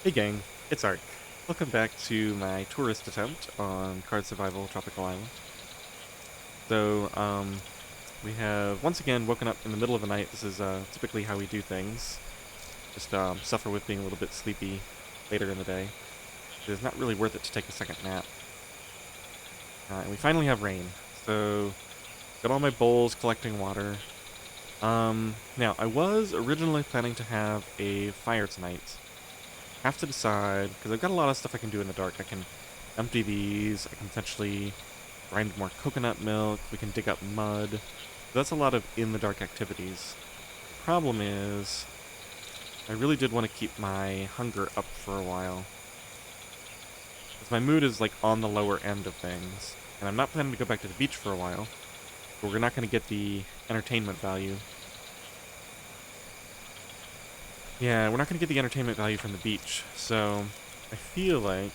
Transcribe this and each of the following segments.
Hey gang, it's Art. Welcome back to my tourist attempt on Card Survival Tropical Island. So, we have once again woken up in the middle of the night. This is typically how we do things. Just suffer with being a little bit sleepy later in the day. It's not really worth it to take a second nap. And we finally have rain. So, got all my bowls collecting water. Now, I was originally planning to have a fire tonight. Have to decide, because I've got a lot of stuff I can do in the dark. I can empty these, I can potentially grind more coconut milk, we can dig up mud. That's a lot of in-the-dark activities. The problem is, I really did want to keep my hunger up for a while. Because my mood is like on the lower end of things. And I'm not planning to go back to the beach for a while. But we're not going to get the entertainment value. Yeah, we're not going to get the entertainment value from the beach. So, I feel like...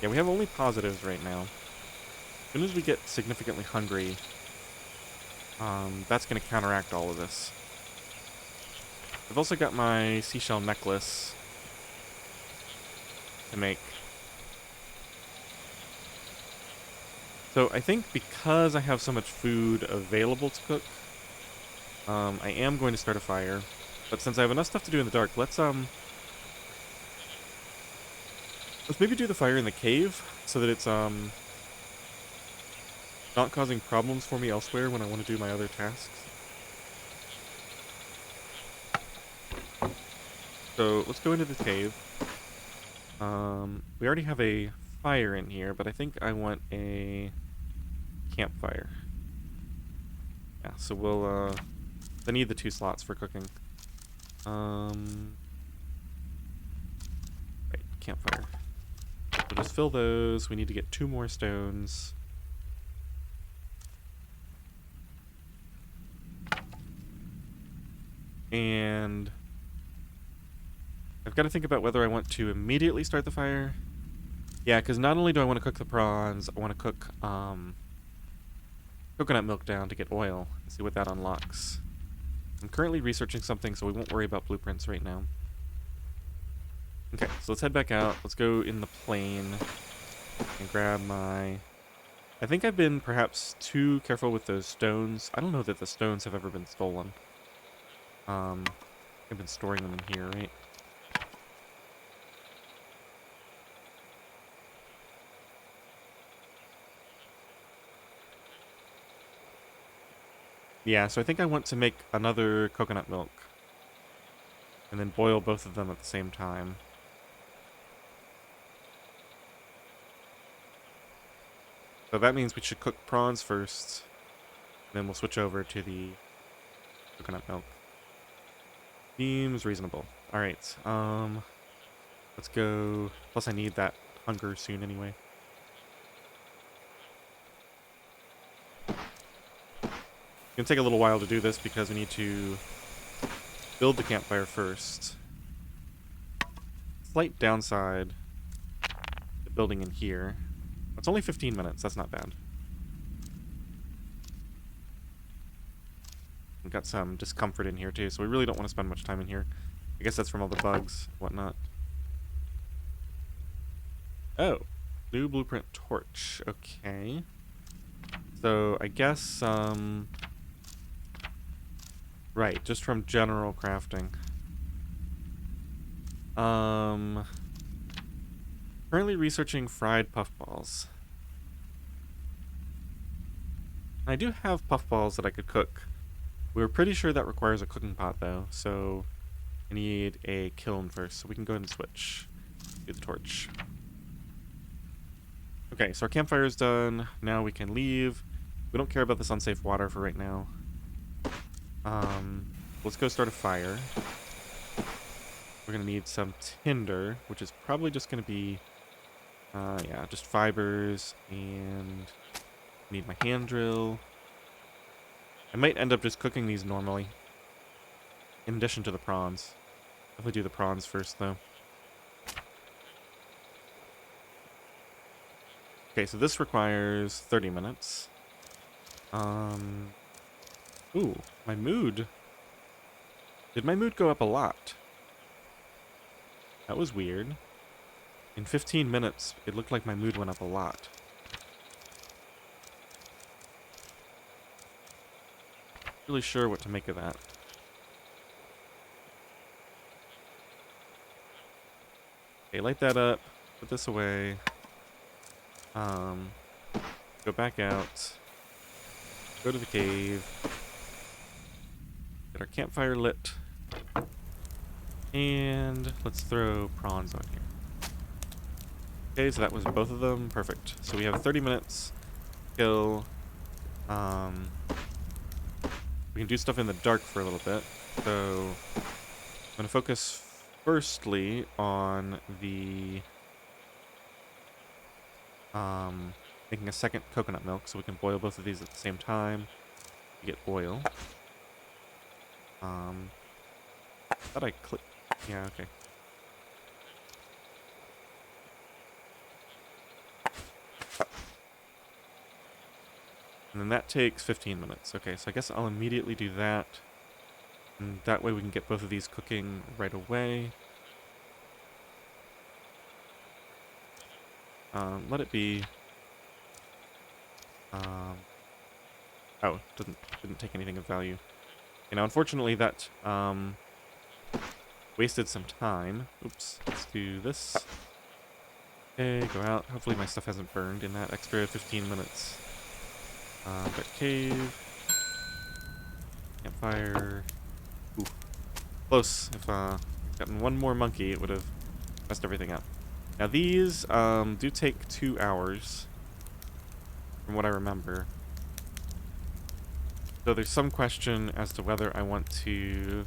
Yeah, we have only positives right now. As soon as we get significantly hungry, that's going to counteract all of this. I've also got my seashell necklace to make. So I think because I have so much food available to cook, I am going to start a fire. But since I have enough stuff to do in the dark, let's maybe do the fire in the cave so that it's not causing problems for me elsewhere when I want to do my other tasks. So let's go into the cave. We already have a fire in here, but I think I want a campfire. Yeah, so we'll I need the 2 slots for cooking. Right, campfire. We'll just fill those. We need to get 2 more stones. And I've got to think about whether I want to immediately start the fire. Yeah, because not only do I want to cook the prawns, I want to cook coconut milk down to get oil and see what that unlocks. I'm currently researching something, so we won't worry about blueprints right now. Okay, so let's head back out. Let's go in the plane and grab my... I think I've been perhaps too careful with those stones. I don't know that the stones have ever been stolen. I've been storing them in here, right? Yeah, so I think I want to make another coconut milk. And then boil both of them at the same time. So that means we should cook prawns first. Then we'll switch over to the coconut milk. Seems reasonable. Alright, let's go. Plus I need that hunger soon anyway. It's gonna take a little while to do this because we need to build the campfire first. Slight downside to building in here. It's only 15 minutes, that's not bad. We've got some discomfort in here too, so we really don't want to spend much time in here. I guess that's from all the bugs and whatnot. Oh, new blueprint torch. Okay. So I guess, right, just from general crafting. Currently researching fried puffballs. I do have puffballs that I could cook. We were pretty sure that requires a cooking pot though, so I need a kiln first, so we can go ahead and switch. Do the torch. Okay, so our campfire is done. Now we can leave. We don't care about this unsafe water for right now. Let's go start a fire. We're gonna need some tinder, which is probably just gonna be, yeah, just fibers, and need my hand drill. I might end up just cooking these normally, in addition to the prawns. Definitely do the prawns first, though. Okay, so this requires 30 minutes. Ooh, my mood. Did my mood go up a lot? That was weird. In 15 minutes, it looked like my mood went up a lot. Really sure what to make of that. Okay, light that up. Put this away. Go back out. Go to the cave. Get our campfire lit. And let's throw prawns on here. Okay, so that was both of them. Perfect. So we have 30 minutes. Kill. We can do stuff in the dark for a little bit. So I'm going to focus firstly on the making a second coconut milk so we can boil both of these at the same time to get oil. Thought I clicked. Yeah, okay. And then that takes 15 minutes. Okay, so I guess I'll immediately do that. And that way we can get both of these cooking right away. Let it be... oh, didn't take anything of value. You know, unfortunately that wasted some time. Oops, let's do this. Okay, go out. Hopefully my stuff hasn't burned in that extra 15 minutes. Got cave. Campfire. Ooh. Close. If gotten one more monkey, it would have messed everything up. Now these do take 2 hours, from what I remember. So there's some question as to whether I want to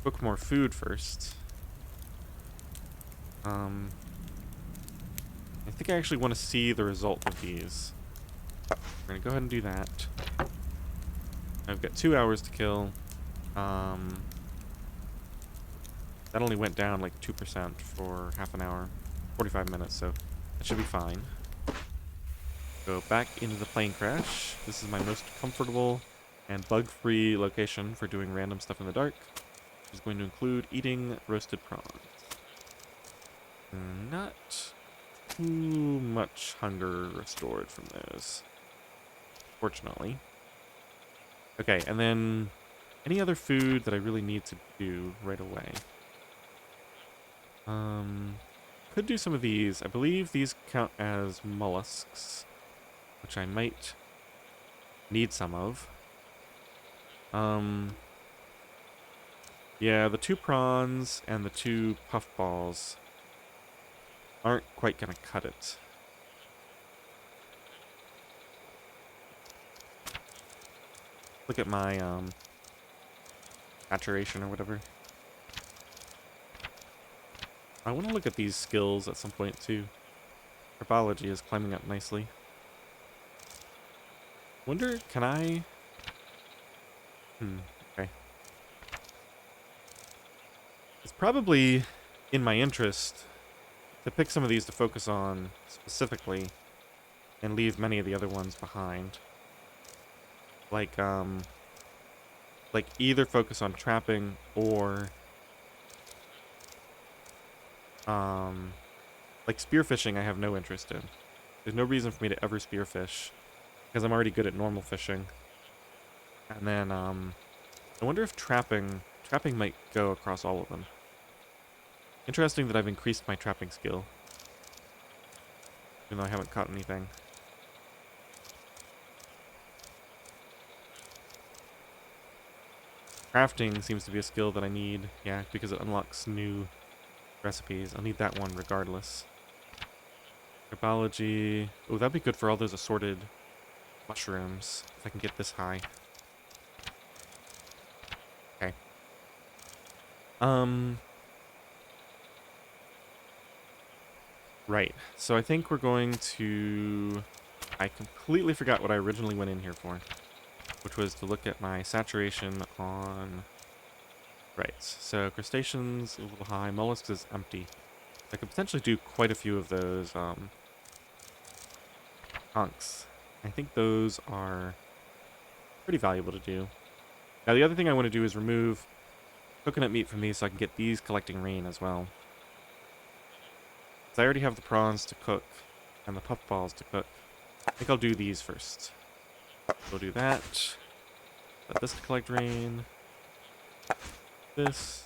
cook more food first. I think I actually want to see the result of these. We're gonna go ahead and do that. I've got 2 hours to kill. That only went down like 2% for half an hour, 45 minutes, so that should be fine. Go back into the plane crash. This is my most comfortable and bug-free location for doing random stuff in the dark, which is going to include eating roasted prawns. Not too much hunger restored from those, fortunately. Okay, and then any other food that I really need to do right away? Could do some of these. I believe these count as mollusks, which I might need some of. Yeah, the 2 prawns and the 2 puffballs aren't quite gonna cut it. Look at my, saturation or whatever. I want to look at these skills at some point, too. Herbology is climbing up nicely. Wonder, can I... okay. It's probably in my interest to pick some of these to focus on specifically and leave many of the other ones behind. Like either focus on trapping or like spearfishing I have no interest in. There's no reason for me to ever spearfish because I'm already good at normal fishing. And then I wonder if trapping might go across all of them. Interesting that I've increased my trapping skill, even though I haven't caught anything. Crafting seems to be a skill that I need, yeah, because it unlocks new recipes. I'll need that one regardless. Herbology. Oh, that'd be good for all those assorted mushrooms, if I can get this high. Okay. Right. So I think we're going to... I completely forgot what I originally went in here for, which was to look at my saturation on... Right. So crustaceans, a little high. Mollusks is empty. I could potentially do quite a few of those, hunks. I think those are pretty valuable to do. Now, the other thing I want to do is remove coconut meat from these so I can get these collecting rain as well. So I already have the prawns to cook and the puffballs to cook. I think I'll do these first. We'll do that. Let this to collect rain. This.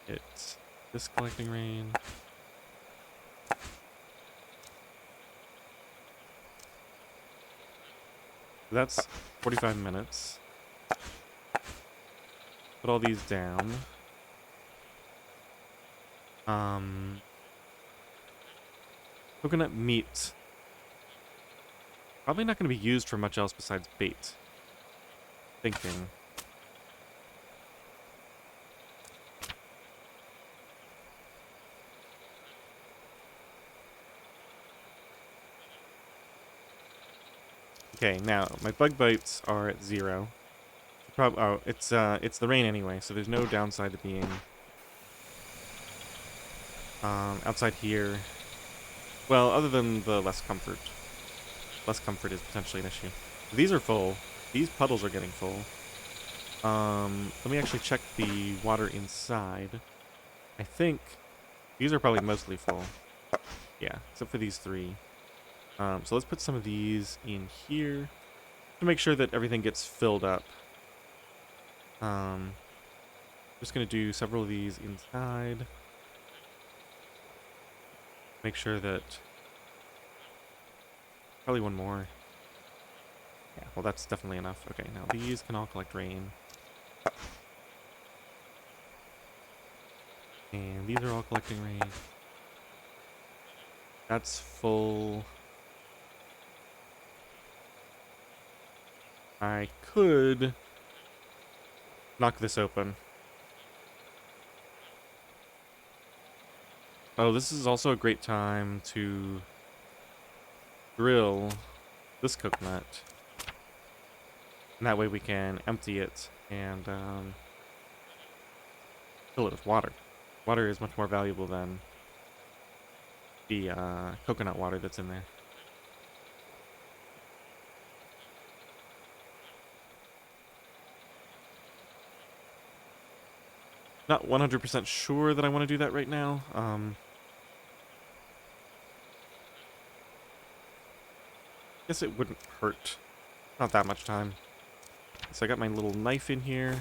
It's this collecting rain. That's 45 minutes. Put all these down. Coconut meat. Probably not going to be used for much else besides bait. Thinking. Okay, now my bug bites are at 0. Oh, it's the rain anyway, so there's no downside to being outside here. Well, other than the less comfort. Less comfort is potentially an issue. These are full. These puddles are getting full. Let me actually check the water inside. I think these are probably mostly full. Yeah, except for these 3. So let's put some of these in here to make sure that everything gets filled up. Just gonna do several of these inside. Make sure that probably one more. Yeah, well that's definitely enough. Okay, now these can all collect rain. And these are all collecting rain. That's full. I could knock this open. Oh, this is also a great time to drill this coconut. And that way we can empty it and fill it with water. Water is much more valuable than the coconut water that's in there. Not 100% sure that I want to do that right now. Guess it wouldn't hurt. Not that much time. So I got my little knife in here.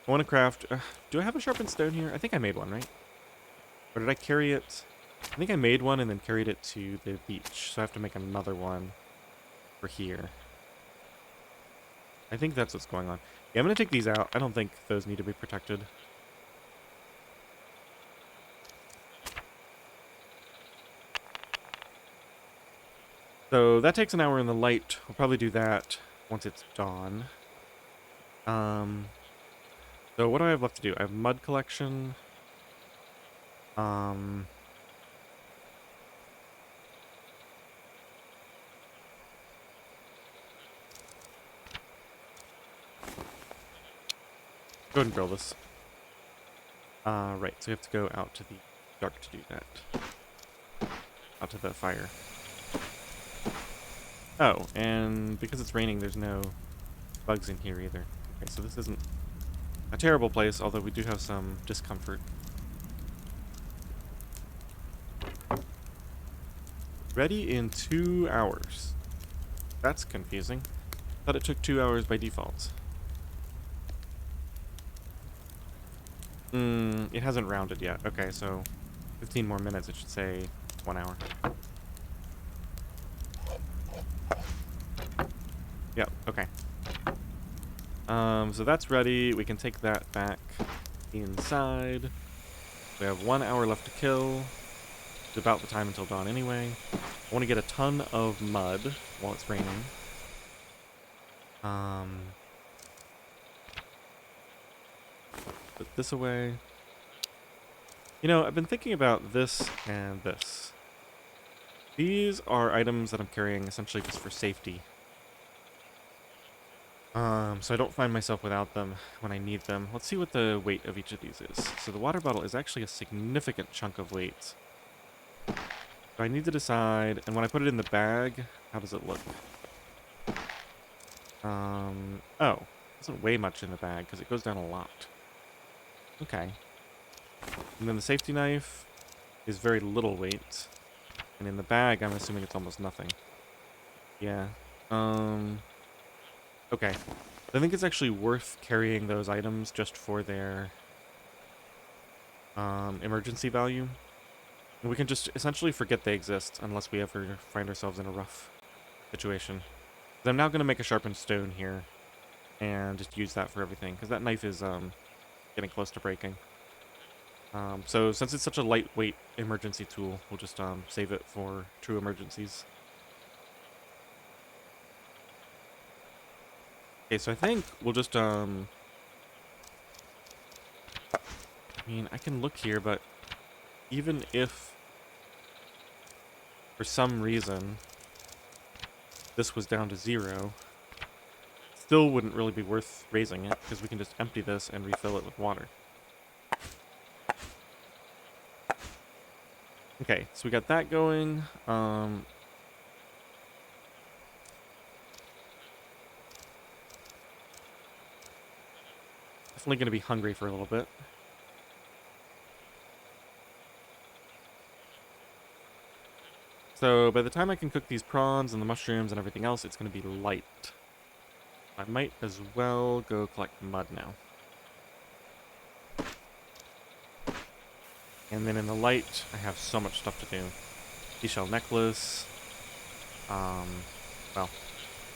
I want to craft... do I have a sharpened stone here? I think I made one, right? Or did I carry it? I think I made one and then carried it to the beach. So I have to make another one for here. I think that's what's going on. Yeah, I'm going to take these out. I don't think those need to be protected. So that takes an hour in the light. We'll probably do that once it's dawn. So what do I have left to do? I have mud collection. Go ahead and grill this. Right, so we have to go out to the dark to do that. Out to the fire. Oh, and because it's raining, there's no bugs in here either. Okay, so this isn't a terrible place, although we do have some discomfort. Ready in 2 hours. That's confusing. Thought it took 2 hours by default. It hasn't rounded yet. Okay, so 15 more minutes, it should say 1 hour. Yep, okay. So that's ready. We can take that back inside. We have 1 hour left to kill. It's about the time until dawn anyway. I want to get a ton of mud while it's raining. Put this away. You know, I've been thinking about this and this. These are items that I'm carrying essentially just for safety. So I don't find myself without them when I need them. Let's see what the weight of each of these is. So the water bottle is actually a significant chunk of weight. So I need to decide, and when I put it in the bag, how does it look? Oh, it doesn't weigh much in the bag because it goes down a lot. Okay. And then the safety knife is very little weight. And in the bag, I'm assuming it's almost nothing. Yeah. Okay. I think it's actually worth carrying those items just for their emergency value. And we can just essentially forget they exist unless we ever find ourselves in a rough situation. But I'm now going to make a sharpened stone here and just use that for everything, because that knife is getting close to breaking. So since it's such a lightweight emergency tool, we'll just save it for true emergencies. Okay, so I think we'll just I mean, I can look here, but even if for some reason this was down to 0, still wouldn't really be worth raising it, because we can just empty this and refill it with water. Okay, so we got that going. Definitely going to be hungry for a little bit. So by the time I can cook these prawns and the mushrooms and everything else, it's going to be light. I might as well go collect mud now. And then in the light, I have so much stuff to do. Seashell necklace. Well, we'll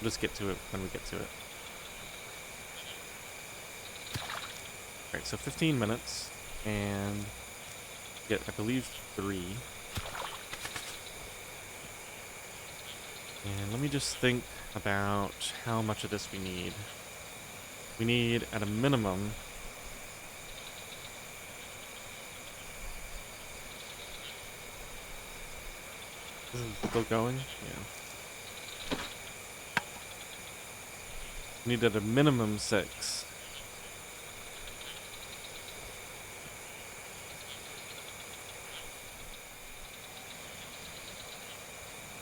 just get to it when we get to it. Alright, so 15 minutes, and get, I believe, 3. And let me just think about how much of this we need. We need, at a minimum, this is still going? Yeah. We need at a minimum 6.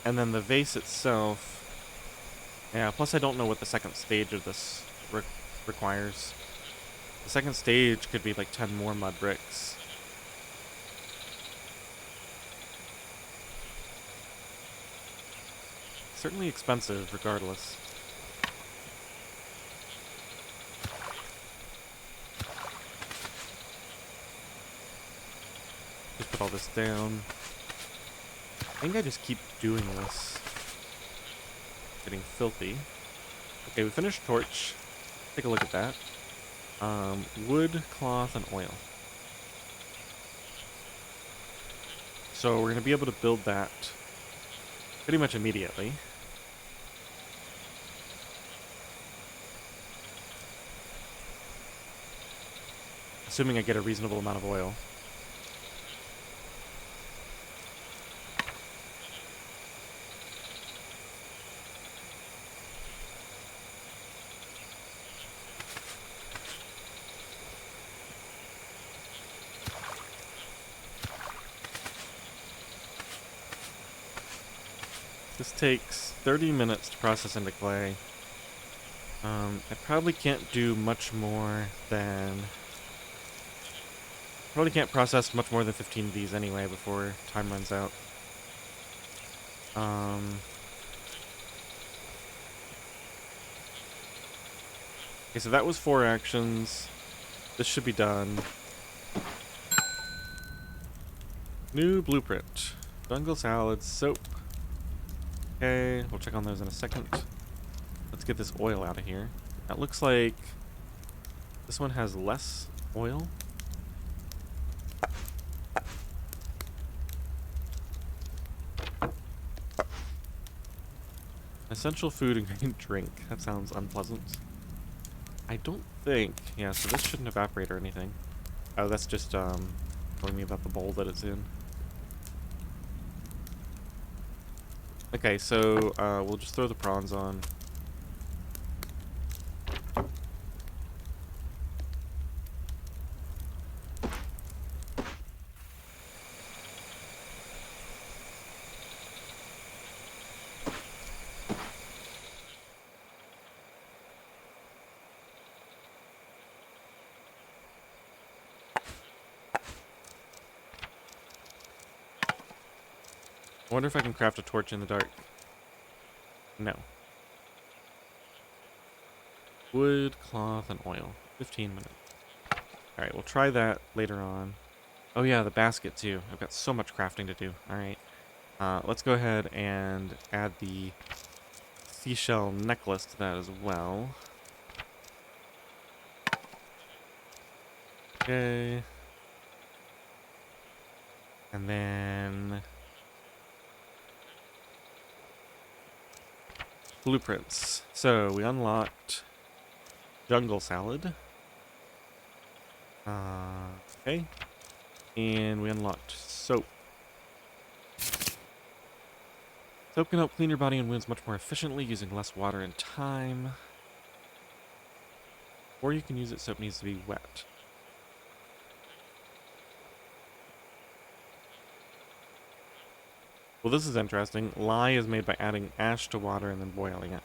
And then the vase itself, yeah, plus I don't know what the second stage of this requires. The second stage could be like 10 more mud bricks. Certainly expensive, regardless. Just put all this down. I think I just keep doing this. Getting filthy. Okay, we finished torch. Take a look at that. Wood, cloth, and oil. So we're going to be able to build that pretty much immediately. Assuming I get a reasonable amount of oil. This takes 30 minutes to process into clay. I probably can't do much more than... Probably can't process much more than 15 of these anyway before time runs out. Okay, so that was 4 actions. This should be done. New blueprint. Jungle salad, soap. Okay, we'll check on those in a second. Let's get this oil out of here. That looks like this one has less oil. Essential food and drink. That sounds unpleasant. I don't think... Yeah, so this shouldn't evaporate or anything. Oh, that's just telling me about the bowl that it's in. Okay, so we'll just throw the prawns on. I wonder if I can craft a torch in the dark. No. Wood, cloth, and oil. 15 minutes. Alright, we'll try that later on. Oh yeah, the basket too. I've got so much crafting to do. Alright. Let's go ahead and add the seashell necklace to that as well. Okay. And then blueprints. So we unlocked jungle salad. Okay. And we unlocked soap. Soap can help clean your body and wounds much more efficiently, using less water and time. Or you can use it so it needs to be wet. Well, this is interesting. Lye is made by adding ash to water and then boiling it.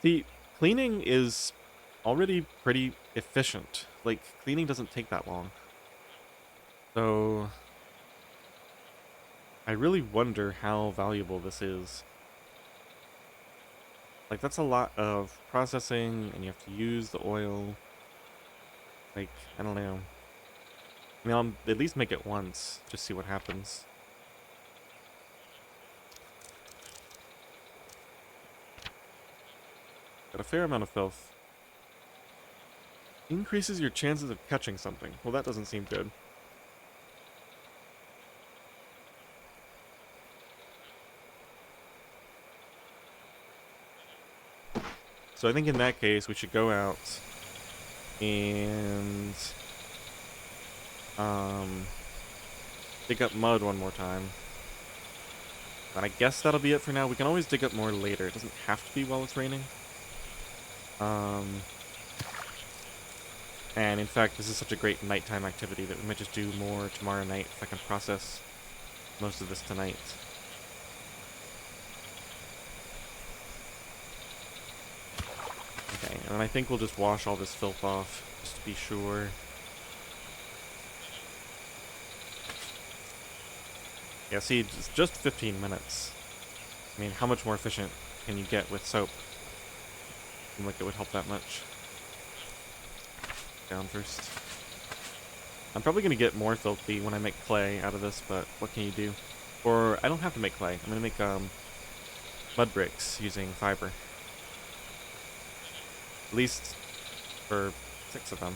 See, cleaning is already pretty efficient. Like, cleaning doesn't take that long. So, I really wonder how valuable this is. Like, that's a lot of processing, and you have to use the oil. Like, I don't know. I mean, I'll at least make it once, just see what happens. Got a fair amount of filth. Increases your chances of catching something. Well, that doesn't seem good. So I think in that case, we should go out and dig up mud one more time. And I guess that'll be it for now. We can always dig up more later. It doesn't have to be while it's raining. And in fact, this is such a great nighttime activity that we might just do more tomorrow night if I can process most of this tonight. Okay, and then I think we'll just wash all this filth off, just to be sure. Yeah, see, it's just 15 minutes. I mean, how much more efficient can you get with soap? Seems like it would help that much. Down first. I'm probably going to get more filthy when I make clay out of this, but what can you do? Or, I don't have to make clay. I'm going to make mud bricks using fiber. At least for 6 of them.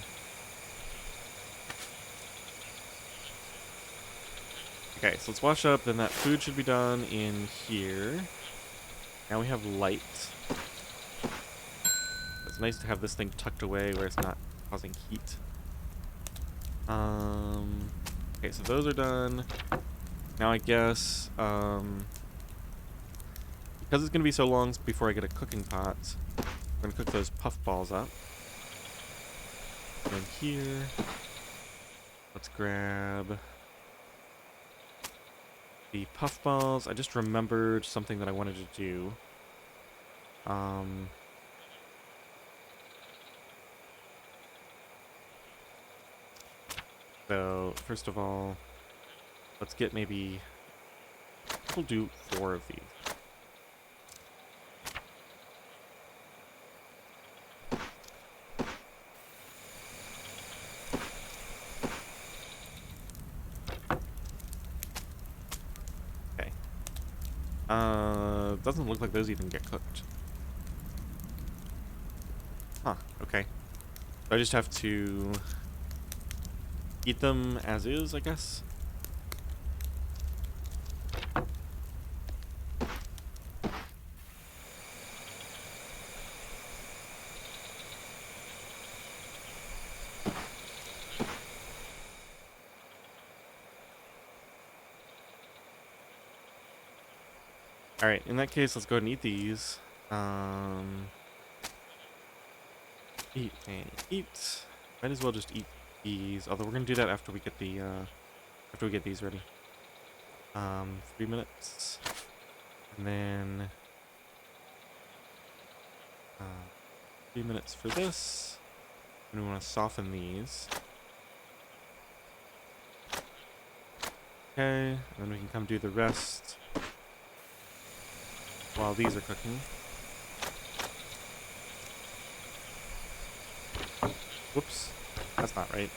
Okay, so let's wash up, then that food should be done in here. Now we have light. It's nice to have this thing tucked away where it's not causing heat. Okay, so those are done. Now I guess, because it's going to be so long before I get a cooking pot, I'm going to cook those puff balls up. And then here, let's grab the puff balls. I just remembered something that I wanted to do. So, first of all, let's get maybe... We'll do 4 of these. Okay. Doesn't look like those even get cooked. Huh, okay. So I just have to eat them as is, I guess? Alright, in that case, let's go ahead and eat these. Eat and eat. Might as well just eat these, although we're gonna do that after we get the, after we get these ready. 3 minutes. And then 3 minutes for this. And we want to soften these. Okay, and then we can come do the rest while these are cooking. Whoops, that's not right.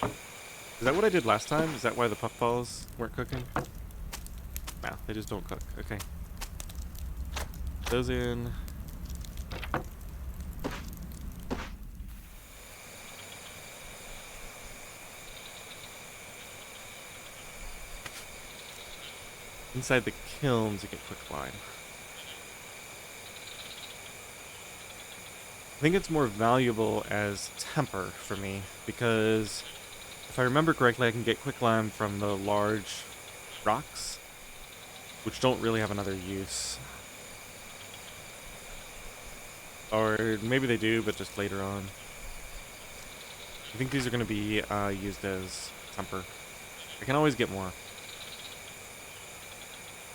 Is that what I did last time? Is that why the puffballs weren't cooking? No, they just don't cook. Okay. Those in. Inside the kilns, you get quick lime. I think it's more valuable as temper for me, because if I remember correctly, I can get quicklime from the large rocks, which don't really have another use. Or maybe they do, but just later on. I think these are going to be used as temper. I can always get more.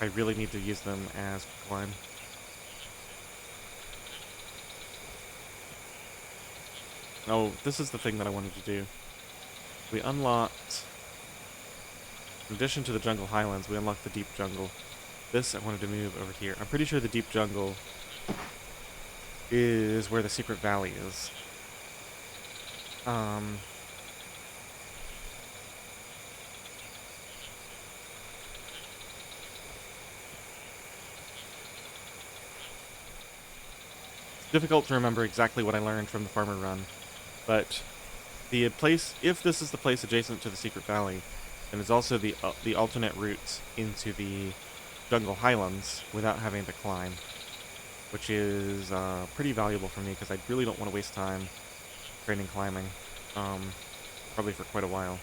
I really need to use them as quicklime. Oh, this is the thing that I wanted to do. We unlocked, in addition to the jungle highlands, we unlocked the deep jungle. This I wanted to move over here. I'm pretty sure the deep jungle is where the secret valley is. It's difficult to remember exactly what I learned from the farmer run, but the place, if this is the place adjacent to the secret valley, then it's also the alternate route into the jungle highlands without having to climb, which is pretty valuable for me because I really don't want to waste time training climbing, probably for quite a while.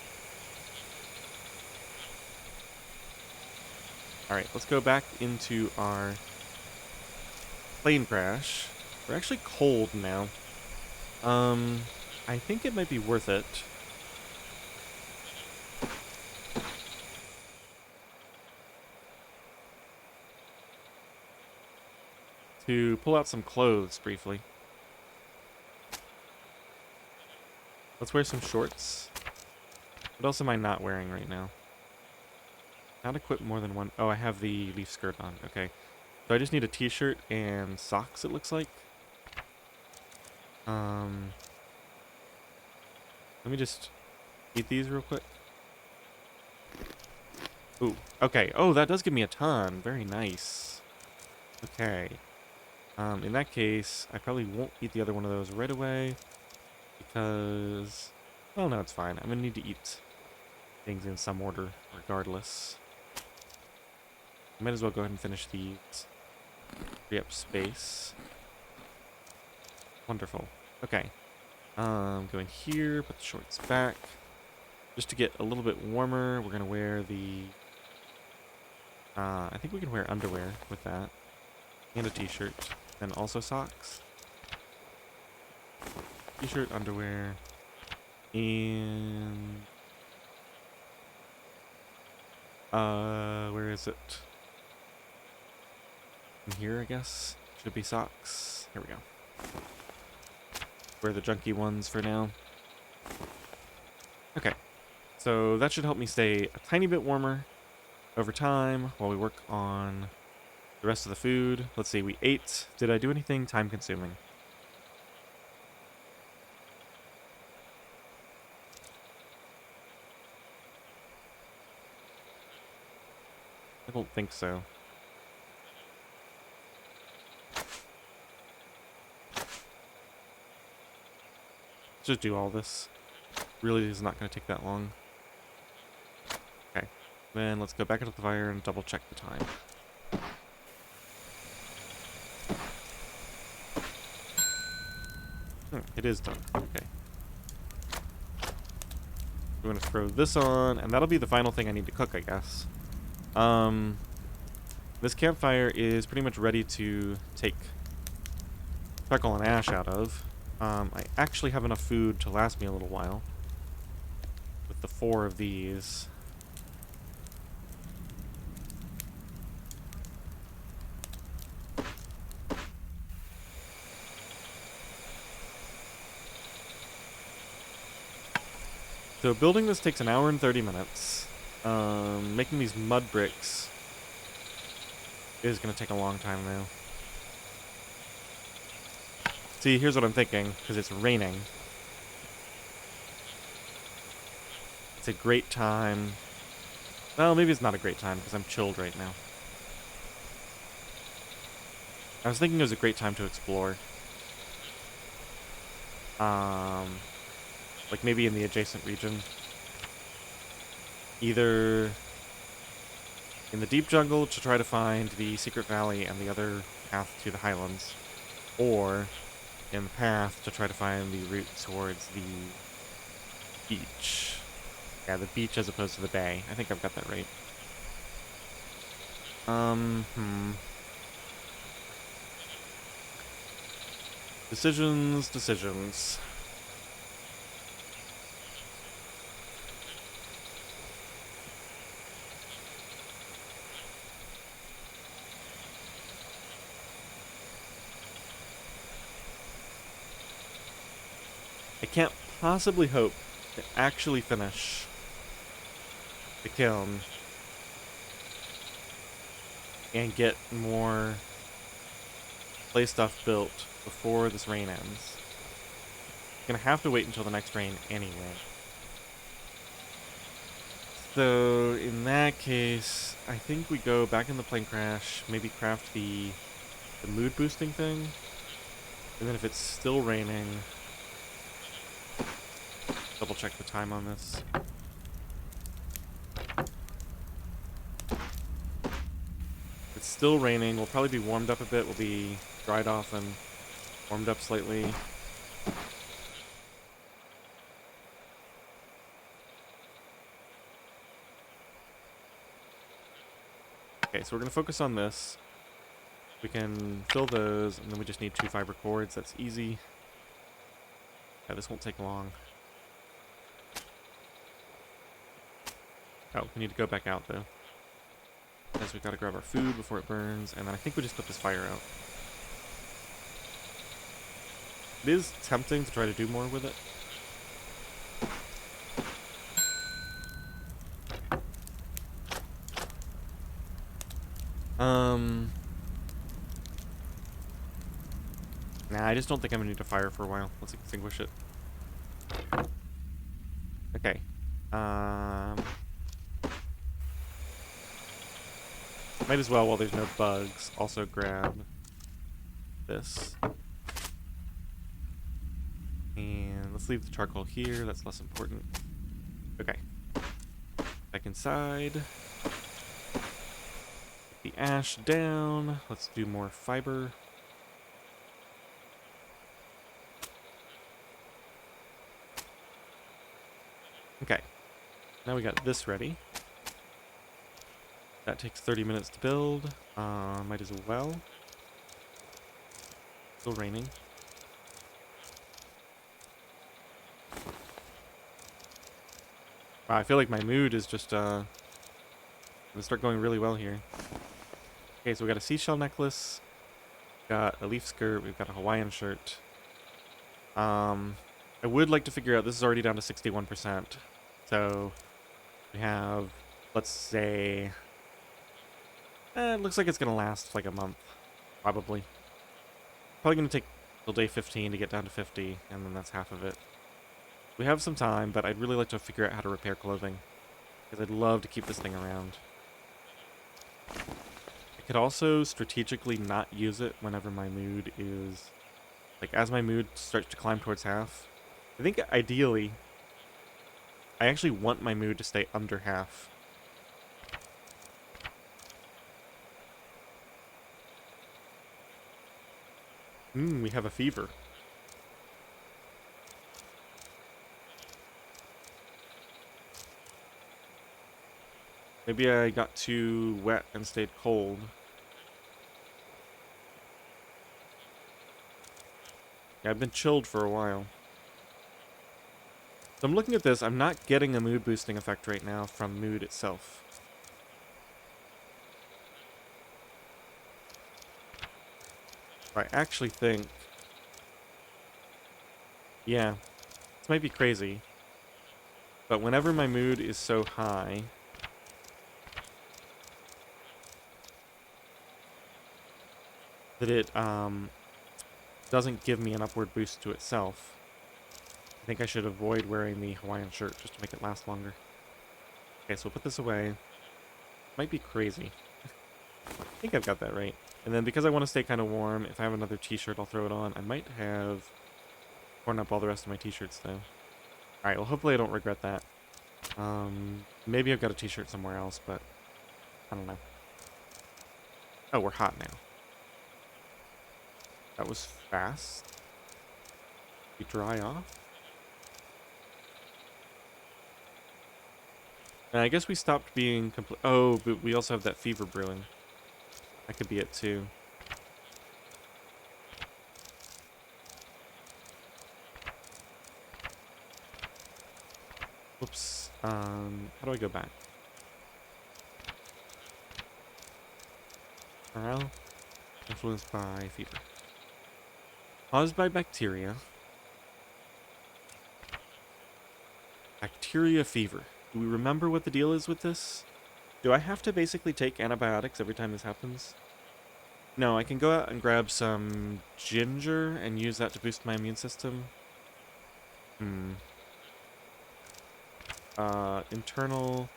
Alright, let's go back into our plane crash. We're actually cold now. I think it might be worth it to pull out some clothes briefly. Let's wear some shorts. What else am I not wearing right now? Not equip more than one. Oh, I have the leaf skirt on. Okay. So I just need a t-shirt and socks, it looks like. Let me just eat these real quick. Ooh, okay. Oh, that does give me a ton. Very nice. Okay. In that case, I probably won't eat the other one of those right away. Because, well, no, it's fine. I'm going to need to eat things in some order, regardless. Might as well go ahead and finish these. Free up space. Wonderful. Okay. Going here, put the shorts back. Just to get a little bit warmer, we're going to wear the... I think we can wear underwear with that. And a t-shirt. And also socks. T-shirt, underwear. And... where is it? In here, I guess. Should be socks. Here we go. Wear the junky ones for now. Okay. So that should help me stay a tiny bit warmer over time while we work on the rest of the food. Let's see, we ate. Did I do anything time consuming? I don't think so. Just do all this. Really is not going to take that long. Okay. Then let's go back into the fire and double check the time. It is done. Okay. We're going to throw this on, and that'll be the final thing I need to cook, I guess. This campfire is pretty much ready to take Speckle and Ash out of. I actually have enough food to last me a little while with the 4 of these. So building this takes an hour and 30 minutes. Making these mud bricks is going to take a long time now. See, here's what I'm thinking, because it's raining. It's a great time. Well, maybe it's not a great time, because I'm chilled right now. I was thinking it was a great time to explore. Like maybe in the adjacent region. Either in the deep jungle to try to find the secret valley and the other path to the highlands, or in the path to try to find the route towards the beach. Yeah, the beach as opposed to the bay. I think I've got that right. Decisions. I can't possibly hope to actually finish the kiln and get more play stuff built before this rain ends. I'm gonna have to wait until the next rain anyway. So in that case, I think we go back in the plane crash, maybe craft the mood boosting thing, and then if it's still raining, double check the time on this. If it's still raining, we'll probably be warmed up a bit, we'll be dried off and warmed up slightly. Okay, so we're going to focus on this. We can fill those, and then we just need 2 fiber cords. That's easy. Yeah, this won't take long. Oh, we need to go back out, though. Because we've got to grab our food before it burns, and then I think we just put this fire out. It is tempting to try to do more with it. Nah, I just don't think I'm gonna need to fire for a while. Let's extinguish it. Okay. Might as well, while there's no bugs, also grab this. And let's leave the charcoal here, that's less important. Okay. Back inside. Put the ash down. Let's do more fiber. Okay. Now we got this ready. That takes 30 minutes to build. Might as well. Still raining. Wow, I feel like my mood is just gonna start going really well here. Okay, so we got a seashell necklace, got a leaf skirt, we've got a Hawaiian shirt. I would like to figure out, this is already down to 61%. So we have, let's say, it looks like it's gonna last like a month, probably. Probably gonna take till day 15 to get down to 50, and then that's half of it. We have some time, but I'd really like to figure out how to repair clothing, because I'd love to keep this thing around. I could also strategically not use it whenever my mood is, like, as my mood starts to climb towards half. I think ideally, I actually want my mood to stay under half. We have a fever. Maybe I got too wet and stayed cold. Yeah, I've been chilled for a while. So I'm looking at this, I'm not getting a mood boosting effect right now from mood itself. I actually think... Yeah, this might be crazy. But whenever my mood is so high, that it doesn't give me an upward boost to itself, I think I should avoid wearing the Hawaiian shirt just to make it last longer. Okay, so we'll put this away. Might be crazy. I think I've got that right. And then because I want to stay kind of warm, if I have another t-shirt, I'll throw it on. I might have torn up all the rest of my t-shirts, though. Alright, well, hopefully I don't regret that. Maybe I've got a t-shirt somewhere else, but I don't know. Oh, we're hot now. That was fast. We dry off? And I guess we stopped being complete. Oh, but we also have that fever brewing. That could be it, too. Whoops. How do I go back? Morale? Influenced by fever. Caused by bacteria. Bacteria fever. Do we remember what the deal is with this? Do I have to basically take antibiotics every time this happens? No, I can go out and grab some ginger and use that to boost my immune system. Internal.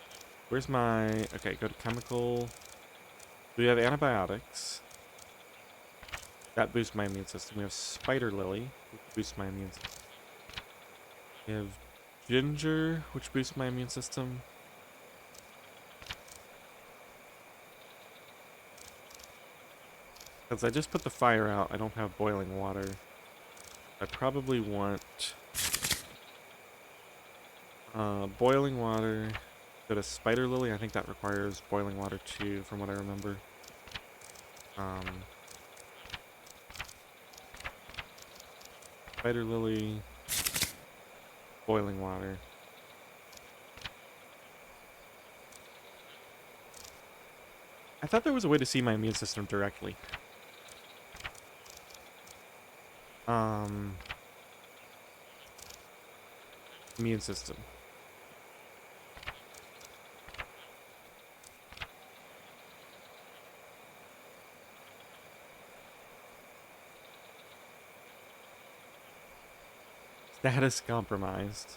Where's my... Okay, go to chemical. We have antibiotics. That boosts my immune system. We have spider lily, which boosts my immune system. We have ginger, which boosts my immune system. Because I just put the fire out, I don't have boiling water. I probably want boiling water. Go to spider lily. I think that requires boiling water too, from what I remember. Spider lily, boiling water. I thought there was a way to see my immune system directly. Immune system. Status compromised.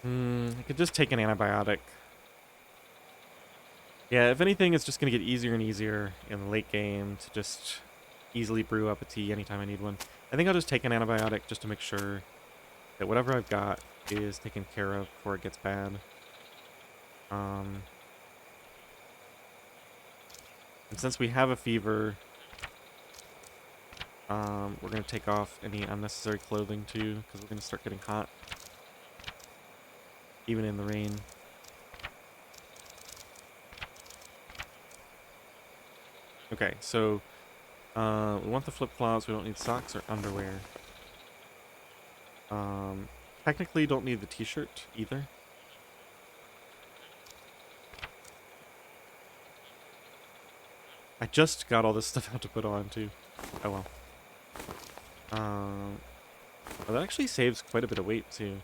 I could just take an antibiotic. Yeah, if anything, it's just going to get easier and easier in the late game to just easily brew up a tea anytime I need one. I think I'll just take an antibiotic just to make sure that whatever I've got is taken care of before it gets bad. And since we have a fever, we're going to take off any unnecessary clothing too, because we're going to start getting hot. Even in the rain. Okay, so we want the flip-flops. We don't need socks or underwear. Technically don't need the t-shirt either. I just got all this stuff out to put on too. Oh well. Well, that actually saves quite a bit of weight too.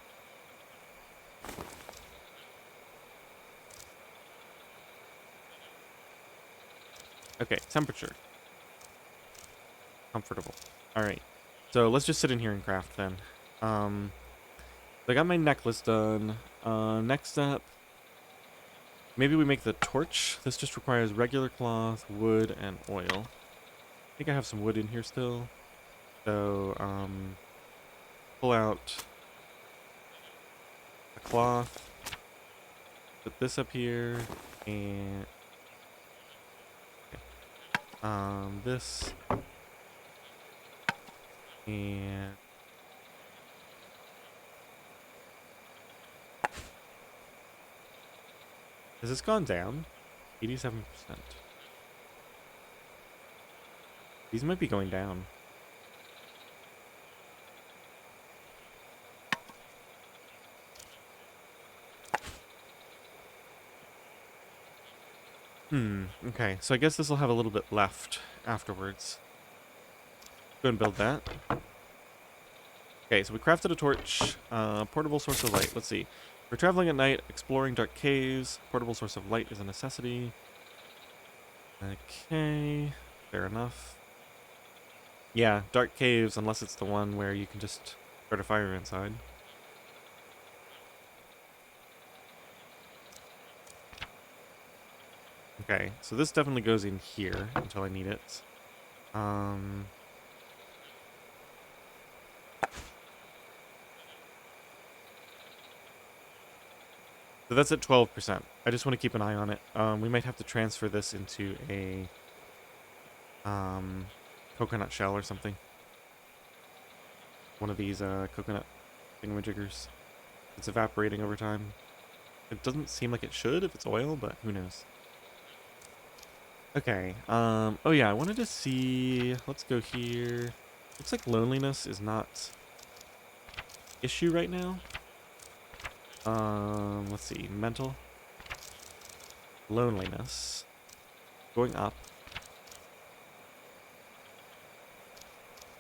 Okay, temperature. Comfortable. Alright. So let's just sit in here and craft then. I got my necklace done. Next up, maybe we make the torch. This just requires regular cloth, wood, and oil. I think I have some wood in here still. So, pull out a cloth. Put this up here, and this, and has this gone down? 87%. These might be going down. Okay, so I guess this will have a little bit left afterwards. Go and build that. Okay, so we crafted a torch, portable source of light. Let's see. We're traveling at night, exploring dark caves. Portable source of light is a necessity. Okay, fair enough. Yeah, dark caves, unless it's the one where you can just start a fire inside. Okay, so this definitely goes in here until I need it. So that's at 12%. I just want to keep an eye on it. We might have to transfer this into a coconut shell or something. One of these coconut thingamajiggers. It's evaporating over time. It doesn't seem like it should if it's oil, but who knows. Okay, oh yeah, I wanted to see, let's go here. Looks like loneliness is not issue right now. Let's see, mental. Loneliness. Going up.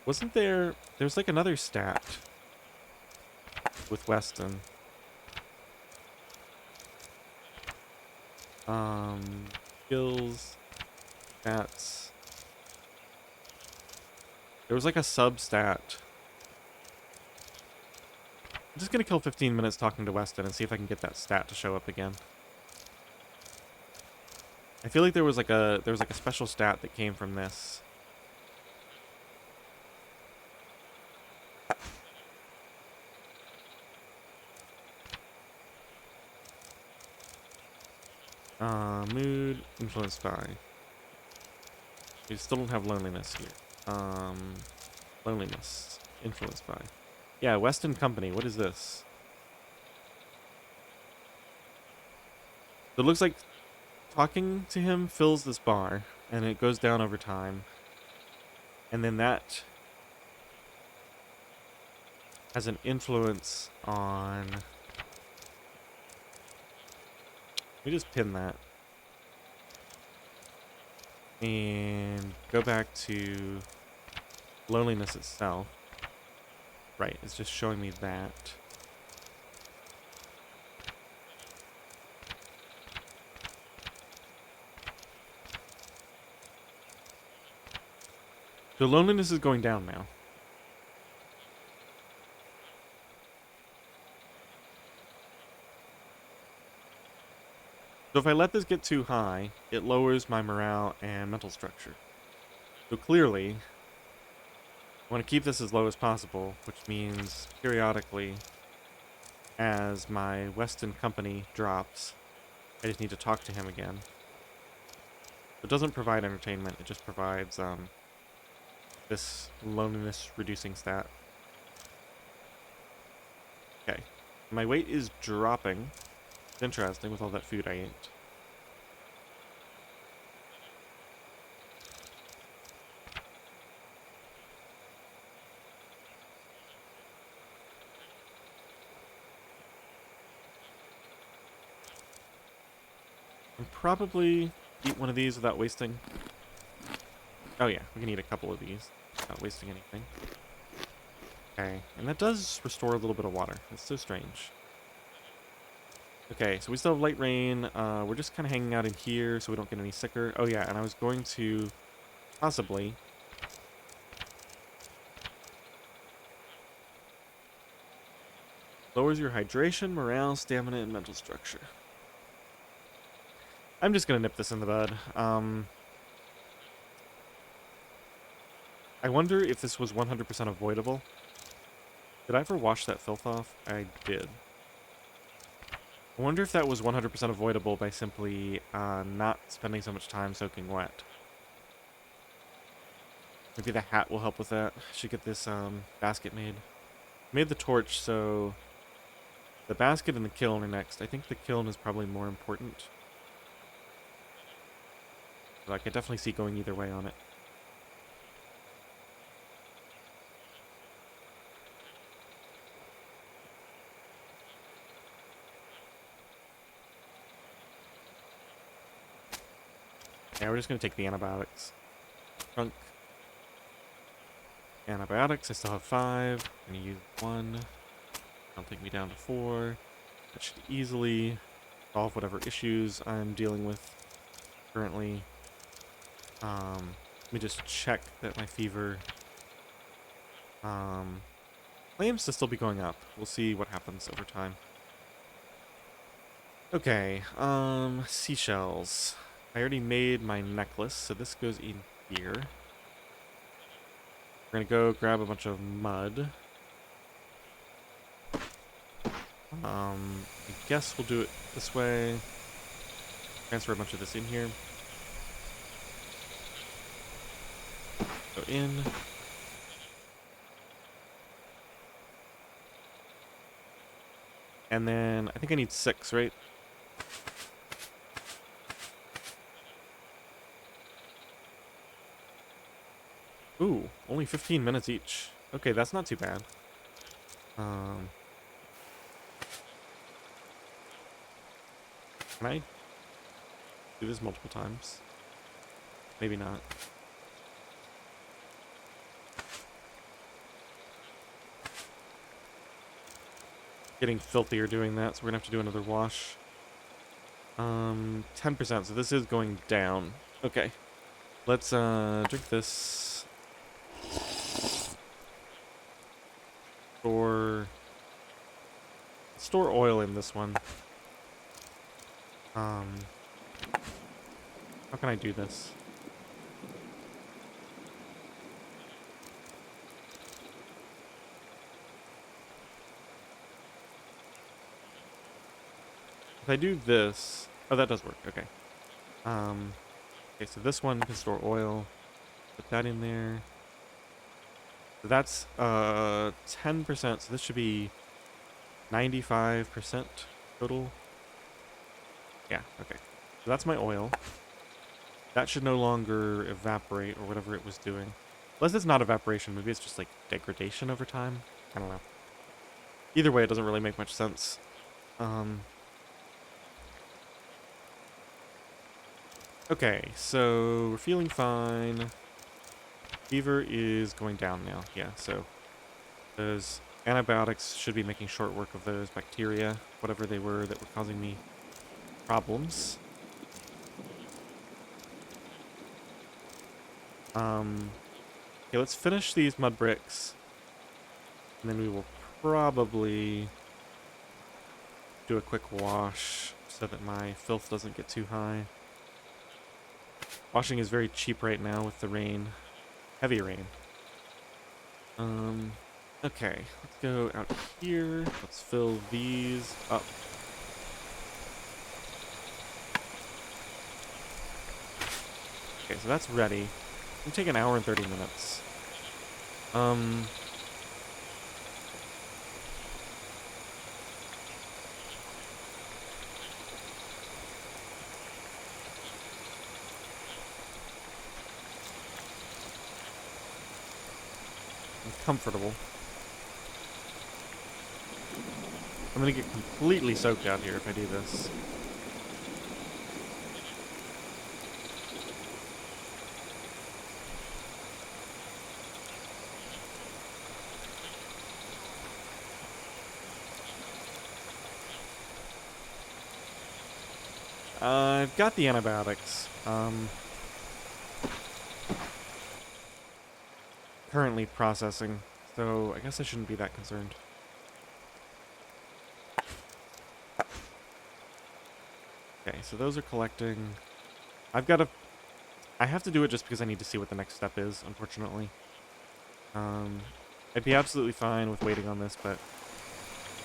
Wasn't there's like another stat with Weston. Skills, stats. There was like a sub-stat. I'm just gonna kill 15 minutes talking to Weston and see if I can get that stat to show up again. I feel like there was like a special stat that came from this. Mood influenced by. We still don't have loneliness here. Loneliness influenced by. Yeah, Weston Company. What is this? So it looks like talking to him fills this bar, and it goes down over time. And then that has an influence on... Let me just pin that. And go back to loneliness itself. Right, it's just showing me that. So loneliness is going down now. So if I let this get too high, it lowers my morale and mental structure. So clearly, I want to keep this as low as possible, which means periodically, as my Weston Company drops, I just need to talk to him again. It doesn't provide entertainment, it just provides this loneliness reducing stat. Okay. My weight is dropping. It's interesting with all that food I ate. I'll probably eat one of these without wasting. Oh yeah, we can eat a couple of these without wasting anything. Okay, and that does restore a little bit of water. That's so strange. Okay, so we still have light rain. We're just kind of hanging out in here so we don't get any sicker. Oh yeah, and I was going to possibly lowers your hydration, morale, stamina, and mental structure. I'm just gonna nip this in the bud. I wonder if this was 100% avoidable. Did I ever wash that filth off? I did. I wonder if that was 100% avoidable by simply not spending so much time soaking wet. Maybe the hat will help with that. Should get this basket made. Made the torch, so the basket and the kiln are next. I think the kiln is probably more important. But I could definitely see going either way on it. just gonna take the antibiotics. Trunk. Antibiotics, I still have 5. I'm gonna use 1. That'll take me down to 4. That should easily solve whatever issues I'm dealing with currently. Let me just check that my fever claims to still be going up. We'll see what happens over time. Okay, seashells. I already made my necklace, so this goes in here. We're gonna go grab a bunch of mud. I guess we'll do it this way. Transfer a bunch of this in here. Go in. And then, I think I need 6, right? Ooh, only 15 minutes each. Okay, that's not too bad. Can I do this multiple times? Maybe not. Getting filthier doing that, so we're gonna have to do another wash. 10%, so this is going down. Okay. Let's drink this. Store oil in this one. How can I do this? If I do this, oh, that does work. Okay. Okay, so this one can store oil. Put that in there. So that's 10%. So this should be 95% total. Yeah. Okay. So that's my oil. That should no longer evaporate or whatever it was doing. Unless it's not evaporation, maybe it's just like degradation over time. I don't know. Either way, it doesn't really make much sense. Okay, so we're feeling fine. Fever is going down now. Yeah, so those antibiotics should be making short work of those bacteria, whatever they were that were causing me problems. Okay, let's finish these mud bricks. And then we will probably do a quick wash so that my filth doesn't get too high. Washing is very cheap right now with the rain. Heavy rain. Okay, let's go out here. Let's fill these up. Okay, so that's ready. It'll take an hour and 30 minutes. Comfortable. I'm gonna get completely soaked out here if I do this. I've got the antibiotics. Currently processing, so I guess I shouldn't be that concerned. Okay, so those are collecting. I have to do it just because I need to see what the next step is, unfortunately. I'd be absolutely fine with waiting on this, but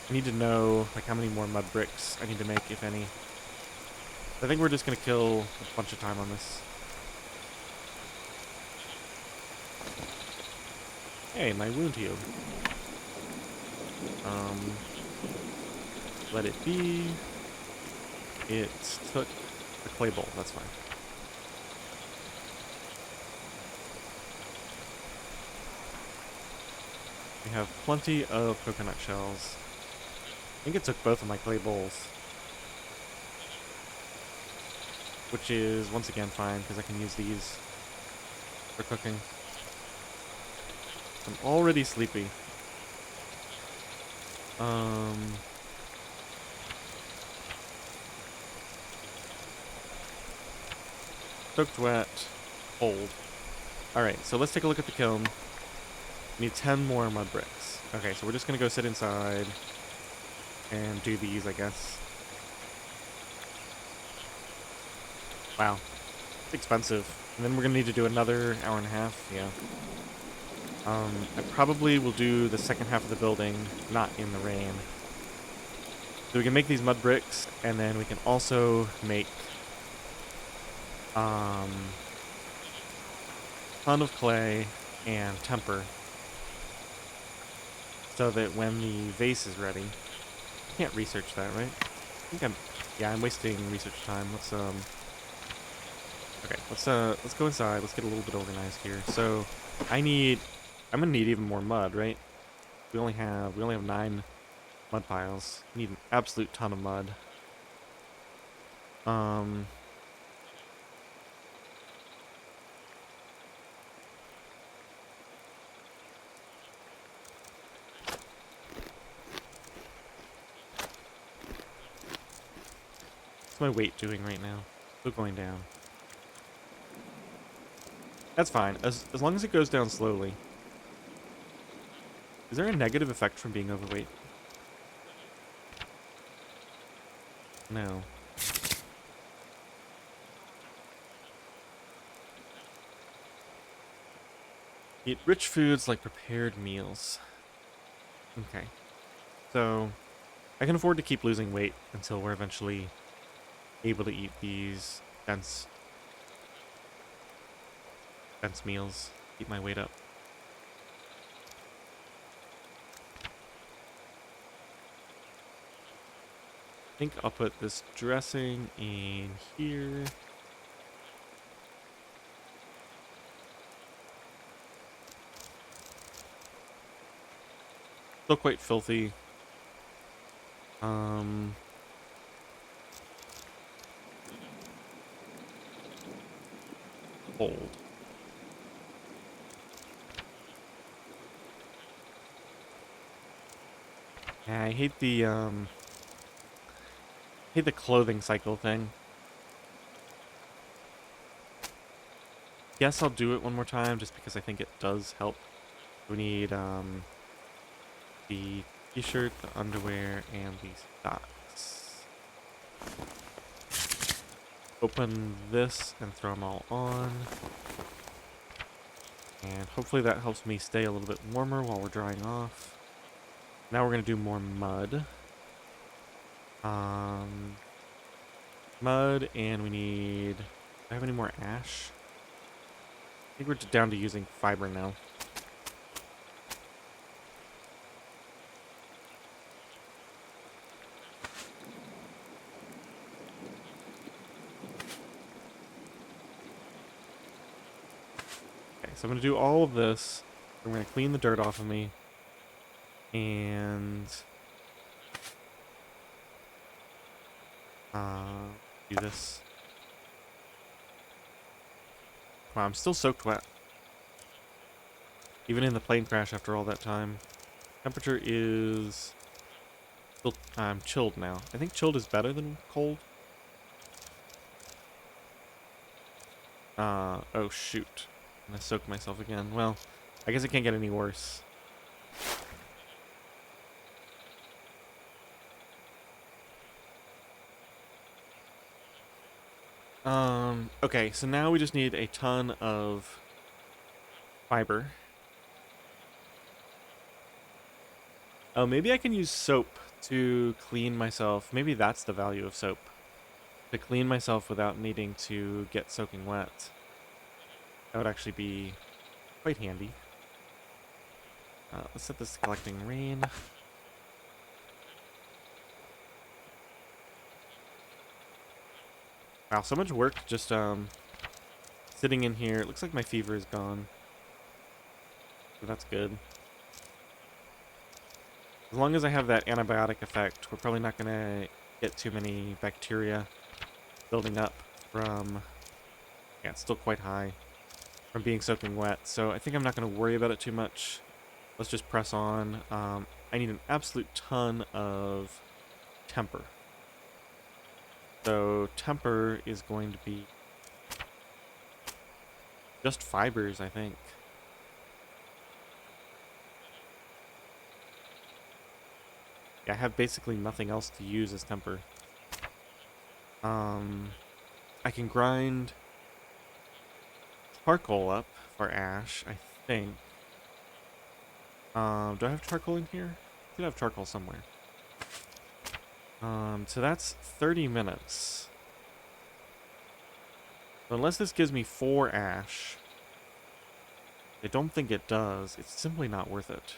I need to know, like, how many more mud bricks I need to make, if any. I think we're just gonna kill a bunch of time on this. Hey, my wound healed. Let it be. It took a clay bowl, that's fine. We have plenty of coconut shells. I think it took both of my clay bowls. which is once again fine because I can use these for cooking. I'm already sleepy. Soaked wet, cold. Alright, so let's take a look at the kiln. Need 10 more mud bricks. Okay, so we're just gonna go sit inside and do these, I guess. Wow, it's expensive. And then we're gonna need to do another hour and a half, yeah. I probably will do the second half of the building, not in the rain. So we can make these mud bricks, and then we can also make ton of clay and temper, so that when the vase is ready, I can't research that, right? I think I'm wasting research time. Let's go inside. Let's get a little bit organized here. So I'm gonna need even more mud, right? We only have 9 mud piles. We need an absolute ton of mud. What's my weight doing right now? Still going down. That's fine, as long as it goes down slowly. Is there a negative effect from being overweight? No. Eat rich foods like prepared meals. Okay. So, I can afford to keep losing weight until we're eventually able to eat these dense meals. Keep my weight up. I think I'll put this dressing in here. Still quite filthy. Cold. Yeah, I hate the clothing cycle thing. Guess I'll do it one more time just because I think it does help. We need the t-shirt, the underwear, and the socks. Open this and throw them all on. And hopefully that helps me stay a little bit warmer while we're drying off. Now we're going to do more mud. Mud, and we need... Do I have any more ash? I think we're down to using fiber now. Okay, so I'm going to do all of this. I'm going to clean the dirt off of me. And... do this. Wow, I'm still soaked wet. Even in the plane crash after all that time. Temperature is... Still, I'm chilled now. I think chilled is better than cold. Oh shoot. I soaked myself again. Well, I guess it can't get any worse. Okay, so now we just need a ton of fiber. Oh, maybe I can use soap to clean myself. Maybe that's the value of soap. To clean myself without needing to get soaking wet. That would actually be quite handy. Let's set this to collecting rain. Wow, so much work just sitting in here. It looks like my fever is gone. So that's good. As long as I have that antibiotic effect, we're probably not going to get too many bacteria building up. from... Yeah, it's still quite high from being soaking wet, so I think I'm not going to worry about it too much. Let's just press on. I need an absolute ton of temper. So temper is going to be just fibers, I think. Yeah, I have basically nothing else to use as temper. I can grind charcoal up for ash, I think. Do I have charcoal in here? I could have charcoal somewhere. So that's 30 minutes. So unless this gives me 4 ash, I don't think it does. It's simply not worth it.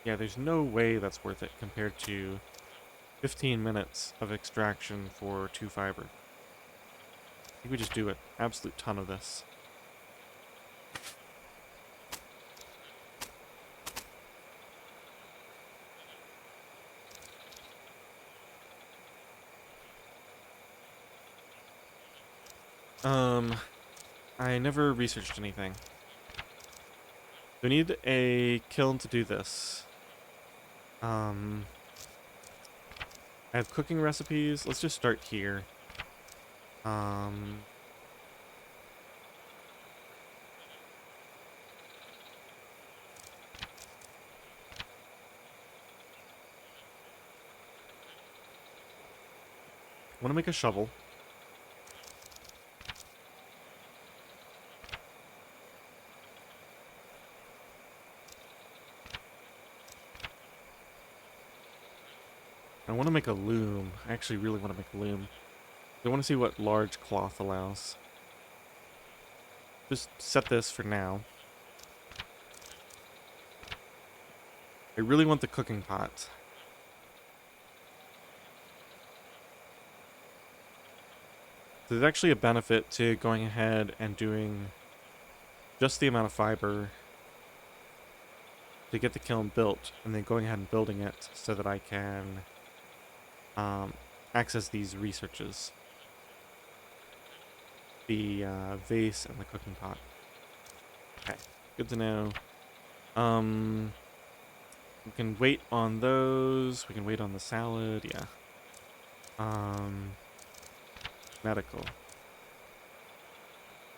Yeah, there's no way that's worth it compared to 15 minutes of extraction for 2 fiber. I think we just do an absolute ton of this. I never researched anything. We need a kiln to do this. I have cooking recipes. Let's just start here. I want to make a shovel. I want to make a loom. I actually really want to make a loom. I want to see what large cloth allows. Just set this for now. I really want the cooking pot. There's actually a benefit to going ahead and doing just the amount of fiber to get the kiln built, and then going ahead and building it so that I can access these researches. The vase and the cooking pot. Okay, good to know. We can wait on those. We can wait on the salad, yeah. Medical.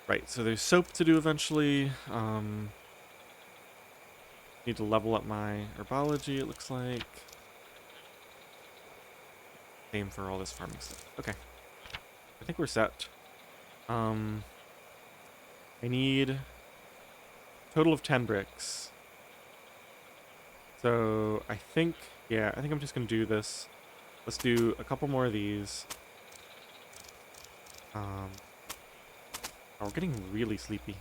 Right, so there's soap to do eventually. Need to level up my herbology, it looks like. Same for all this farming stuff. Okay. I think we're set. I need a total of 10 bricks. So I think, yeah, I think I'm just gonna do this. Let's do a couple more of these. Oh, we're getting really sleepy.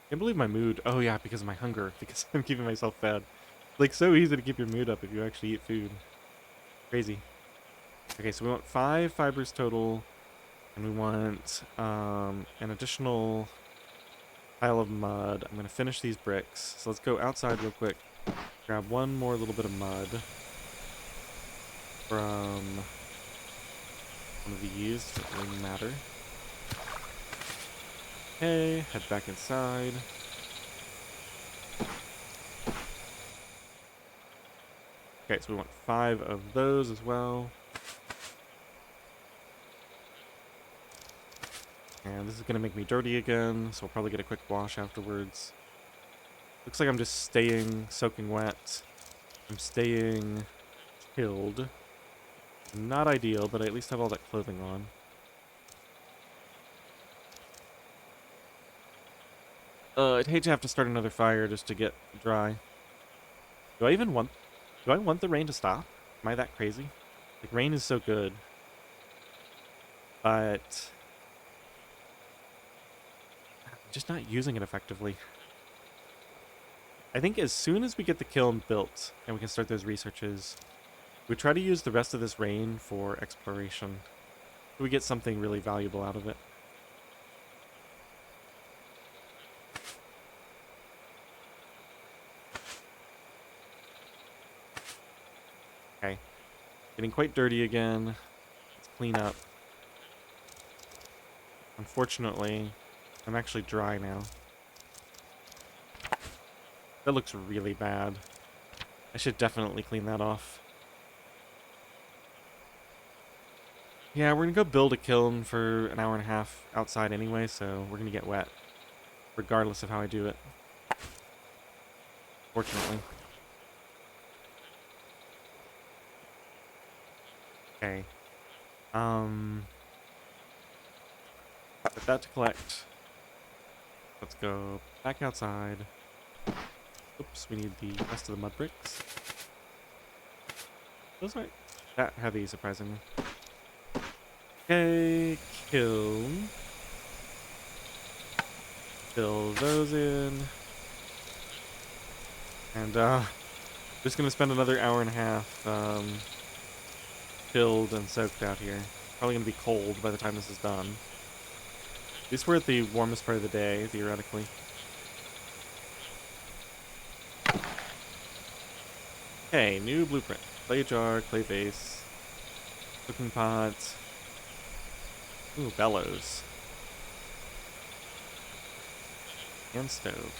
Can't believe my mood. Oh yeah, because of my hunger. Because I'm keeping myself fed. It's like so easy to keep your mood up if you actually eat food. Crazy. Okay, so we want 5 fibers total, and we want an additional pile of mud. I'm gonna finish these bricks. So let's go outside real quick. Grab one more little bit of mud from one of these. Doesn't really matter. Okay, head back inside. Okay, so we want 5 of those as well. And this is going to make me dirty again, so I'll probably get a quick wash afterwards. Looks like I'm just staying soaking wet. I'm staying chilled. Not ideal, but I at least have all that clothing on. I'd hate to have to start another fire just to get dry. Do I want the rain to stop? Am I that crazy? Like, rain is so good. But I'm just not using it effectively. I think as soon as we get the kiln built and we can start those researches, we try to use the rest of this rain for exploration. So we get something really valuable out of it. Getting quite dirty again. Let's clean up. Unfortunately, I'm actually dry now. That looks really bad. I should definitely clean that off. Yeah, we're gonna go build a kiln for an hour and a half outside anyway, so we're gonna get wet. Regardless of how I do it. Fortunately. Okay. Put that to collect. Let's go back outside. Oops, we need the rest of the mud bricks. Those aren't that heavy, surprisingly. Okay, kiln. Fill those in. And, just gonna spend another hour and a half, filled and soaked out here. Probably gonna be cold by the time this is done. At least we're at the warmest part of the day, theoretically. Okay, new blueprint. Clay jar, clay vase, cooking pot. Ooh, bellows. And stove.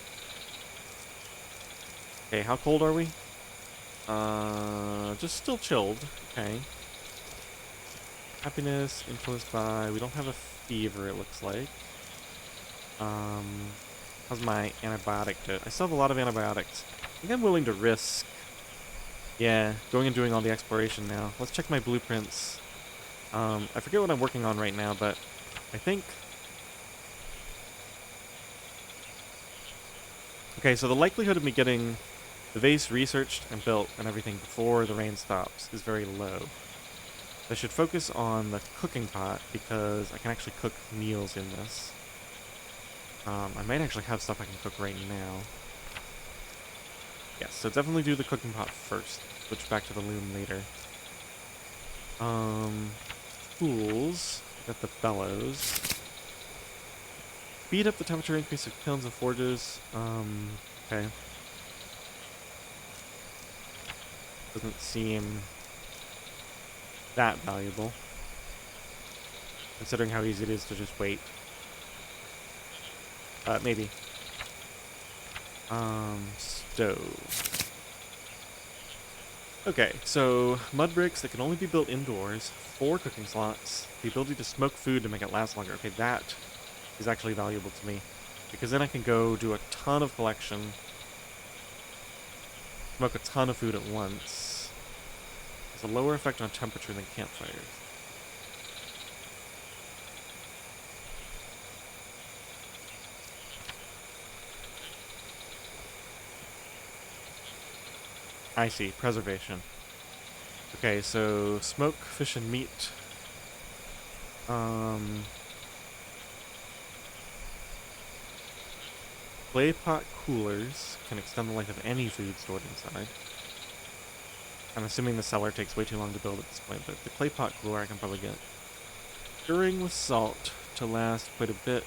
Okay, how cold are we? Just still chilled. Okay. Happiness, influenced by... We don't have a fever, it looks like. How's my antibiotic do? I still have a lot of antibiotics. I think I'm willing to risk... Yeah, going and doing all the exploration now. Let's check my blueprints. I forget what I'm working on right now, but I think... Okay, so the likelihood of me getting the vase researched and built and everything before the rain stops is very low. I should focus on the cooking pot because I can actually cook meals in this. I might actually have stuff I can cook right now. Yes, so definitely do the cooking pot first. Switch back to the loom later. Tools. Got the bellows. Speed up the temperature increase of kilns and forges. Okay. Doesn't seem that valuable, considering how easy it is to just wait. Maybe. Stove. Okay, so mud bricks that can only be built indoors, 4 cooking slots, the ability to smoke food to make it last longer. Okay, that is actually valuable to me, because then I can go do a ton of collection, smoke a ton of food at once. It's a lower effect on temperature than campfires. I see, preservation. Okay, so smoke, fish, and meat. Clay pot coolers can extend the life of any food stored inside. I'm assuming the cellar takes way too long to build at this point, but the clay pot cooler I can probably get. Stirring with salt to last quite a bit.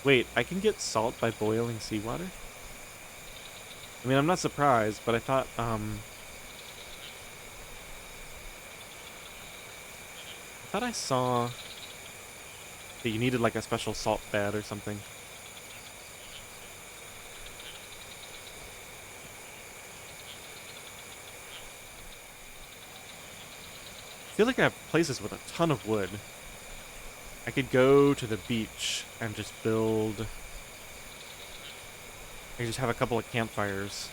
Wait, I can get salt by boiling seawater? I mean, I'm not surprised, but I thought I saw that you needed like a special salt bed or something. I feel like I have places with a ton of wood. I could go to the beach and just build... I could just have a couple of campfires.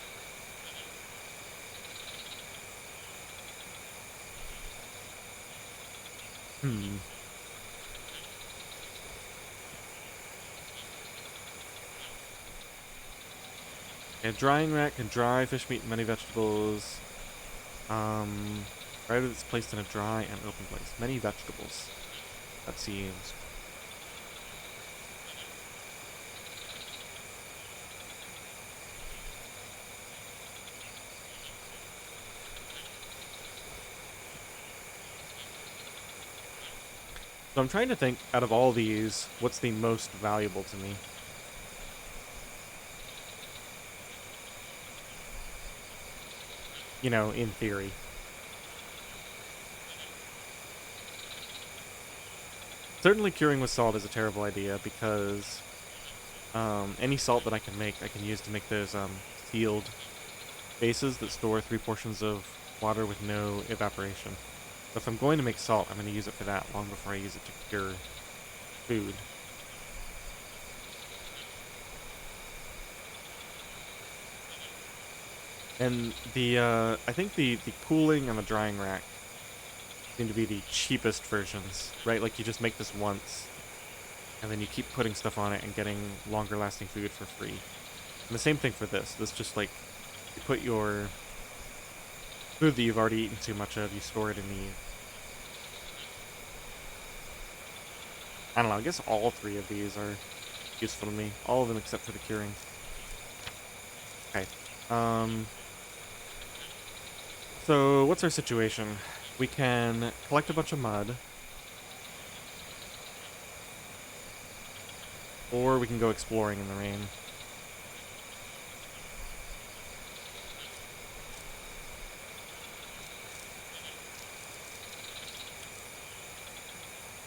A drying rack can dry fish, meat, and many vegetables. Right that's placed in a dry and open place. Many vegetables. That seems... So I'm trying to think, out of all these, what's the most valuable to me? You know, in theory. Certainly curing with salt is a terrible idea because any salt that I can make, I can use to make those sealed bases that store 3 portions of water with no evaporation. So if I'm going to make salt, I'm going to use it for that long before I use it to cure food. And I think the cooling and the drying rack seem to be the cheapest versions, right? Like you just make this once, and then you keep putting stuff on it and getting longer lasting food for free. And the same thing for this. This just like, you put your food that you've already eaten too much of, you store it in the... I don't know, I guess all 3 of these are useful to me. All of them except for the curing. Okay. So, what's our situation? We can collect a bunch of mud. Or we can go exploring in the rain.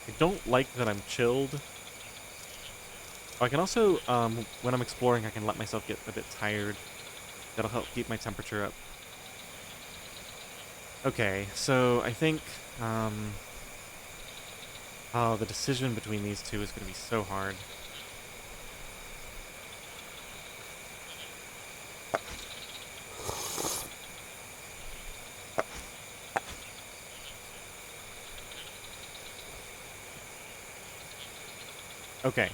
I don't like that I'm chilled. Oh, I can also, when I'm exploring, I can let myself get a bit tired. That'll help keep my temperature up. Okay, so I think, oh, the decision between these two is going to be so hard. Okay,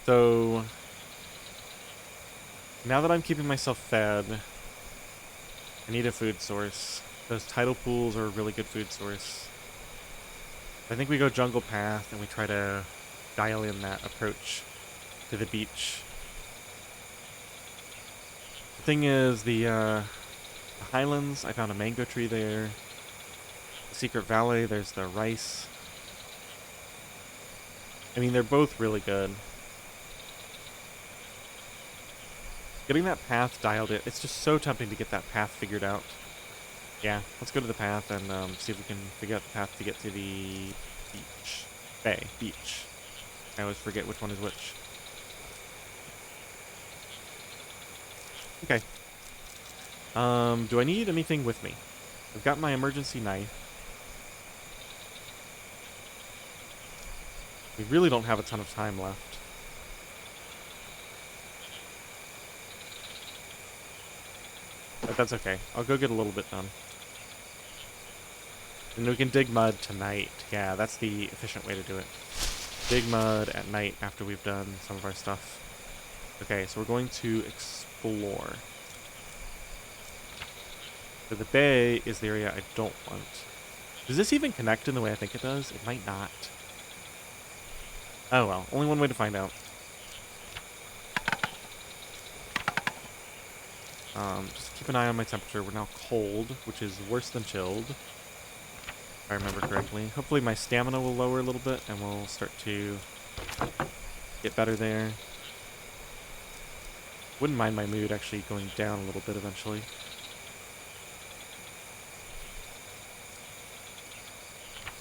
so now that I'm keeping myself fed, I need a food source. Those tidal pools are a really good food source. I think we go jungle path and we try to dial in that approach to the beach. The thing is, the highlands, I found a mango tree there. The Secret Valley, there's the rice. I mean, they're both really good. Getting that path dialed in, it's just so tempting to get that path figured out. Yeah, let's go to the path and see if we can figure out the path to get to the beach. Beach. I always forget which one is which. Okay. Do I need anything with me? I've got my emergency knife. We really don't have a ton of time left. But that's okay. I'll go get a little bit done. And we can dig mud tonight. Yeah, that's the efficient way to do it. Dig mud at night after we've done some of our stuff. Okay, so we're going to explore. So the bay is the area I don't want. Does this even connect in the way I think it does? It might not. Oh well, only one way to find out. Just keep an eye on my temperature. We're now cold, which is worse than chilled. If I remember correctly. Hopefully my stamina will lower a little bit and we'll start to get better there. Wouldn't mind my mood actually going down a little bit eventually.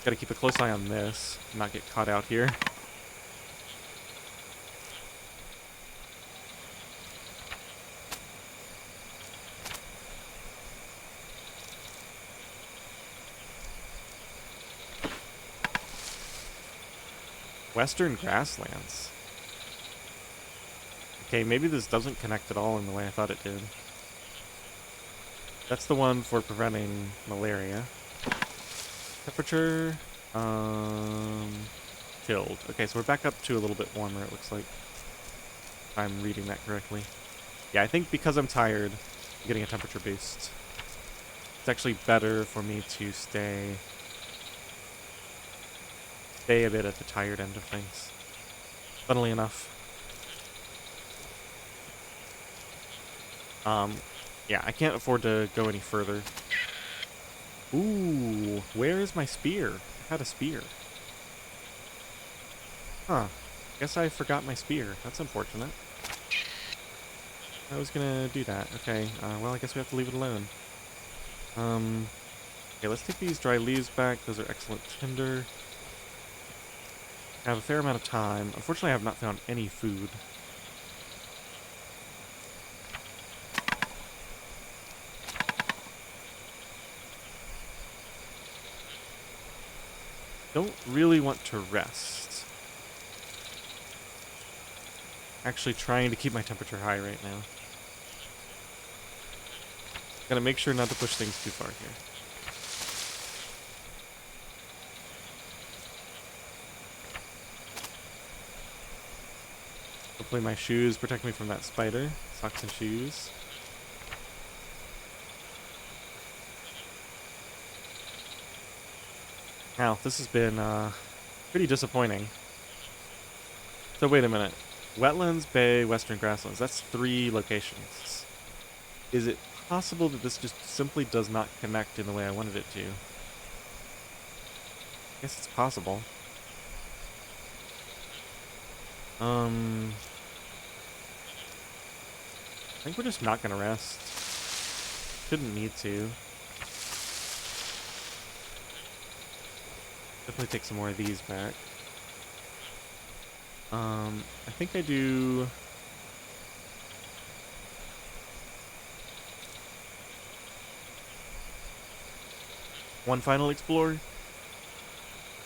Gotta keep a close eye on this, not get caught out here. Western grasslands. Okay, maybe this doesn't connect at all in the way I thought it did. That's the one for preventing malaria. Temperature, chilled. Okay, so we're back up to a little bit warmer, it looks like. If I'm reading that correctly. Yeah, I think because I'm tired, I'm getting a temperature boost. It's actually better for me to stay a bit at the tired end of things. Funnily enough. Yeah, I can't afford to go any further. Ooh, where is my spear? I had a spear. Huh. Guess I forgot my spear. That's unfortunate. I was gonna do that. Okay, well, I guess we have to leave it alone. Okay, let's take these dry leaves back. Those are excellent tinder. I have a fair amount of time. Unfortunately, I have not found any food. Don't really want to rest. Actually trying to keep my temperature high right now. Gotta make sure not to push things too far here. Hopefully my shoes protect me from that spider. Socks and shoes. Now, this has been pretty disappointing. So wait a minute. Wetlands, Bay, Western Grasslands. That's 3 locations. Is it possible that this just simply does not connect in the way I wanted it to? I guess it's possible. I think we're just not gonna rest. Shouldn't need to. Definitely take some more of these back. I think I do... one final explore.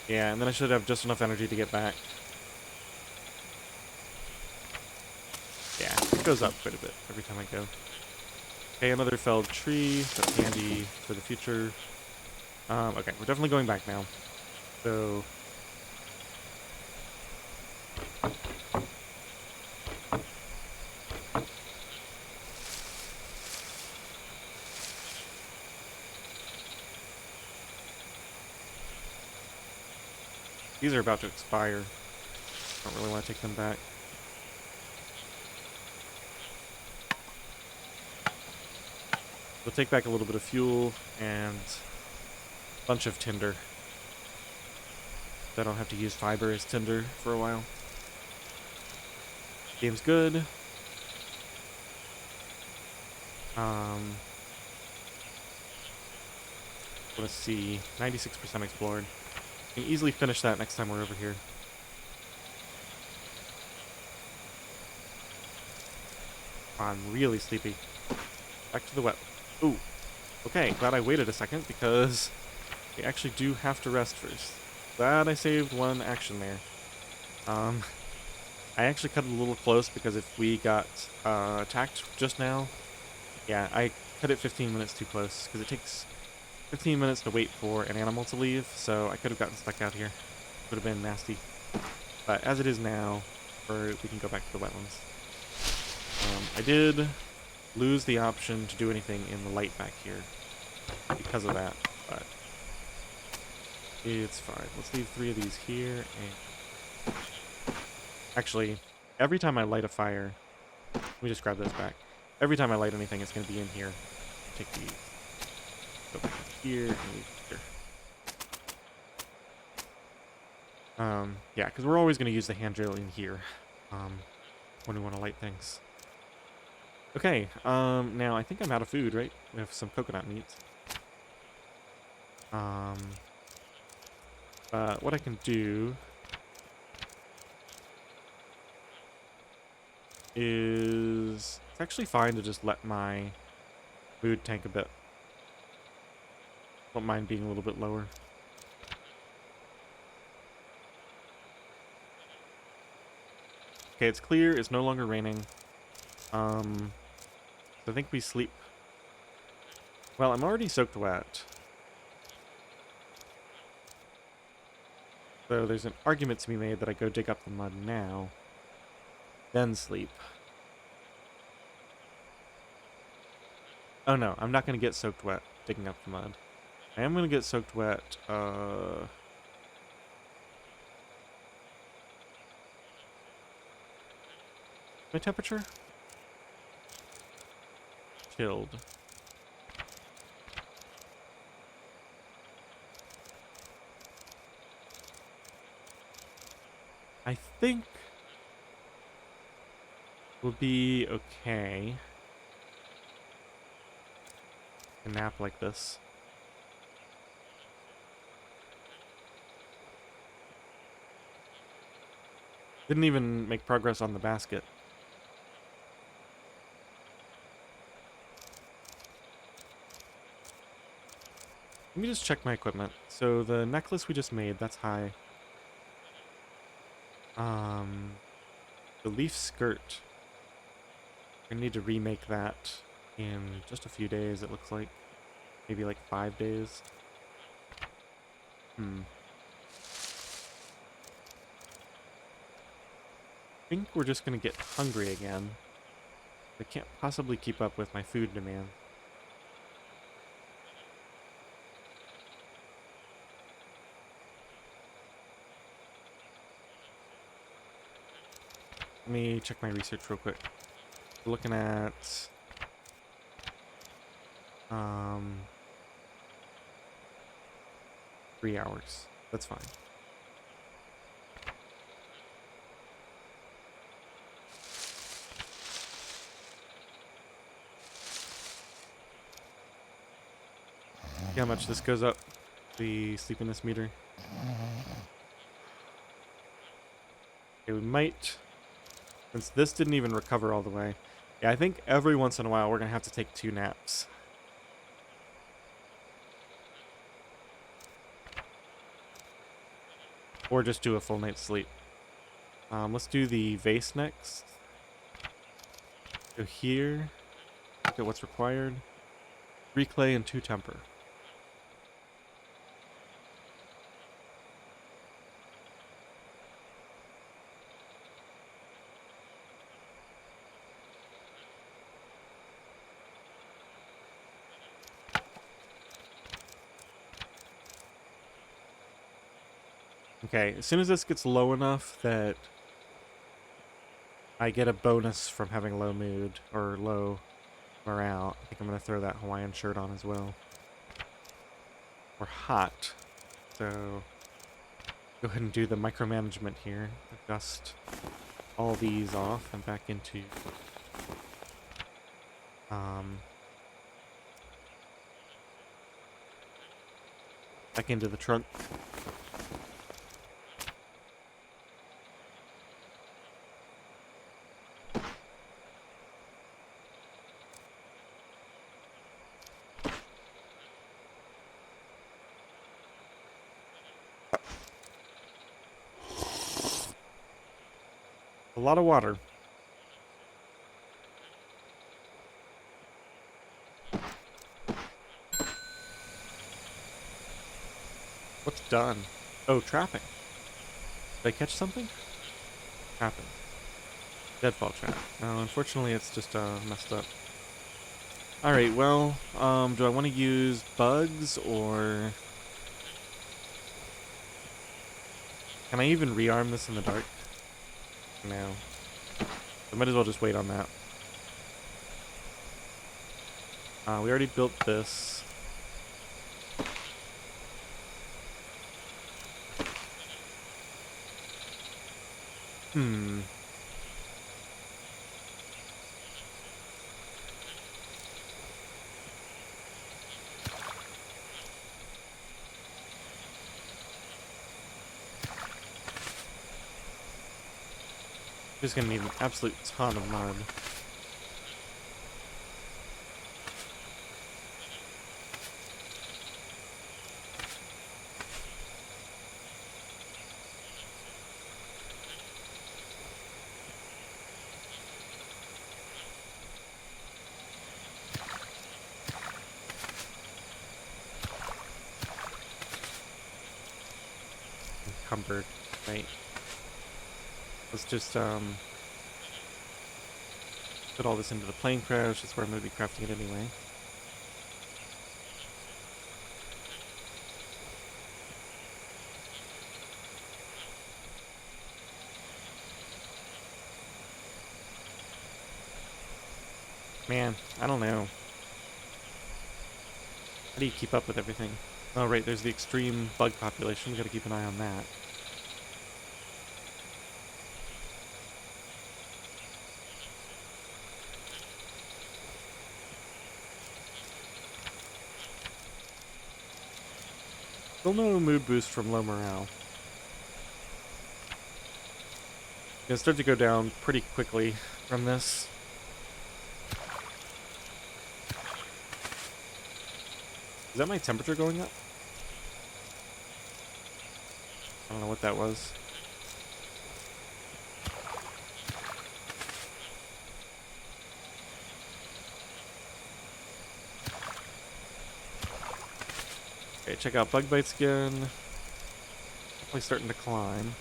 Yeah, and then I should have just enough energy to get back. Yeah, it goes up quite a bit every time I go. Okay, another felled tree. That's handy for the future. Okay, we're definitely going back now. So... these are about to expire. Don't really want to take them back. We'll take back a little bit of fuel and a bunch of tinder. So I don't have to use fiber as tinder for a while. Game's good. Let's see. 96% explored. We can easily finish that next time we're over here. I'm really sleepy. Back to the wet. Ooh. Okay, glad I waited a second because we actually do have to rest first. Glad I saved one action there. I actually cut it a little close because if we got attacked just now, yeah, I cut it 15 minutes too close because it takes 15 minutes to wait for an animal to leave, so I could have gotten stuck out here. Would have been nasty. But as it is now, we can go back to the wetlands. I did lose the option to do anything in the light back here because of that, but it's fine. Let's leave 3 of these here, and actually, every time I light a fire, let me just grab those back. Every time I light anything, it's going to be in here. Take these. Go back here and leave here. Yeah, because we're always going to use the hand drill in here when we want to light things. Okay, now I think I'm out of food, right? We have some coconut meat. But what I can do is it's actually fine to just let my food tank a bit. Don't mind being a little bit lower. Okay, it's clear. It's no longer raining. So I think we sleep. Well, I'm already soaked wet. So there's an argument to be made that I go dig up the mud now, then sleep. Oh no, I'm not going to get soaked wet digging up the mud. I am going to get soaked wet, my temperature? Chilled. I think we'll be okay. a nap like this. Didn't even make progress on the basket. Let me just check my equipment. So the necklace we just made, that's high. The leaf skirt. I need to remake that in just a few days, it looks like. Maybe like 5 days. I think we're just gonna get hungry again. I can't possibly keep up with my food demand. Let me check my research real quick. We're looking at 3 hours. That's fine. See how much this goes up, the sleepiness meter. Okay, we might, since this didn't even recover all the way. Yeah, I think every once in a while we're gonna have to take 2 naps. Or just do a full night's sleep. Let's do the vase next. Go here. Look at what's required. 3 clay and 2 temper. Okay, as soon as this gets low enough that I get a bonus from having low mood or low morale, I think I'm going to throw that Hawaiian shirt on as well. We're hot, so go ahead and do the micromanagement here. Adjust all these off and back into the trunk. A lot of water. What's done? Oh, trapping. Did I catch something? Trapping. Deadfall trap. Oh, unfortunately it's just messed up. Alright, well, do I want to use bugs or... Can I even rearm this in the dark? No. I might as well just wait on that. We already built this. Just gonna need an absolute ton of mud. Encumbered, right? Let's just put all this into the plane crash. That's where I'm going to be crafting it anyway. Man, I don't know. How do you keep up with everything? Oh, right, there's the extreme bug population. We gotta keep an eye on that. Still no mood boost from low morale. Gonna start to go down pretty quickly from this. Is that my temperature going up? I don't know what that was. Okay, check out bug bites again. Definitely starting to climb.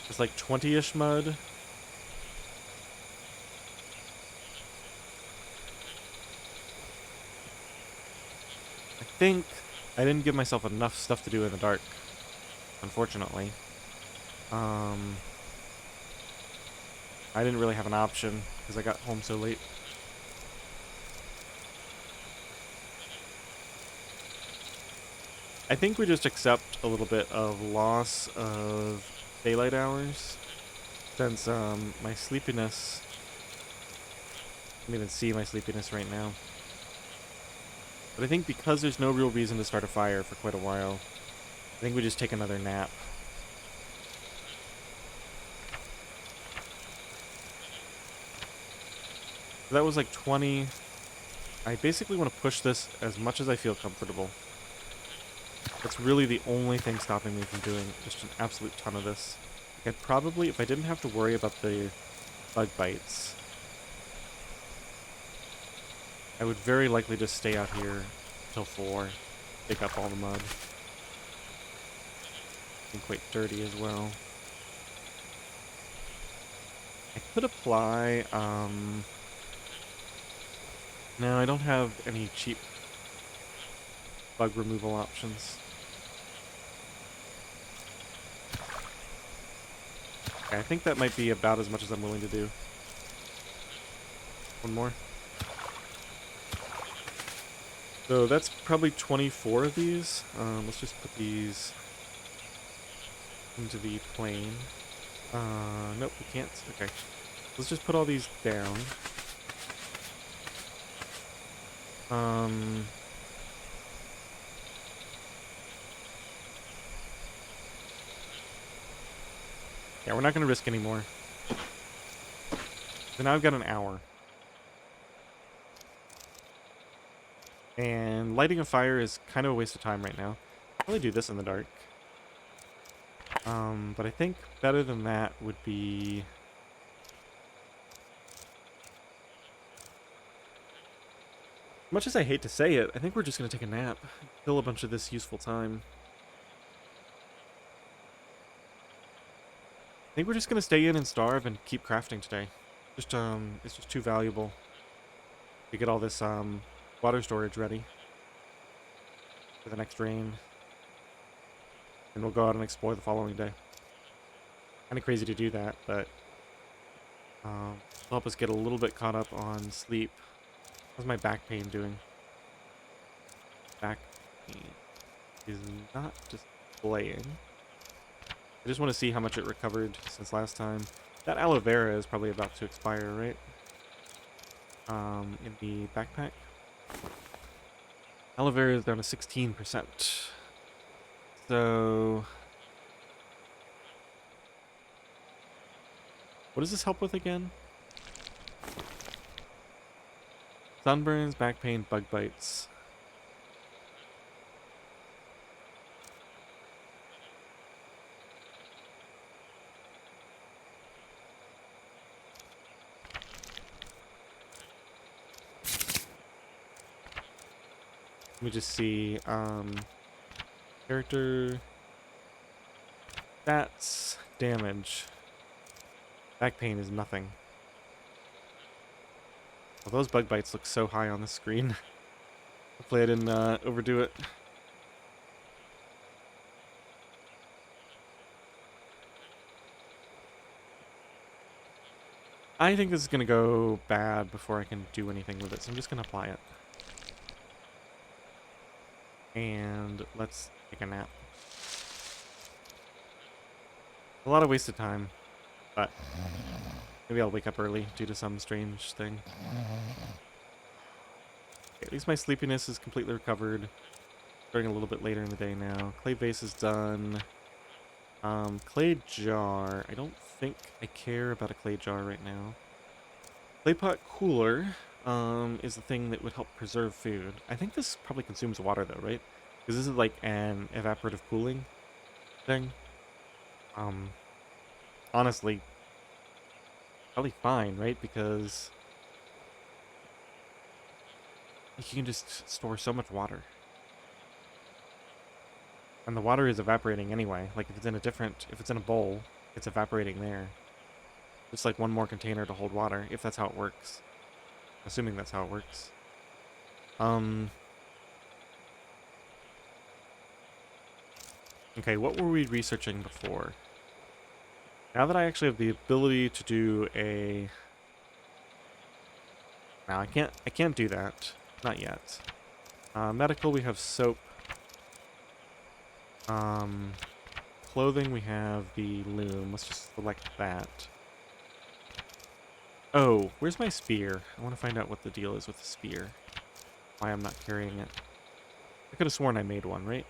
It's like 20-ish mud. I think I didn't give myself enough stuff to do in the dark, unfortunately. I didn't really have an option because I got home so late. I think we just accept a little bit of loss of daylight hours, since my sleepiness, I can't even see my sleepiness right now. But I think because there's no real reason to start a fire for quite a while, I think we just take another nap. So that was like 20. I basically want to push this as much as I feel comfortable. That's really the only thing stopping me from doing just an absolute ton of this. Like I'd probably, if I didn't have to worry about the bug bites, I would very likely just stay out here till 4, pick up all the mud. And quite dirty as well. I could apply, no, I don't have any cheap bug removal options. Okay, I think that might be about as much as I'm willing to do. One more. So that's probably 24 of these. Let's just put these into the plane. Nope, we can't. Okay. Let's just put all these down. Yeah, we're not going to risk any more. So now I've got an hour. And lighting a fire is kind of a waste of time right now. I'll probably do this in the dark. But I think better than that would be... Much as I hate to say it, I think we're just going to take a nap. Kill a bunch of this useful time. I think we're just going to stay in and starve and keep crafting today. Just, it's just too valuable to get all this, water storage ready for the next rain. And we'll go out and explore the following day. Kind of crazy to do that, but it'll help us get a little bit caught up on sleep. How's my back pain doing? Back pain is not displaying. I just want to see how much it recovered since last time. That aloe vera is probably about to expire, right? In the backpack. Aloe vera is down to 16%. So... what does this help with again? Sunburns, back pain, bug bites. Let me just see, character, stats, damage. Back pain is nothing. Well, those bug bites look so high on the screen. Hopefully I didn't overdo it. I think this is going to go bad before I can do anything with it, so I'm just going to apply it. And let's take a nap. A lot of wasted time, but maybe I'll wake up early due to some strange thing. at least my sleepiness is completely recovered. Starting a little bit later in the day now. Clay vase is done. Clay jar. I don't think I care about a clay jar right now. Clay pot cooler is the thing that would help preserve food. I think this probably consumes water though, right? Because this is like an evaporative cooling thing. Um, Honestly, probably fine, right? Because you can just store so much water. And the water is evaporating anyway. Like if it's in a bowl, it's evaporating there. Just like one more container to hold water, if that's how it works. Assuming that's how it works. Okay, what were we researching before? Now that I actually have the ability to do a... No, I can't do that. Not yet. Medical, we have soap. Clothing, we have the loom. Let's just select that. Oh, where's my spear? I want to find out what the deal is with the spear. Why I'm not carrying it. I could have sworn I made one, right?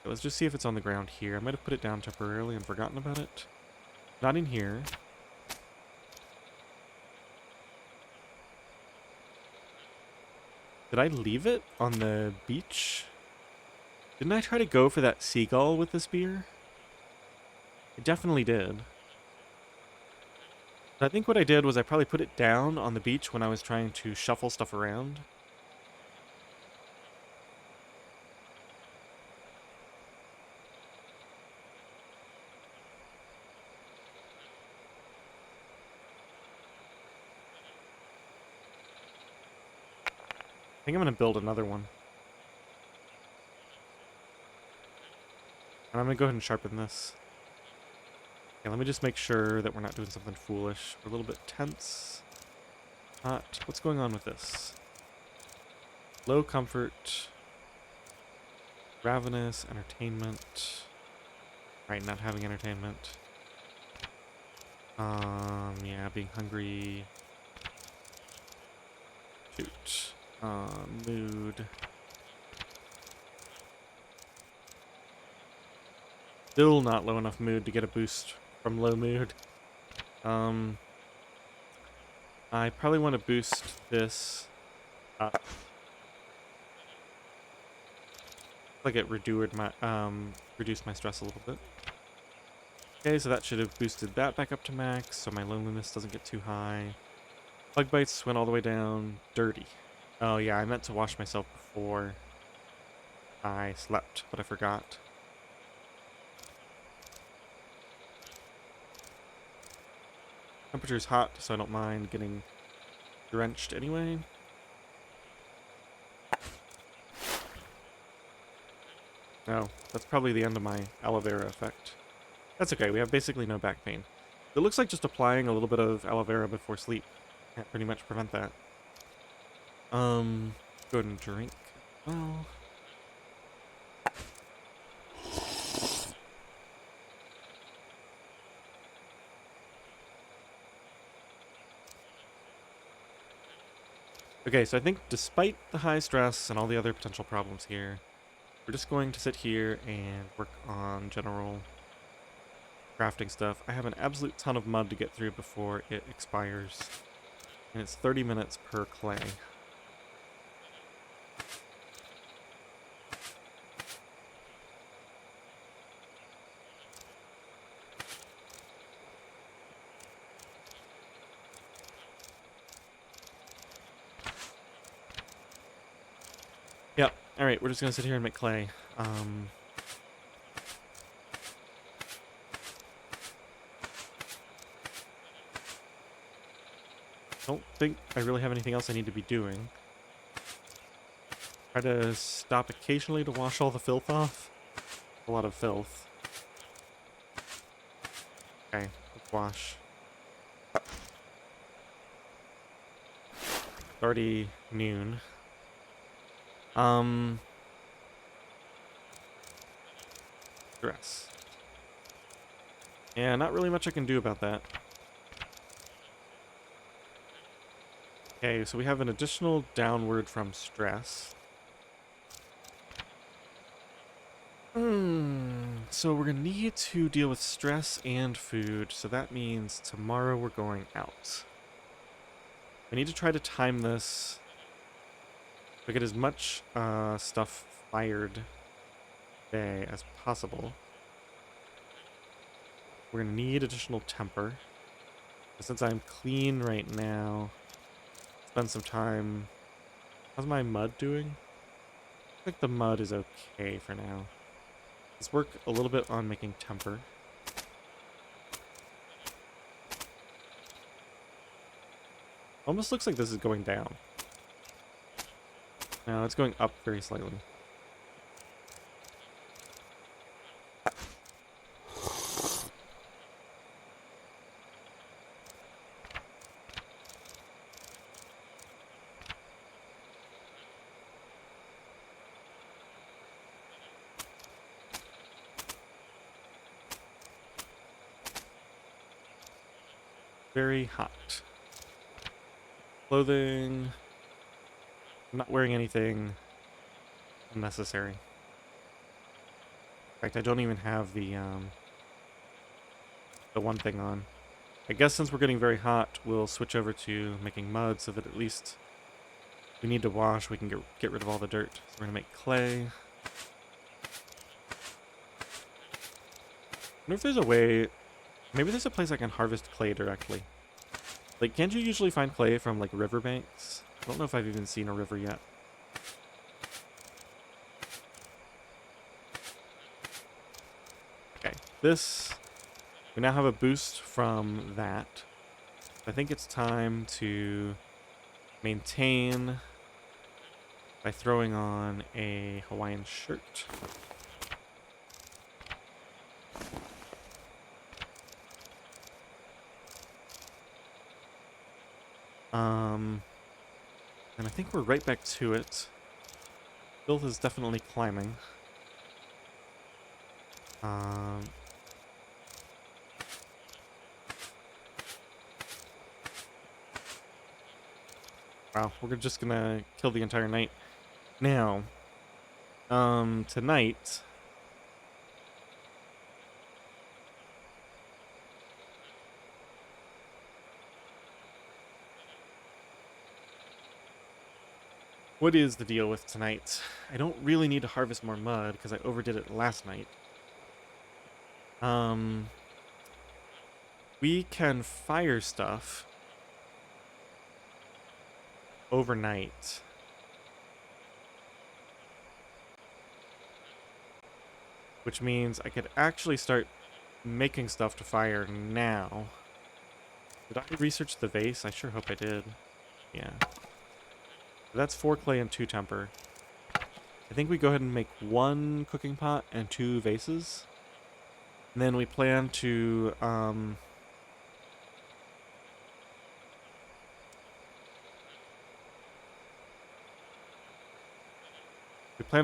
Okay, let's just see if it's on the ground here. I might have put it down temporarily and forgotten about it. Not in here. Did I leave it on the beach? Didn't I try to go for that seagull with the spear? I definitely did. I think what I did was I probably put it down on the beach when I was trying to shuffle stuff around. I think I'm going to build another one. And I'm going to go ahead and sharpen this. Okay, let me just make sure that we're not doing something foolish. We're a little bit tense. Hot. What's going on with this? Low comfort. Ravenous. Entertainment. Right, not having entertainment. Yeah, being hungry. Shoot. Mood. Still not low enough mood to get a boost from low mood. I probably want to boost this up. Like it reduced my stress a little bit. Okay, so that should have boosted that back up to max, so my loneliness doesn't get too high. Bug bites went all the way down. Dirty. Oh yeah, I meant to wash myself before I slept, but I forgot. Temperature's hot, so I don't mind getting drenched anyway. No, that's probably the end of my aloe vera effect. That's okay, we have basically no back pain. It looks like just applying a little bit of aloe vera before sleep can't pretty much prevent that. Go ahead and drink. Well... Okay, so I think despite the high stress and all the other potential problems here, we're just going to sit here and work on general crafting stuff. I have an absolute ton of mud to get through before it expires, and it's 30 minutes per clay. Yep, alright, we're just gonna sit here and make clay. Don't think I really have anything else I need to be doing. Try to stop occasionally to wash all the filth off. A lot of filth. Okay, let's wash. It's already noon. Stress. Yeah, not really much I can do about that. Okay, so we have an additional downward from stress. So we're gonna need to deal with stress and food, so that means tomorrow we're going out. We need to try to time this to get as much stuff fired today as possible. We're gonna need additional temper. But since I'm clean right now, spend some time. How's my mud doing? I think the mud is okay for now. Let's work a little bit on making temper. Almost looks like this is going down. No, it's going up very slightly. Very hot. Clothing. I'm not wearing anything unnecessary. In fact, I don't even have the one thing on. I guess since we're getting very hot, we'll switch over to making mud so that at least we need to wash, we can get rid of all the dirt. So we're gonna make clay. I wonder if there's a way, maybe there's a place I can harvest clay directly. Like, can't you usually find clay from, like, riverbanks? I don't know if I've even seen a river yet. Okay, this, we now have a boost from that. I think it's time to maintain by throwing on a Hawaiian shirt. And I think we're right back to it. Filth is definitely climbing. Wow, we're just gonna kill the entire night. Now, tonight, what is the deal with tonight? I don't really need to harvest more mud because I overdid it last night. We can fire stuff overnight. Which means I could actually start making stuff to fire now. Did I research the vase? I sure hope I did. Yeah. That's 4 clay and 2 temper. I think we go ahead and make 1 cooking pot and 2 vases. And then we plan to,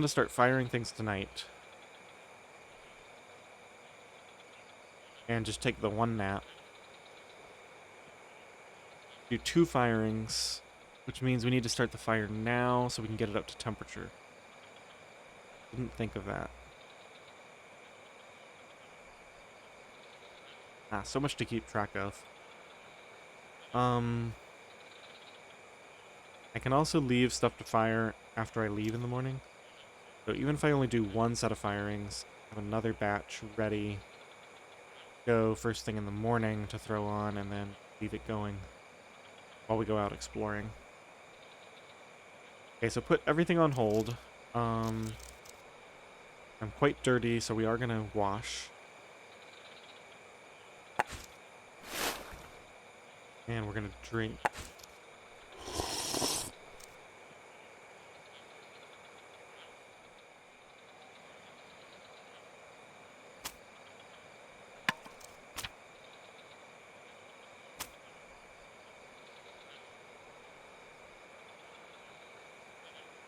start firing things tonight. And just take the 1 nap. Do 2 firings, which means we need to start the fire now so we can get it up to temperature. Didn't think of that. So much to keep track of. I can also leave stuff to fire after I leave in the morning. So even if I only do 1 set of firings, I have another batch ready. Go first thing in the morning to throw on and then leave it going while we go out exploring. Okay, so put everything on hold. I'm quite dirty, so we are gonna wash. And we're gonna drink.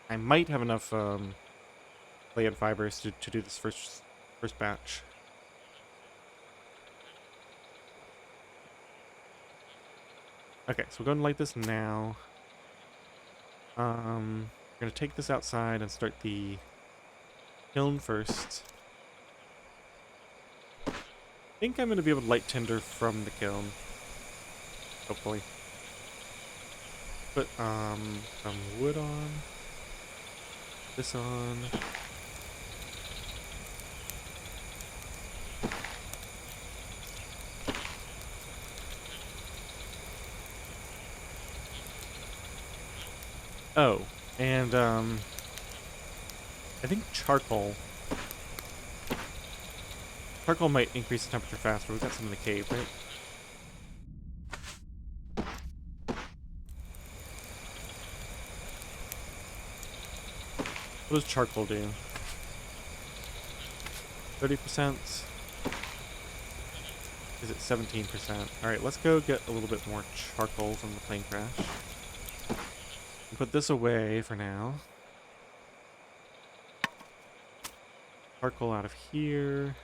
I might have enough clay and fibers to do this first batch. Okay, so we're going to light this now. We're gonna take this outside and start the kiln first. I think I'm gonna be able to light tinder from the kiln. Hopefully. Put some wood on. This on. Oh, and I think charcoal. Charcoal might increase the temperature faster. We've got some in the cave, right? What does charcoal do? 30%? Is it 17%? Alright, let's go get a little bit more charcoal from the plane crash. And put this away for now. Charcoal out of here.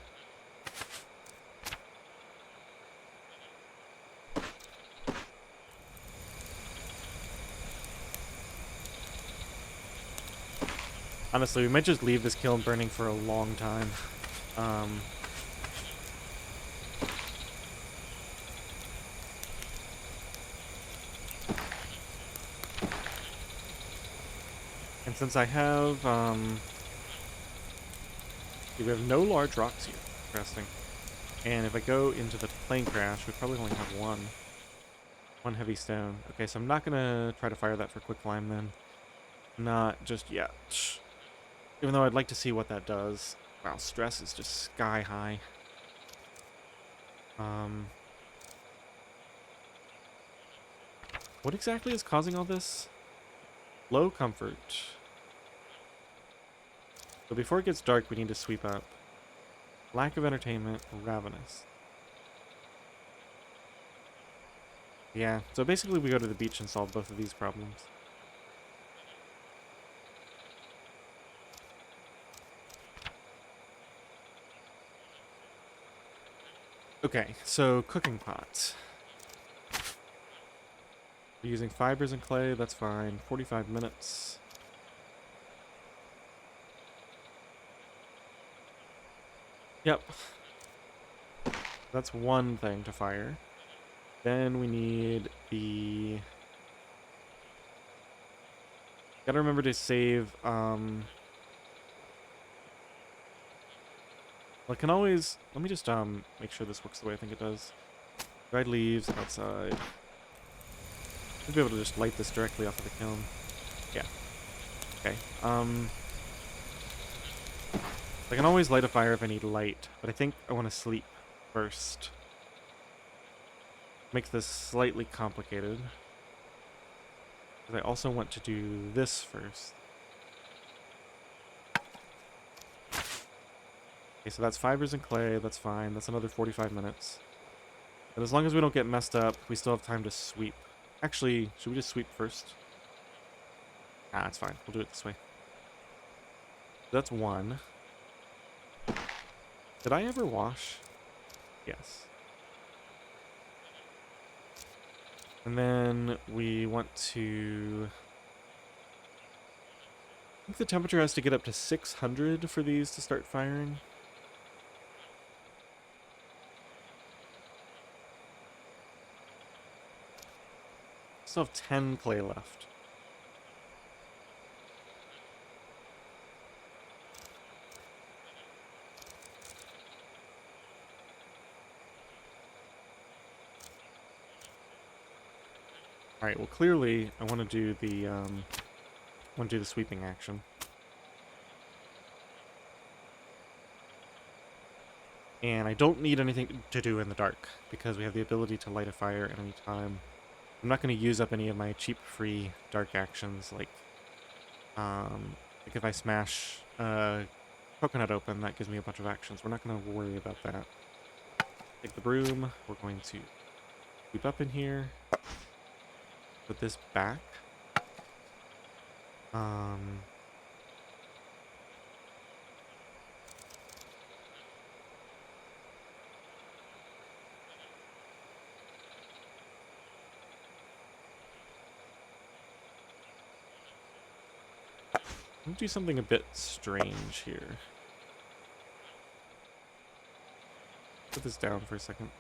Honestly, we might just leave this kiln burning for a long time. And since I have, we have no large rocks here. Interesting. And if I go into the plane crash, we probably only have one heavy stone. Okay, so I'm not gonna try to fire that for quick climb then. Not just yet. Even though I'd like to see what that does. Wow, stress is just sky high. What exactly is causing all this? Low comfort. So before it gets dark, we need to sweep up. Lack of entertainment, ravenous. Yeah, so basically we go to the beach and solve both of these problems. Okay, so cooking pot. We're using fibers and clay, that's fine. 45 minutes. Yep. That's one thing to fire. Then we need the... Gotta remember to save, well, I can always... Let me just, make sure this works the way I think it does. Dried leaves outside. Should be able to just light this directly off of the kiln. Yeah. Okay. I can always light a fire if I need light, but I think I want to sleep first. Makes this slightly complicated. Because I also want to do this first. Okay, so that's fibers and clay, that's fine. That's another 45 minutes. But as long as we don't get messed up, we still have time to sweep. Actually, should we just sweep first? Ah, it's fine. We'll do it this way. That's one. Did I ever wash? Yes. And then we want to... I think the temperature has to get up to 600 for these to start firing. Still have 10 clay left. Alright, well clearly I want to do the sweeping action. And I don't need anything to do in the dark, because we have the ability to light a fire at any time. I'm not going to use up any of my cheap free dark actions, like if I smash coconut open, that gives me a bunch of actions. We're not going to worry about that. Take the broom, we're going to sweep up in here. Put this back. I'm gonna do something a bit strange here. Put this down for a second.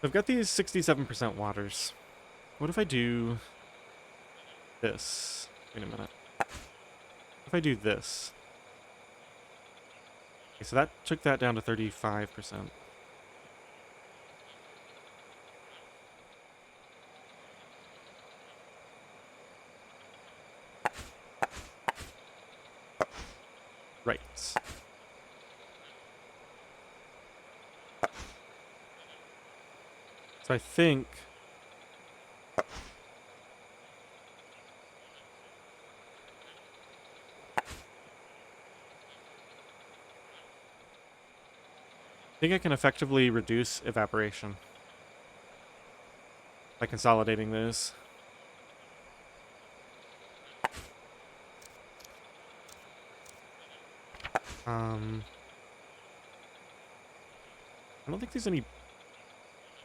I've got these 67% waters. What if I do this? Wait a minute. If I do this. Okay, so that took that down to 35%. Right. So I think I can effectively reduce evaporation by consolidating those. I don't think there's any.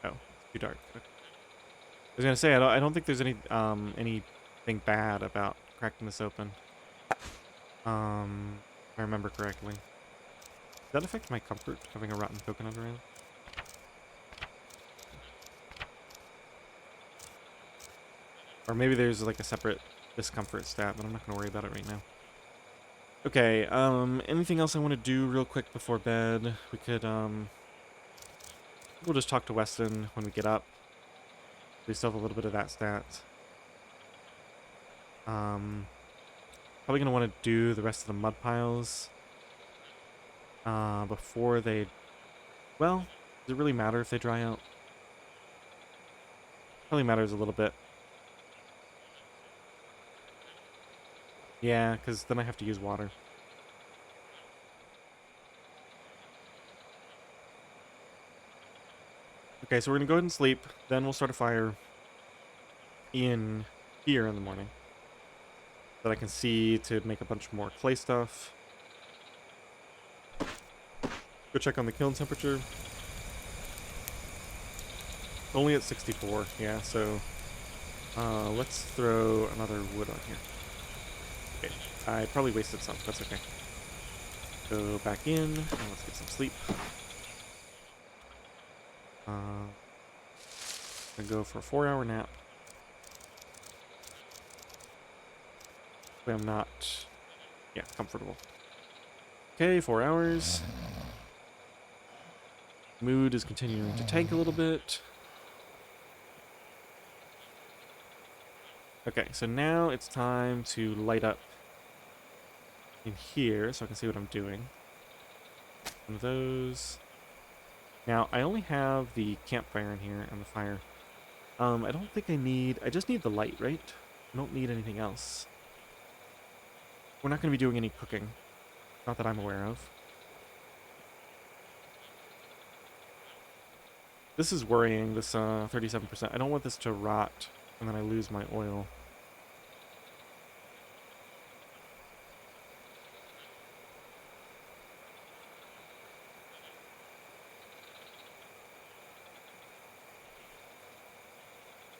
Oh, it's too dark. Okay. I was gonna say I don't think there's anything bad about cracking this open. If I remember correctly. Does that affect my comfort having a rotten coconut around? Or maybe there's like a separate discomfort stat, but I'm not gonna worry about it right now. Okay, anything else I want to do real quick before bed? We could, we'll just talk to Weston when we get up. We still have a little bit of that stat. Probably gonna want to do the rest of the mud piles before they. Well, does it really matter if they dry out? Probably matters a little bit. Yeah, because then I have to use water. Okay, so we're gonna go ahead and sleep. Then we'll start a fire in here in the morning that I can see to make a bunch more clay stuff. Go check on the kiln temperature. Only at 64, yeah, so let's throw another wood on here. Okay, I probably wasted some, that's okay. Go back in, and let's get some sleep. I'm gonna go for a 4-hour nap. I'm not, yeah, comfortable. Okay, 4 hours. Mood is continuing to tank a little bit. Okay, so now it's time to light up in here so I can see what I'm doing. One of those. Now, I only have the campfire in here and the fire. I don't think I just need the light, right? I don't need anything else. We're not going to be doing any cooking. Not that I'm aware of. This is worrying, this 37%. I don't want this to rot and then I lose my oil.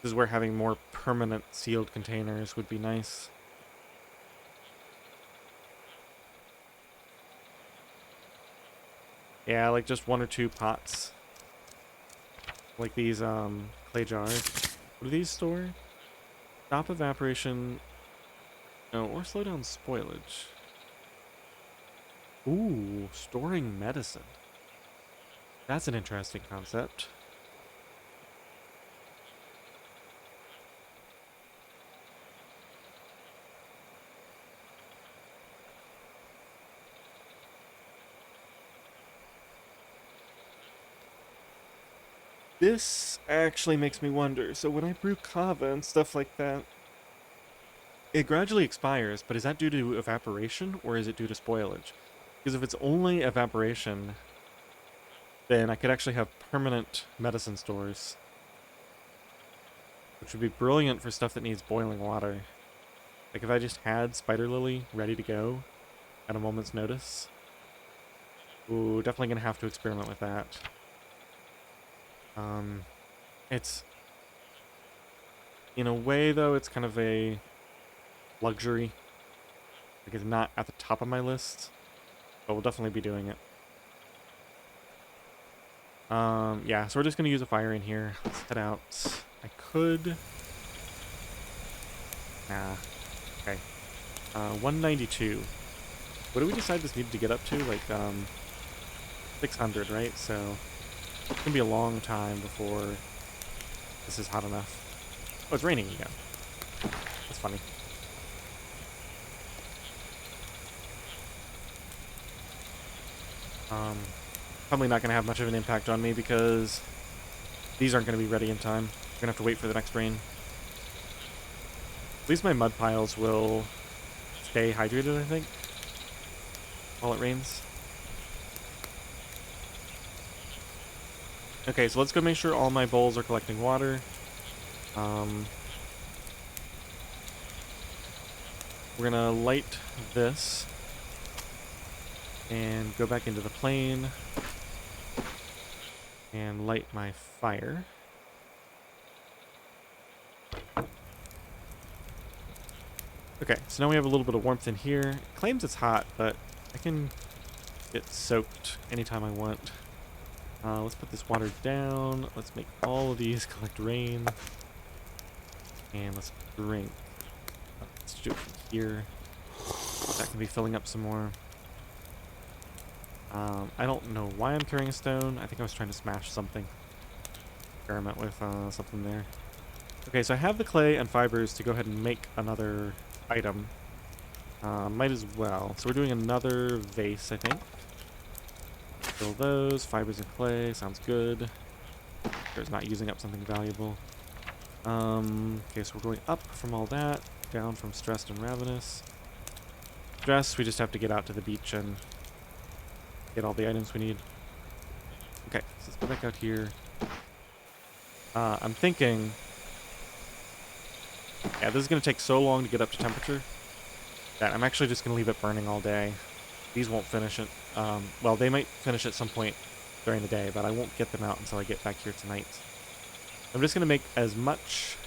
This is where having more permanent sealed containers would be nice. Yeah, like just 1 or 2 pots. Like these clay jars. What do these store? Stop evaporation. No, or slow down spoilage. Ooh, storing medicine. That's an interesting concept. This actually makes me wonder. So when I brew kava and stuff like that, it gradually expires, but is that due to evaporation or is it due to spoilage? Because if it's only evaporation, then I could actually have permanent medicine stores, which would be brilliant for stuff that needs boiling water. Like if I just had Spider Lily ready to go at a moment's notice. Ooh, definitely gonna have to experiment with that. It's In a way, though, it's kind of a luxury. Like, it's not at the top of my list, but we'll definitely be doing it. Yeah, so we're just going to use a fire in here. Let's head out. I could... Nah. Okay. 192. What did we decide this needed to get up to? Like, 600, right? So, it's going to be a long time before this is hot enough. Oh, it's raining again. That's funny. Probably not going to have much of an impact on me because these aren't going to be ready in time. We're going to have to wait for the next rain. At least my mud piles will stay hydrated, I think, while it rains. Okay, so let's go make sure all my bowls are collecting water. We're gonna light this and go back into the plane and light my fire. Okay, so now we have a little bit of warmth in here. It claims it's hot, but I can get soaked anytime I want. Let's put this water down. Let's make all of these collect rain. And let's drink. Let's do it from here. That can be filling up some more. I don't know why I'm carrying a stone. I think I was trying to smash something. Experiment with something there. Okay, so I have the clay and fibers to go ahead and make another item. Might as well. So we're doing another vase, I think. Fill those. Fibers and clay. Sounds good. There's not using up something valuable. Okay, so we're going up from all that. Down from stressed and ravenous. Stressed, we just have to get out to the beach and get all the items we need. Okay, so let's go back out here. I'm thinking... Yeah, this is going to take so long to get up to temperature that I'm actually just going to leave it burning all day. These won't finish it. Well, they might finish at some point during the day, but I won't get them out until I get back here tonight. I'm just going to make as much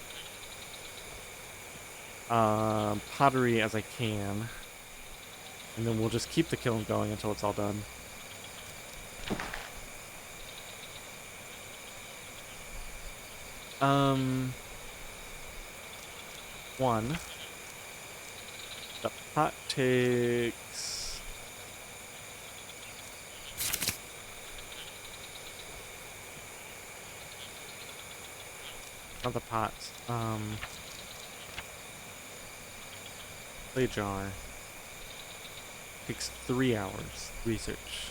pottery as I can, and then we'll just keep the kiln going until it's all done. One. The pot takes... Not the pot. Clay jar. Takes 3 hours. Research.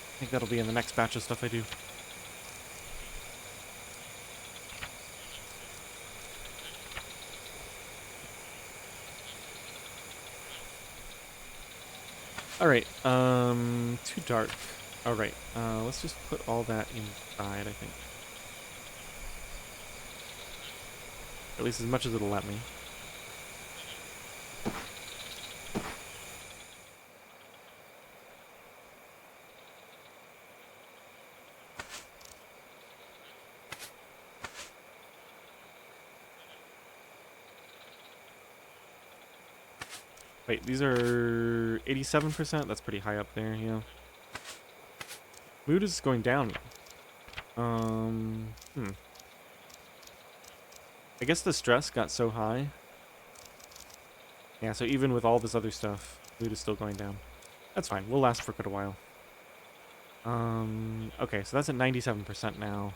I think that'll be in the next batch of stuff I do. Alright, too dark. Alright, let's just put all that inside, I think. At least as much as it'll let me. Wait, these are 87%? That's pretty high up there, yeah. Mood is going down. I guess the stress got so high. Yeah, so even with all this other stuff, mood is still going down. That's fine. We'll last for quite a while. Okay, so that's at 97% now.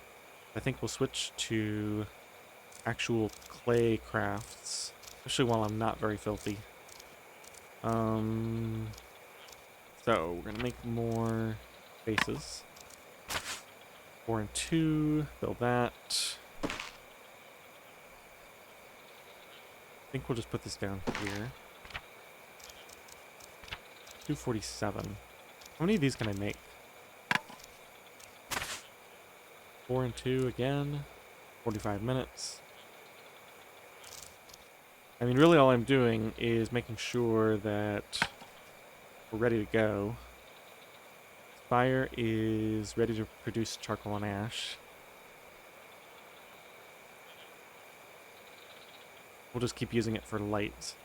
I think we'll switch to actual clay crafts, especially while I'm not very filthy. So we're gonna make more bases. 4 and 2, build that. I think we'll just put this down here. 247. How many of these can I make? 4 and 2 again. 45 minutes. I mean, really all I'm doing is making sure that we're ready to go. Fire is ready to produce charcoal and ash. We'll just keep using it for light.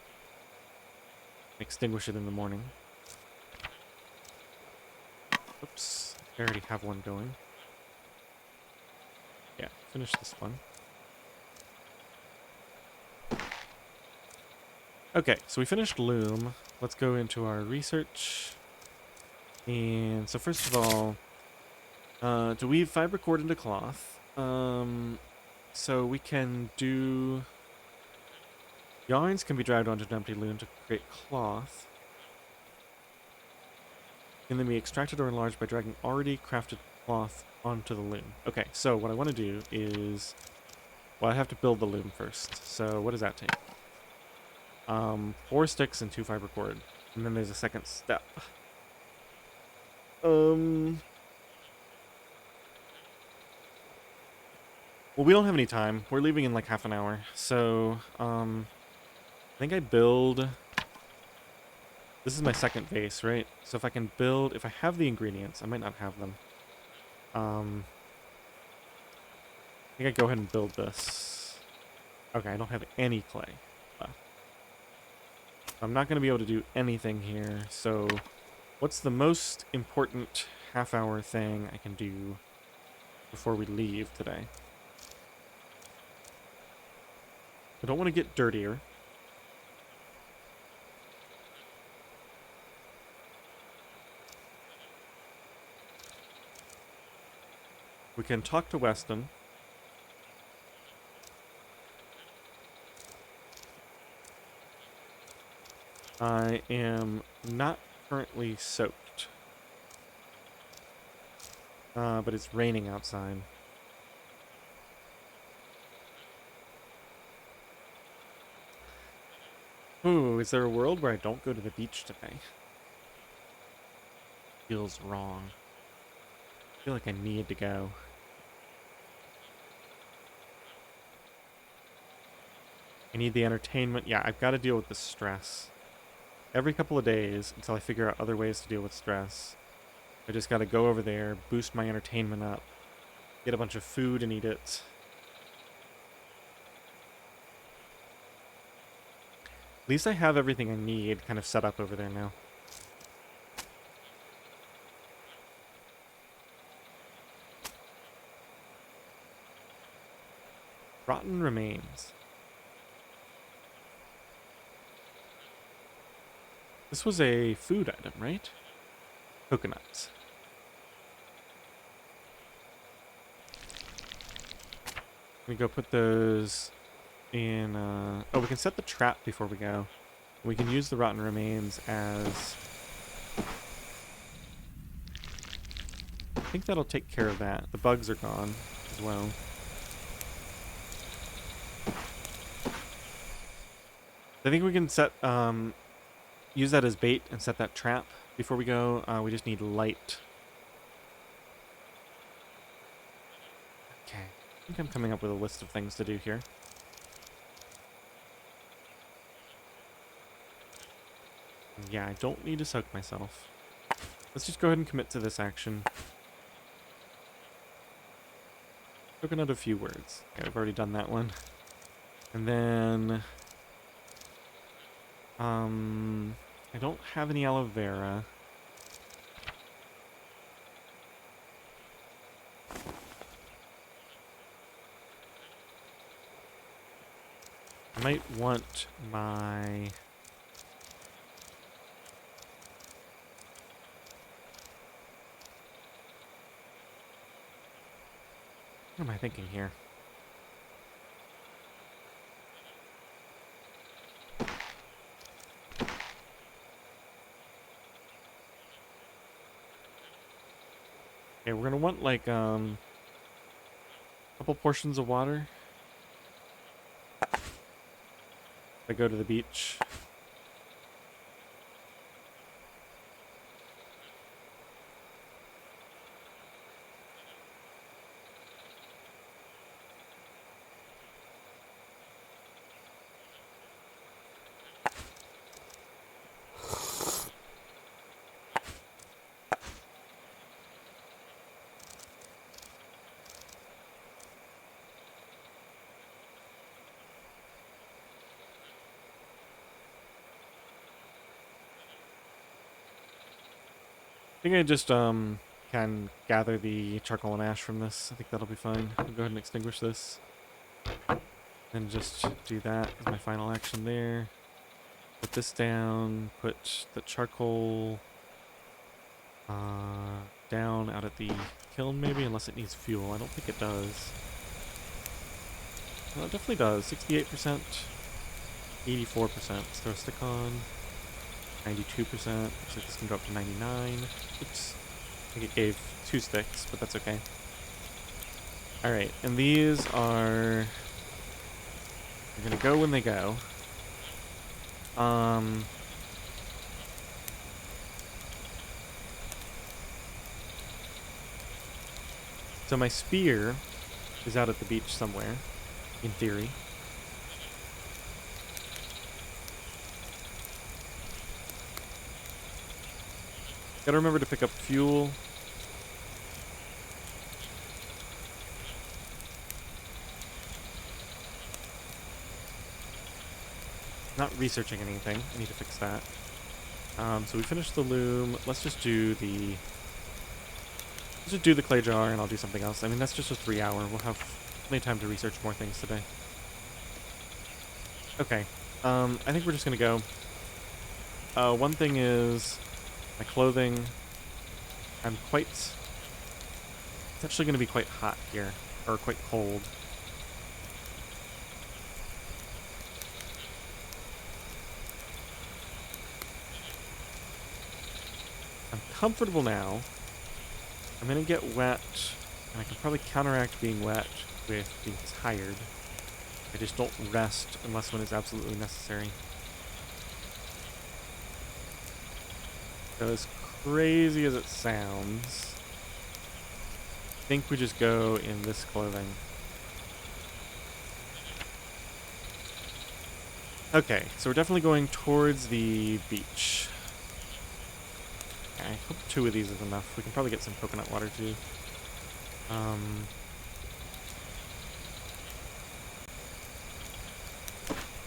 Extinguish it in the morning. Oops, I already have one going. Yeah, finish this one. Okay, so we finished loom. Let's go into our research. And so first of all, to weave fiber cord into cloth. So we can do... Yarns can be dragged onto an empty loom to create cloth. Can then be extracted or enlarged by dragging already crafted cloth onto the loom. Okay, so what I want to do is... Well, I have to build the loom first. So what does that take? 4 sticks and 2 fiber cord. And then there's a second step. Well, we don't have any time. We're leaving in like half an hour. So, I think I build... This is my second vase, right? So if I can build... If I have the ingredients, I might not have them. I think I go ahead and build this. Okay, I don't have any clay left. I'm not going to be able to do anything here, so... What's the most important half-hour thing I can do before we leave today? I don't want to get dirtier. We can talk to Weston. I am not currently soaked. But it's raining outside. Ooh, is there a world where I don't go to the beach today? Feels wrong. I feel like I need to go. I need the entertainment. Yeah, I've got to deal with the stress. Every couple of days, until I figure out other ways to deal with stress, I just got to go over there, boost my entertainment up, get a bunch of food and eat it. At least I have everything I need kind of set up over there now. Rotten remains. This was a food item, right? Coconuts. Let me go put those in... Oh, we can set the trap before we go. We can use the rotten remains as... I think that'll take care of that. The bugs are gone as well. I think we can set... use that as bait and set that trap before we go. We just need light. Okay. I think I'm coming up with a list of things to do here. Yeah, I don't need to soak myself. Let's just go ahead and commit to this action. Coconut a few words. Okay, I've already done that one. And then... I don't have any aloe vera. I might want my... What am I thinking here? Okay, we're gonna want like a couple portions of water. If I go to the beach. think I just can gather the charcoal and ash from this. I think that'll be fine. I'll go ahead and extinguish this. And just do that as my final action there. Put this down, put the charcoal down out at the kiln maybe, unless it needs fuel. I don't think it does. Well, it definitely does. 68%, 84%. Let's throw a stick on. 92%. Looks like this can go up to 99. Oops. I think it gave 2 sticks, but that's okay. Alright, and these are... They're gonna go when they go. So my spear is out at the beach somewhere, in theory. Gotta remember to pick up fuel. Not researching anything. I need to fix that. So we finished the loom. Let's just do the clay jar, and I'll do something else. I mean, that's just a 3 hour. We'll have plenty of time to research more things today. Okay. I think we're just gonna go. One thing is my clothing. It's actually gonna be quite hot here, or quite cold. I'm comfortable now. I'm gonna get wet, and I can probably counteract being wet with being tired. I just don't rest unless when it's absolutely necessary. So as crazy as it sounds, I think we just go in this clothing. Okay, so we're definitely going towards the beach. I hope 2 of these is enough. We can probably get some coconut water too.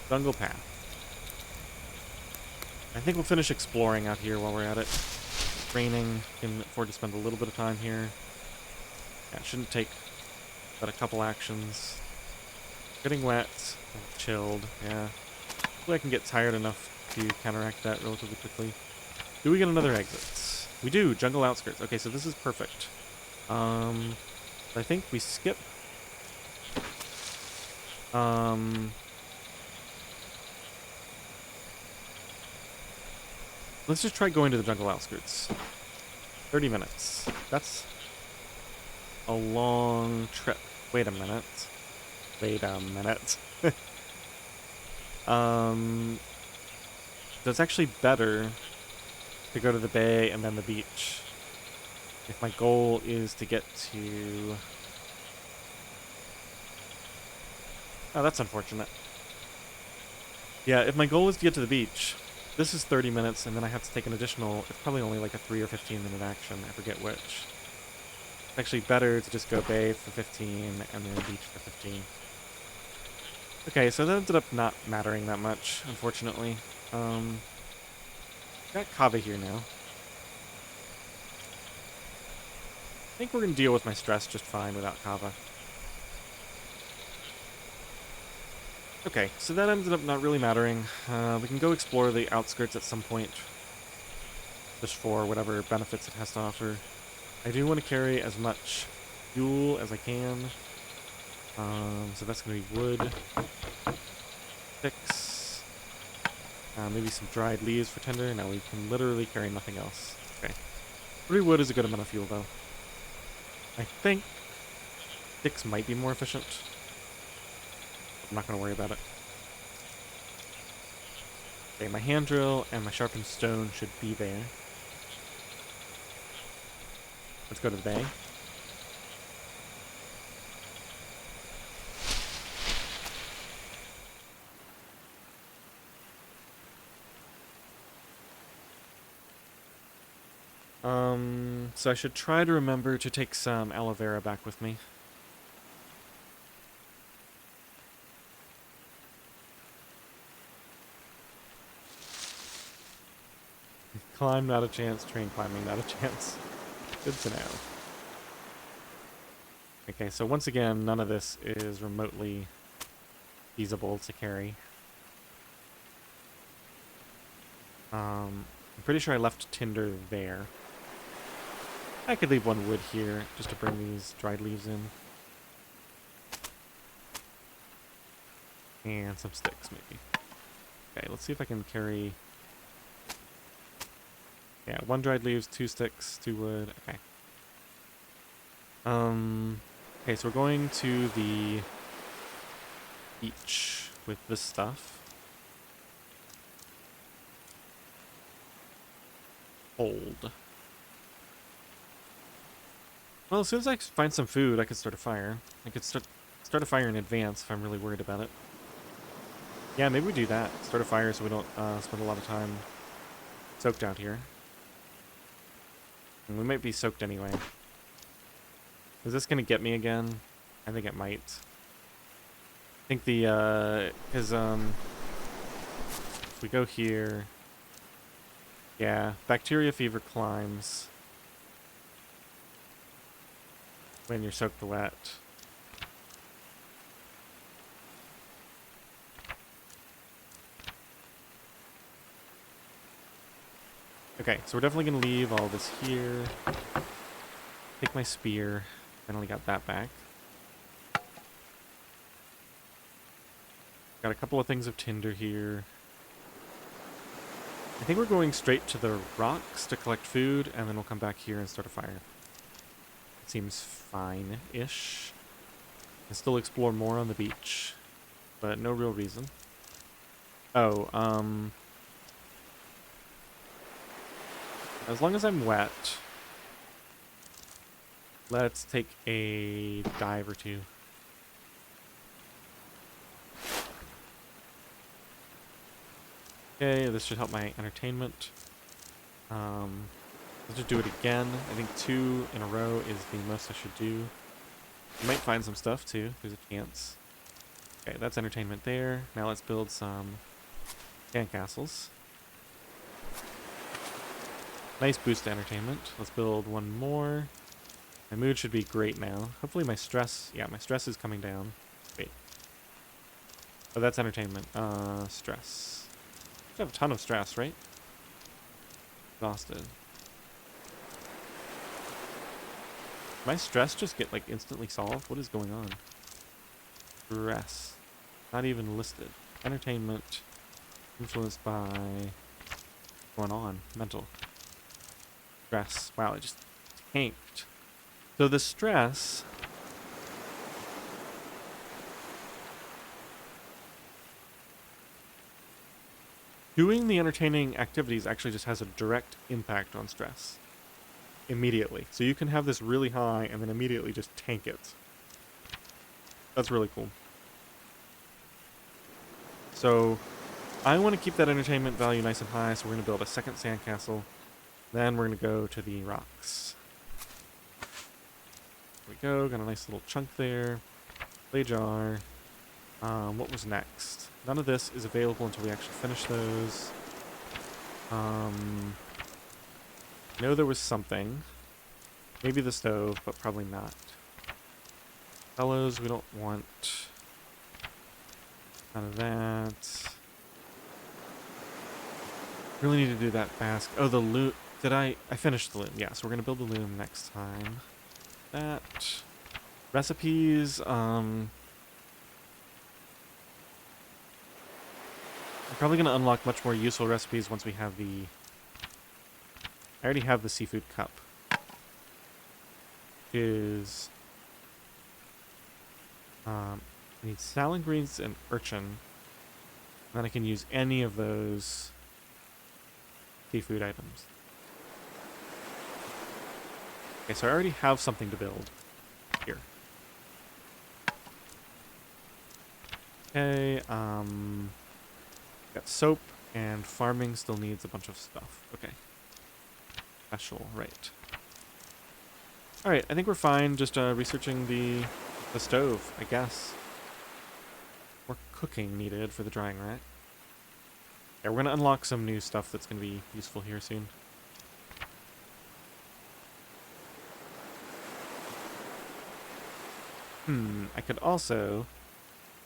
Jungle path. I think we'll finish exploring out here while we're at it. It's raining. Can afford to spend a little bit of time here. Yeah, it shouldn't take but a couple actions. Getting wet. Chilled. Yeah. Hopefully I can get tired enough to counteract that relatively quickly. Do we get another exit? We do. Jungle outskirts. Okay, so this is perfect. I think we skip. Let's just try going to the jungle outskirts. 30 minutes. That's a long trip. Wait a minute. Wait a minute. So it's actually better to go to the bay and then the beach. If my goal is to get to... Oh, that's unfortunate. Yeah, if my goal is to get to the beach, this is 30 minutes, and then I have to take an additional... It's probably only like a 3 or 15 minute action. I forget which. It's actually better to just go bay for 15 and then beach for 15. Okay, so that ended up not mattering that much, unfortunately. Got Kava here now. I think we're going to deal with my stress just fine without Kava. Okay, so that ended up not really mattering. We can go explore the outskirts at some point. Just for whatever benefits it has to offer. I do want to carry as much fuel as I can. So that's going to be wood. Sticks. Maybe some dried leaves for tinder. Now we can literally carry nothing else. Okay. 3 wood is a good amount of fuel, though. I think sticks might be more efficient. I'm not going to worry about it. Okay, my hand drill and my sharpened stone should be there. Let's go to the bay. So I should try to remember to take some aloe vera back with me. climb, not a chance. Train climbing, not a chance. Good to know. Okay, so once again, none of this is remotely feasible to carry. I'm pretty sure I left tinder there. I could leave one wood here just to bring these dried leaves in. And some sticks, maybe. Okay, let's see if I can carry... Yeah, 1 dried leaves, 2 sticks, 2 wood. Okay. Okay, so we're going to the beach with this stuff. Hold. Well, as soon as I find some food, I could start a fire. I could start a fire in advance if I'm really worried about it. Yeah, maybe we do that. Start a fire so we don't spend a lot of time soaked out here. And we might be soaked anyway. Is this going to get me again? I think it might. I think the, because, if we go here... Yeah, bacteria fever climbs when you're soaked wet. Okay, so we're definitely going to leave all this here. Take my spear. Finally got that back. Got a couple of things of tinder here. I think we're going straight to the rocks to collect food, and then we'll come back here and start a fire. It seems fine-ish. Can still explore more on the beach, but no real reason. Oh, as long as I'm wet, let's take a dive or two. Okay, this should help my entertainment. Let's just do it again. I think 2 in a row is the most I should do. I might find some stuff too. There's a chance. Okay, that's entertainment there. Now let's build some sandcastles. Nice boost to entertainment. Let's build one more. My mood should be great now. Hopefully my stress... Yeah, my stress is coming down. Wait. Oh, that's entertainment. Stress. I have a ton of stress, right? Exhausted. My stress just get, like, instantly solved? What is going on? Stress. Not even listed. Entertainment. Influenced by... What's going on? Mental. Stress. Wow, it just tanked. So the stress... Doing the entertaining activities actually just has a direct impact on stress. Immediately. So you can have this really high and then immediately just tank it. That's really cool. So I want to keep that entertainment value nice and high, so we're going to build a second sandcastle. Then we're going to go to the rocks. There we go. Got a nice little chunk there. Clay jar. What was next? None of this is available until we actually finish those. Know there was something. Maybe the stove, but probably not. Bellows, we don't want. None of that. Really need to do that fast. Oh, the loom. Did I finished the loom. Yeah, so we're going to build the loom next time. That. Recipes, I'm probably going to unlock much more useful recipes once we have the... I already have the seafood cup. Is... I need salad greens and urchin. And then I can use any of those seafood items. Okay, so I already have something to build. Here. Okay, got soap, and farming still needs a bunch of stuff. Okay. Special, right. Alright, I think we're fine just researching the stove, I guess. More cooking needed for the drying rack. Yeah, we're going to unlock some new stuff that's going to be useful here soon. I could also...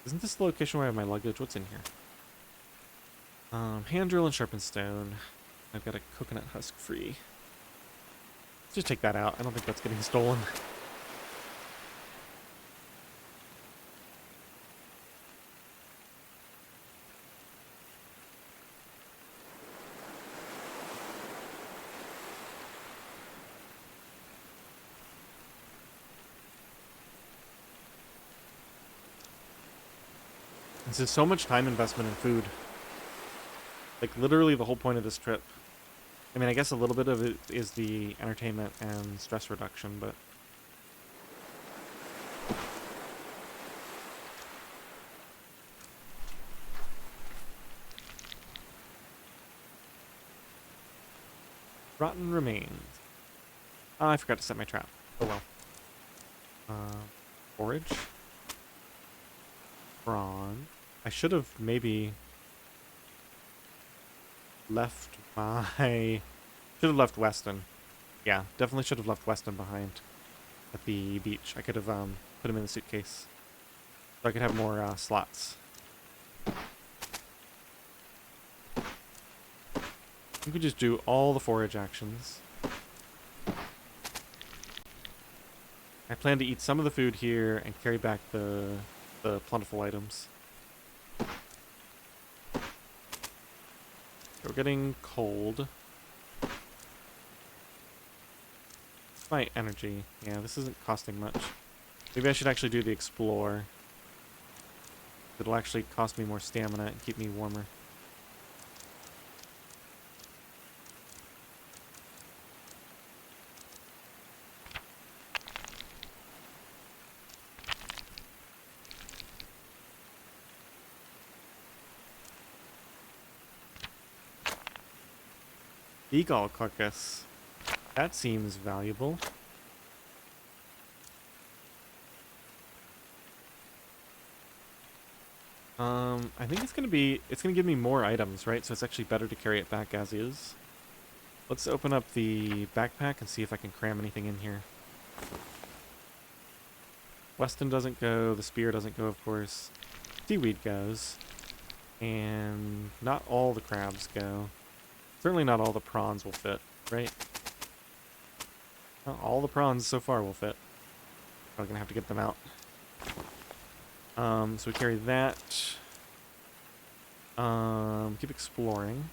Isn't this the location where I have my luggage? What's in here? Hand drill and sharpened stone. I've got a coconut husk free. Let's just take that out. I don't think that's getting stolen. This is so much time investment in food. Like, literally the whole point of this trip. I mean, I guess a little bit of it is the entertainment and stress reduction, but... Rotten remains. I forgot to set my trap. Oh well. Forage. Prawn. I should have maybe left my... Should have left Weston. Yeah, definitely should have left Weston behind at the beach. I could have put him in the suitcase so I could have more slots. You could just do all the forage actions. I plan to eat some of the food here and carry back the plentiful items. We're getting cold. My energy. Yeah, this isn't costing much. Maybe I should actually do the explore. It'll actually cost me more stamina and keep me warmer. Eagle carcass. That seems valuable. I think it's gonna give me more items, right? So it's actually better to carry it back as is. Let's open up the backpack and see if I can cram anything in here. Weston doesn't go, the spear doesn't go, of course. Seaweed goes. And not all the crabs go. Certainly not all the prawns will fit, right? Well, all the prawns so far will fit. Probably gonna have to get them out. So we carry that. Keep exploring.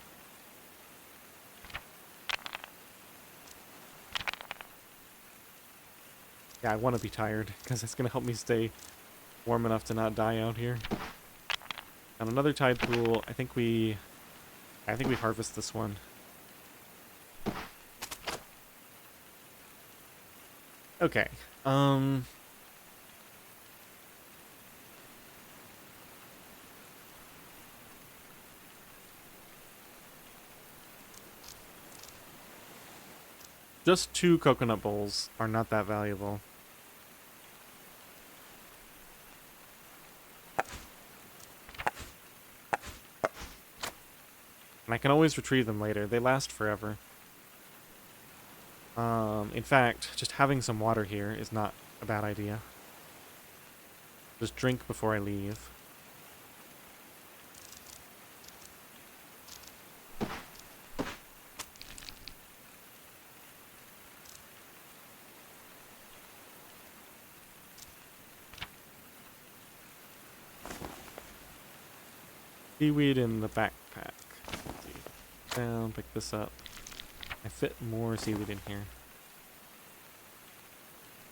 Yeah, I want to be tired because it's gonna help me stay warm enough to not die out here. And another tide pool. I think we harvest this one. Okay. Just 2 coconut bowls are not that valuable. And I can always retrieve them later. They last forever. In fact, just having some water here is not a bad idea. Just drink before I leave. Seaweed in the backpack. Let's see. Down, pick this up. I fit more seaweed in here.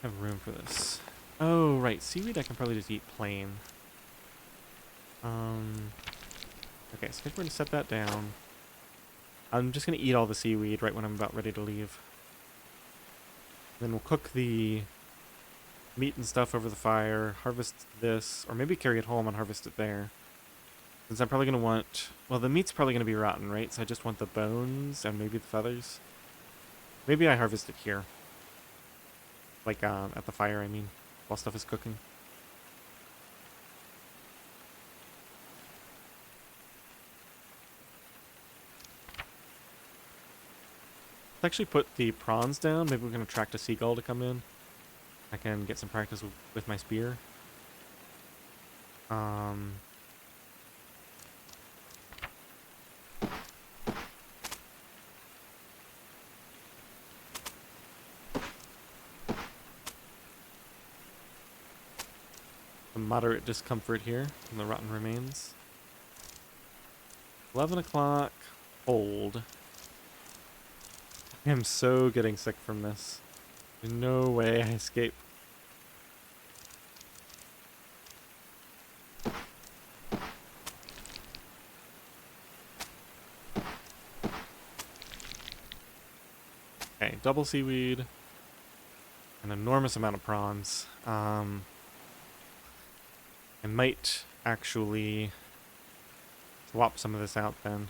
I have room for this. Oh, right. Seaweed I can probably just eat plain. Okay, so I think we're going to set that down. I'm just going to eat all the seaweed right when I'm about ready to leave. Then we'll cook the meat and stuff over the fire, harvest this, or maybe carry it home and harvest it there. Since I'm probably going to want... Well, the meat's probably going to be rotten, right? So I just want the bones and maybe the feathers. Maybe I harvest it here. Like, at the fire, I mean, while stuff is cooking. Let's actually put the prawns down. Maybe we can attract a seagull to come in. I can get some practice with my spear. Um, some moderate discomfort here from the rotten remains. 11 o'clock, hold. I am so getting sick from this. There's no way I escape. Okay, double seaweed. An enormous amount of prawns. I might actually swap some of this out then.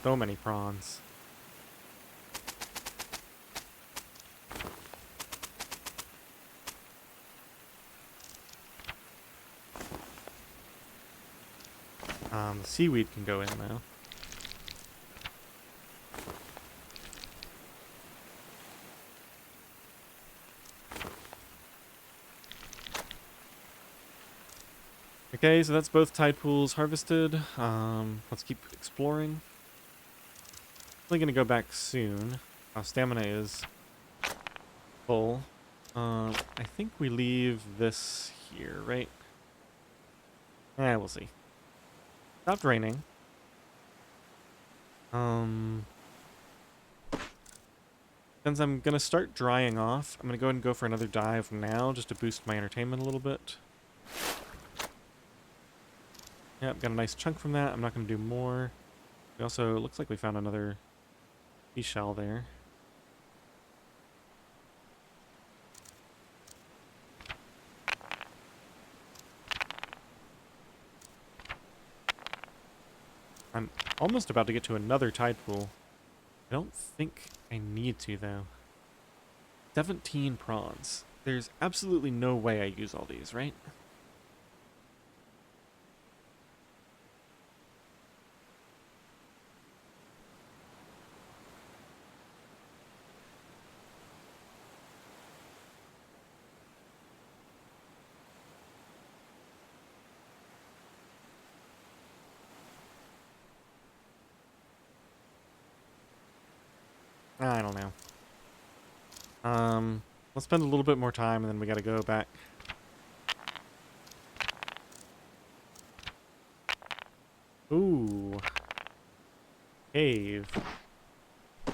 So many prawns. The seaweed can go in now. Okay, so that's both tide pools harvested. Let's keep exploring. Probably gonna go back soon. Our stamina is full. I think we leave this here, right? We'll see. Stopped raining. Since I'm gonna start drying off, I'm gonna go ahead and go for another dive now, just to boost my entertainment a little bit. Yep, got a nice chunk from that. I'm not gonna do more. We also, looks like we found another seashell there. I'm almost about to get to another tide pool. I don't think I need to, though. 17 prawns. There's absolutely no way I use all these, right? I don't know. Let's spend a little bit more time and then we gotta go back. Ooh. Cave.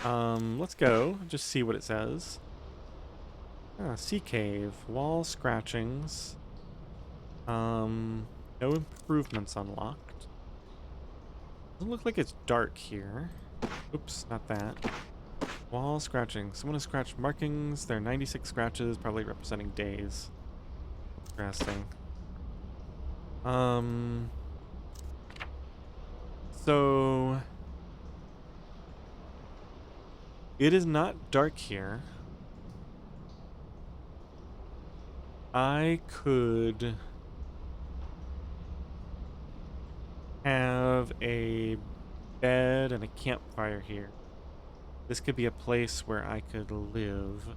Let's go. Just see what it says. Sea cave. Wall scratchings. No improvements unlocked. Doesn't look like it's dark here. Oops, not that. Wall scratching. Someone has scratched markings. There are 96 scratches, probably representing days. Interesting. So it is not dark here. I could have a bed and a campfire here. This could be a place where I could live.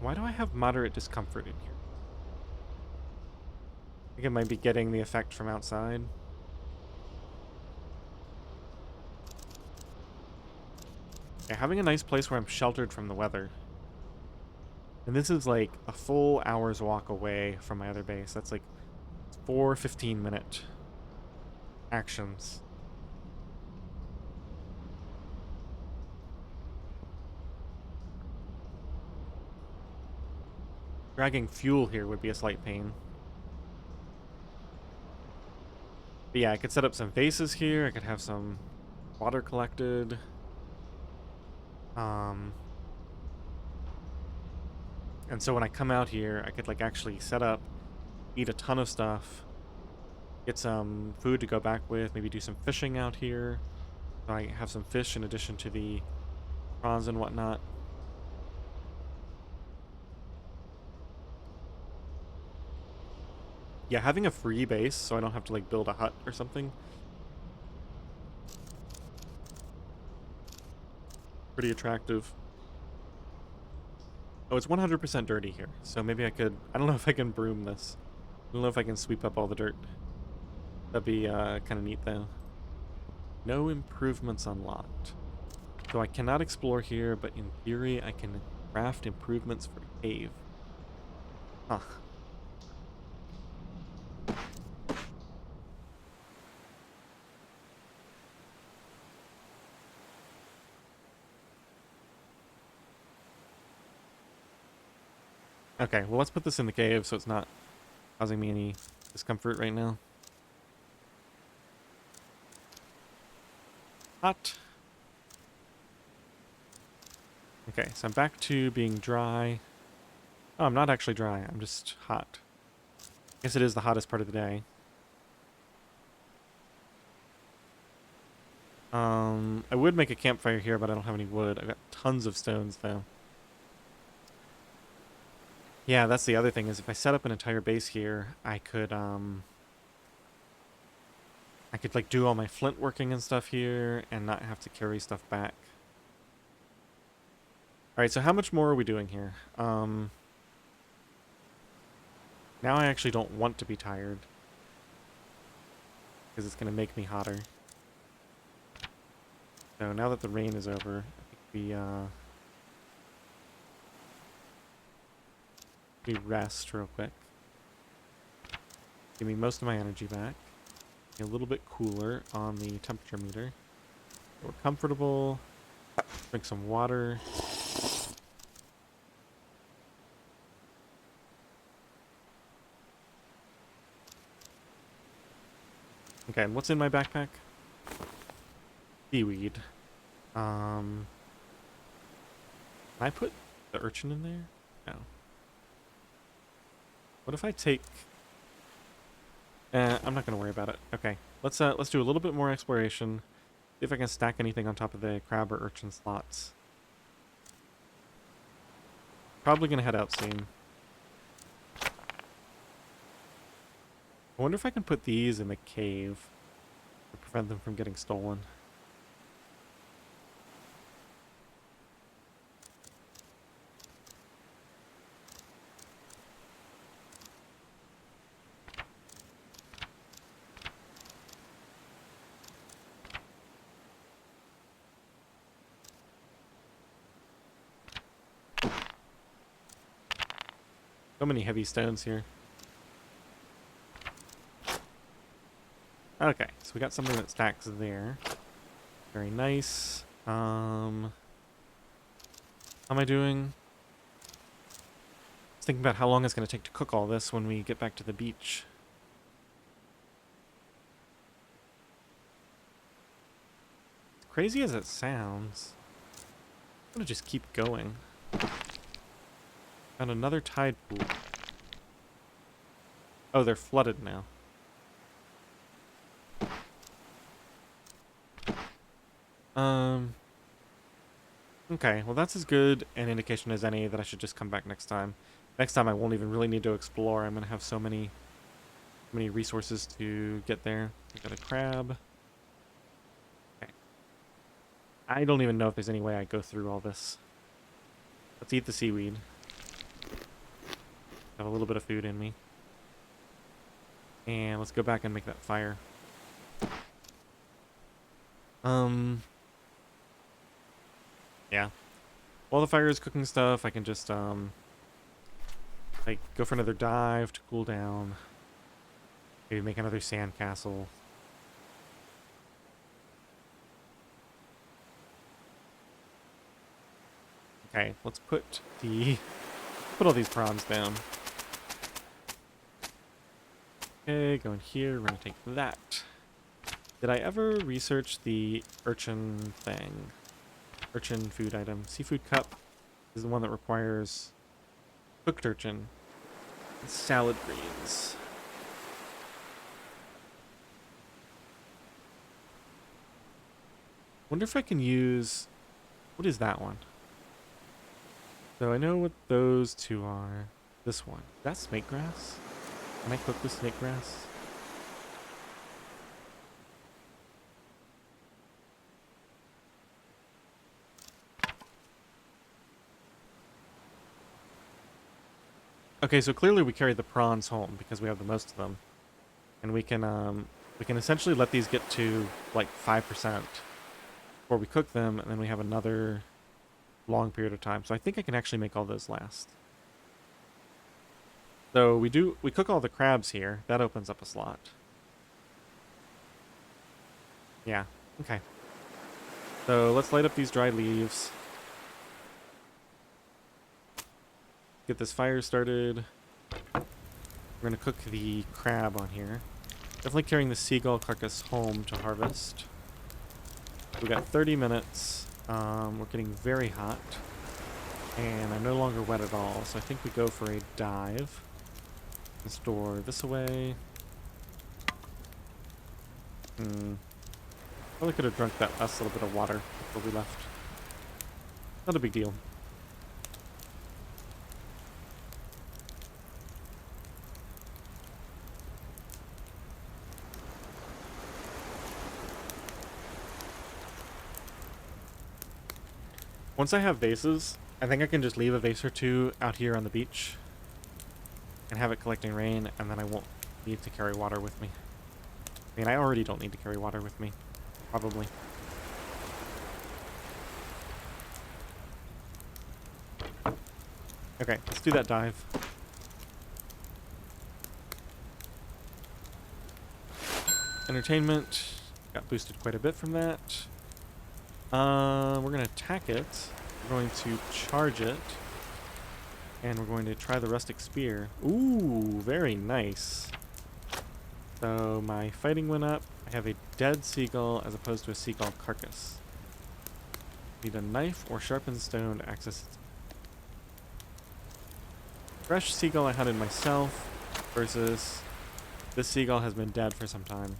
Why do I have moderate discomfort in here? I think it might be getting the effect from outside. Yeah, having a nice place where I'm sheltered from the weather. And this is like a full hour's walk away from my other base. That's like 4 15-minute actions. Dragging fuel here would be a slight pain. But yeah, I could set up some vases here. I could have some water collected. And so when I come out here, I could like actually set up, eat a ton of stuff, get some food to go back with, maybe do some fishing out here. So I have some fish in addition to the prawns and whatnot. Yeah, having a free base so I don't have to like build a hut or something. pretty attractive. Oh, it's 100% dirty here, so maybe I could... I don't know if I can broom this. I don't know if I can sweep up all the dirt. That'd be kind of neat, though. No improvements unlocked. So I cannot explore here, but in theory I can craft improvements for a cave. Huh. Okay, well let's put this in the cave so it's not causing me any discomfort right now. Hot. Okay, so I'm back to being dry. Oh, I'm not actually dry, I'm just hot. I guess it is the hottest part of the day. I would make a campfire here, but I don't have any wood. I've got tons of stones, though. Yeah, that's the other thing, is if I set up an entire base here, I could like do all my flint working and stuff here and not have to carry stuff back. Alright, so how much more are we doing here? Now I actually don't want to be tired, because it's going to make me hotter. So now that the rain is over, I think we rest real quick. Give me most of my energy back. A little bit cooler on the temperature meter. We're comfortable. Drink some water. Okay, and what's in my backpack? Seaweed. Can I put the urchin in there? No. What if I take... I'm not gonna worry about it. Okay, let's do a little bit more exploration. See if I can stack anything on top of the crab or urchin slots. Probably gonna head out soon. I wonder if I can put these in the cave to prevent them from getting stolen. So many heavy stones here. Okay, so we got something that stacks there. Very nice. How am I doing? I was thinking about how long it's going to take to cook all this when we get back to the beach. As crazy as it sounds, I'm going to just keep going. Found another tide pool. Oh, they're flooded now. Okay, well that's as good an indication as any that I should just come back next time. Next time I won't even really need to explore. I'm gonna have so many resources to get there. I got a crab. Okay. I don't even know if there's any way I go through all this. Let's eat the seaweed. Have a little bit of food in me. And let's go back and make that fire. Yeah. While the fire is cooking stuff, I can just, like, go for another dive to cool down. Maybe make another sandcastle. Okay, let's put all these prawns down. Okay, go in here, we're gonna take that. Did I ever research the urchin thing? Urchin food item. Seafood cup is the one that requires cooked urchin. And salad greens. Wonder if I can use... What is that one? So I know what those two are. This one. Is that snake grass? Can I cook with snake grass? Okay, so clearly we carry the prawns home because we have the most of them. And we can essentially let these get to like 5% before we cook them, and then we have another long period of time. So I think I can actually make all those last. So we cook all the crabs here. That opens up a slot. Yeah, okay. So let's light up these dry leaves. Get this fire started. We're gonna cook the crab on here. Definitely carrying the seagull carcass home to harvest. We got 30 minutes. We're getting very hot. And I'm no longer wet at all, so I think we go for a dive. And store this away. Probably could have drunk that last little bit of water before we left. Not a big deal. Once I have vases, I think I can just leave a vase or two out here on the beach and have it collecting rain, and then I won't need to carry water with me. I mean, I already don't need to carry water with me. Probably. Okay, let's do that dive. Entertainment. Got boosted quite a bit from that. We're going to attack it. We're going to charge it. And we're going to try the rustic spear. Ooh, very nice. So my fighting went up. I have a dead seagull as opposed to a seagull carcass. Need a knife or sharpened stone to access its fresh seagull I hunted myself versus this seagull has been dead for some time.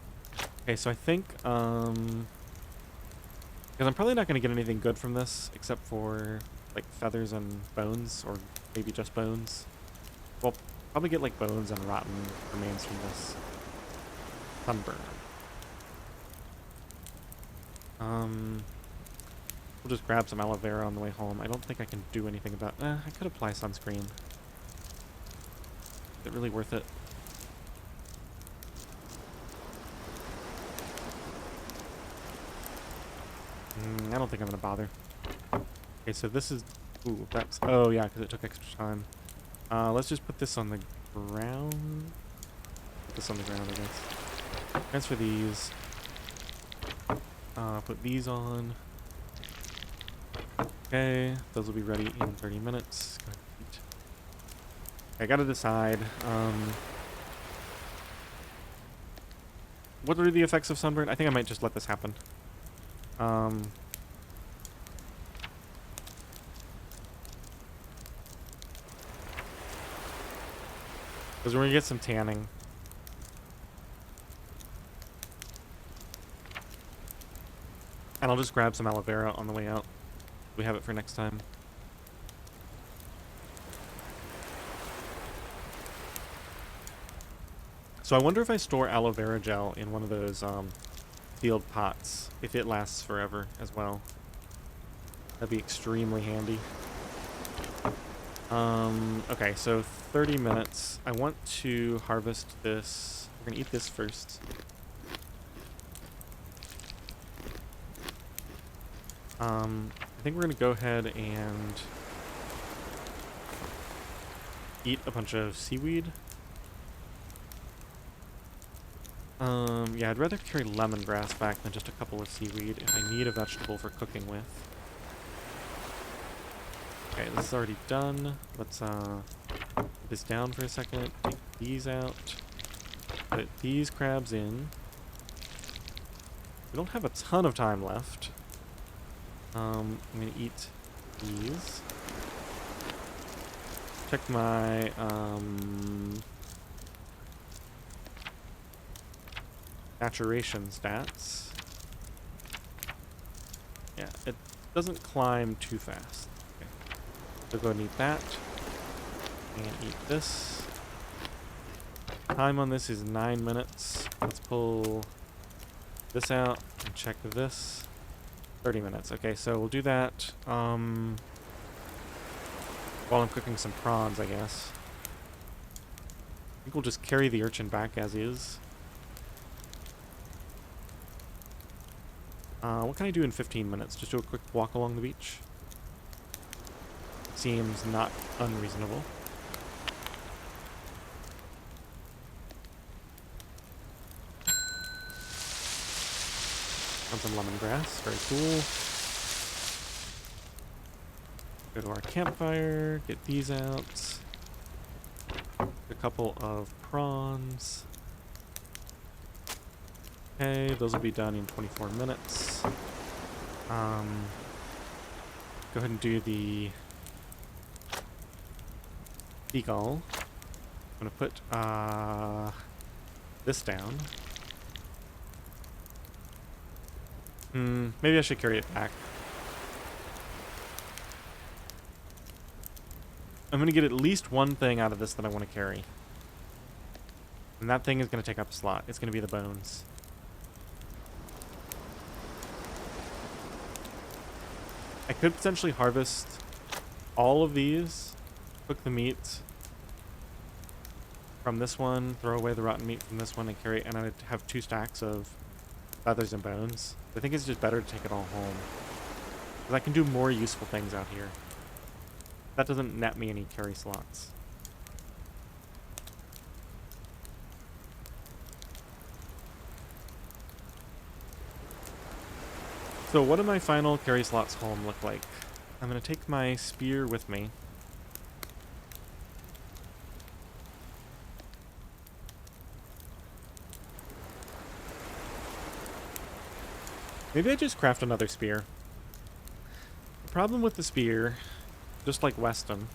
Okay, so I think, because I'm probably not going to get anything good from this except for like feathers and bones, or maybe just bones. Well, probably get like bones and rotten remains from this. Sunburn. We'll just grab some aloe vera on the way home. I don't think I can do anything about... I could apply sunscreen. Is it really worth it? I don't think I'm going to bother. Okay, so this is... Ooh, that's... Oh, yeah, because it took extra time. Let's just put this on the ground. Put this on the ground, I guess. Transfer these. Put these on. Okay, those will be ready in 30 minutes. Go ahead and eat. Okay, I gotta decide. What are the effects of sunburn? I think I might just let this happen. Because we're gonna get some tanning. And I'll just grab some aloe vera on the way out. We have it for next time. So I wonder if I store aloe vera gel in one of those sealed pots, if it lasts forever as well. That'd be extremely handy. Okay, so 30 minutes. I want to harvest this. We're gonna eat this first. I think we're gonna go ahead and eat a bunch of seaweed. Yeah, I'd rather carry lemongrass back than just a couple of seaweed if I need a vegetable for cooking with. Okay, this is already done. Let's put this down for a second. Take these out. Put these crabs in. We don't have a ton of time left. I'm gonna eat these. Check my maturation stats. Yeah, it doesn't climb too fast. Okay. So go ahead and eat that. And eat this. Time on this is 9 minutes. Let's pull this out and check this. 30 minutes. Okay, so we'll do that while I'm cooking some prawns, I guess. think we'll just carry the urchin back as is. What can I do in 15 minutes? Just do a quick walk along the beach? Seems not unreasonable. Found some lemongrass. Very cool. Go to our campfire. Get these out. A couple of prawns. Okay, those will be done in 24 minutes. Go ahead and do the seagull. I'm gonna put this down. Maybe I should carry it back. I'm gonna get at least one thing out of this that I want to carry. And that thing is gonna take up a slot. It's gonna be the bones. I could potentially harvest all of these, cook the meat from this one, throw away the rotten meat from this one, and carry, and I'd have 2 stacks of feathers and bones. I think it's just better to take it all home, because I can do more useful things out here. That doesn't net me any carry slots. So what do my final carry slots home look like? I'm going to take my spear with me. Maybe I just craft another spear. The problem with the spear, just like Weston,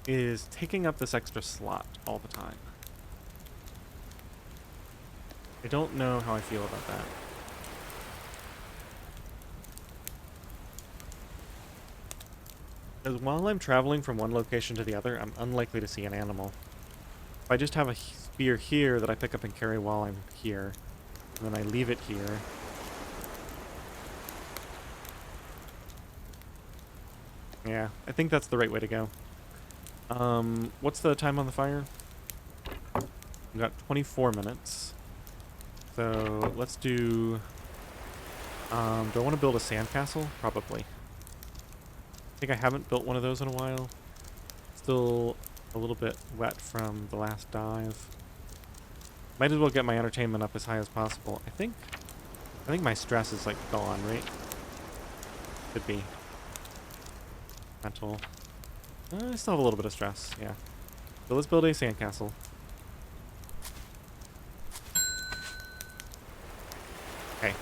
is taking up this extra slot all the time. I don't know how I feel about that. Because while I'm traveling from one location to the other, I'm unlikely to see an animal. If I just have a spear here that I pick up and carry while I'm here, and then I leave it here, yeah, I think that's the right way to go. What's the time on the fire? We've got 24 minutes. So let's do... do I want to build a sandcastle? Probably. I think I haven't built one of those in a while. Still a little bit wet from the last dive. Might as well get my entertainment up as high as possible. I think my stress is like gone, right? Could be. Mental. I still have a little bit of stress, yeah. So let's build a sandcastle. Okay.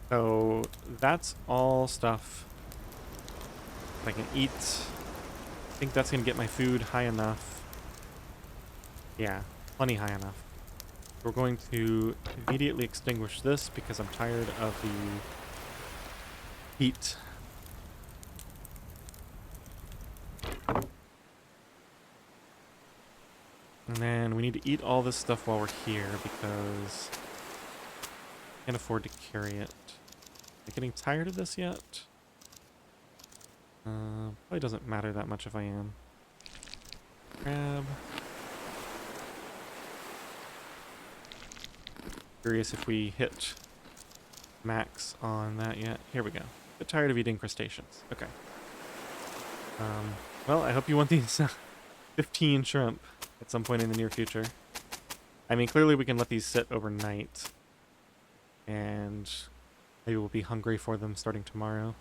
So that's all stuff I can eat. I think that's gonna get my food high enough. Yeah, plenty high enough. We're going to immediately extinguish this because I'm tired of the heat. And then we need to eat all this stuff while we're here because I can't afford to carry it. Am I getting tired of this yet? Probably doesn't matter that much if I am. Grab. Curious if we hit max on that yet. Here we go. Bit tired of eating crustaceans. Okay. Well, I hope you want these 15 shrimp at some point in the near future. I mean, clearly we can let these sit overnight. And maybe we'll be hungry for them starting tomorrow.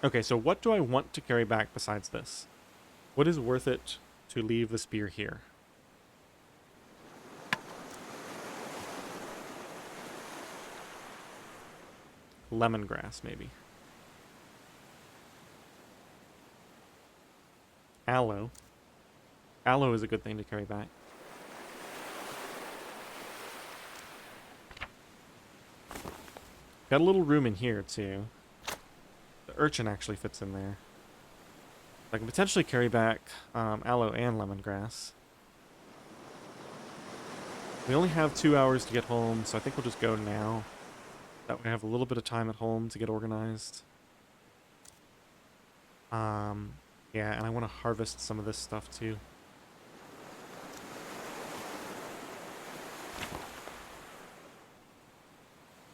Okay, so what do I want to carry back besides this? What is worth it to leave the spear here? Lemongrass, maybe. Aloe. Aloe is a good thing to carry back. Got a little room in here, too. The urchin actually fits in there. I can potentially carry back aloe and lemongrass. We only have 2 hours to get home, so I think we'll just go now. That way I have a little bit of time at home to get organized. Yeah, and I want to harvest some of this stuff too.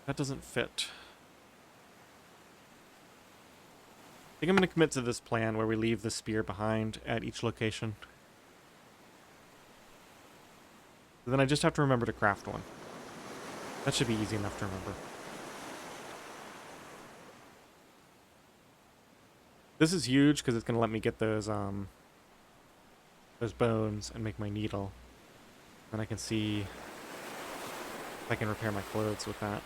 That doesn't fit. I think I'm going to commit to this plan where we leave the spear behind at each location. And then I just have to remember to craft one. That should be easy enough to remember. This is huge because it's going to let me get those bones and make my needle. Then I can see if I can repair my clothes with that.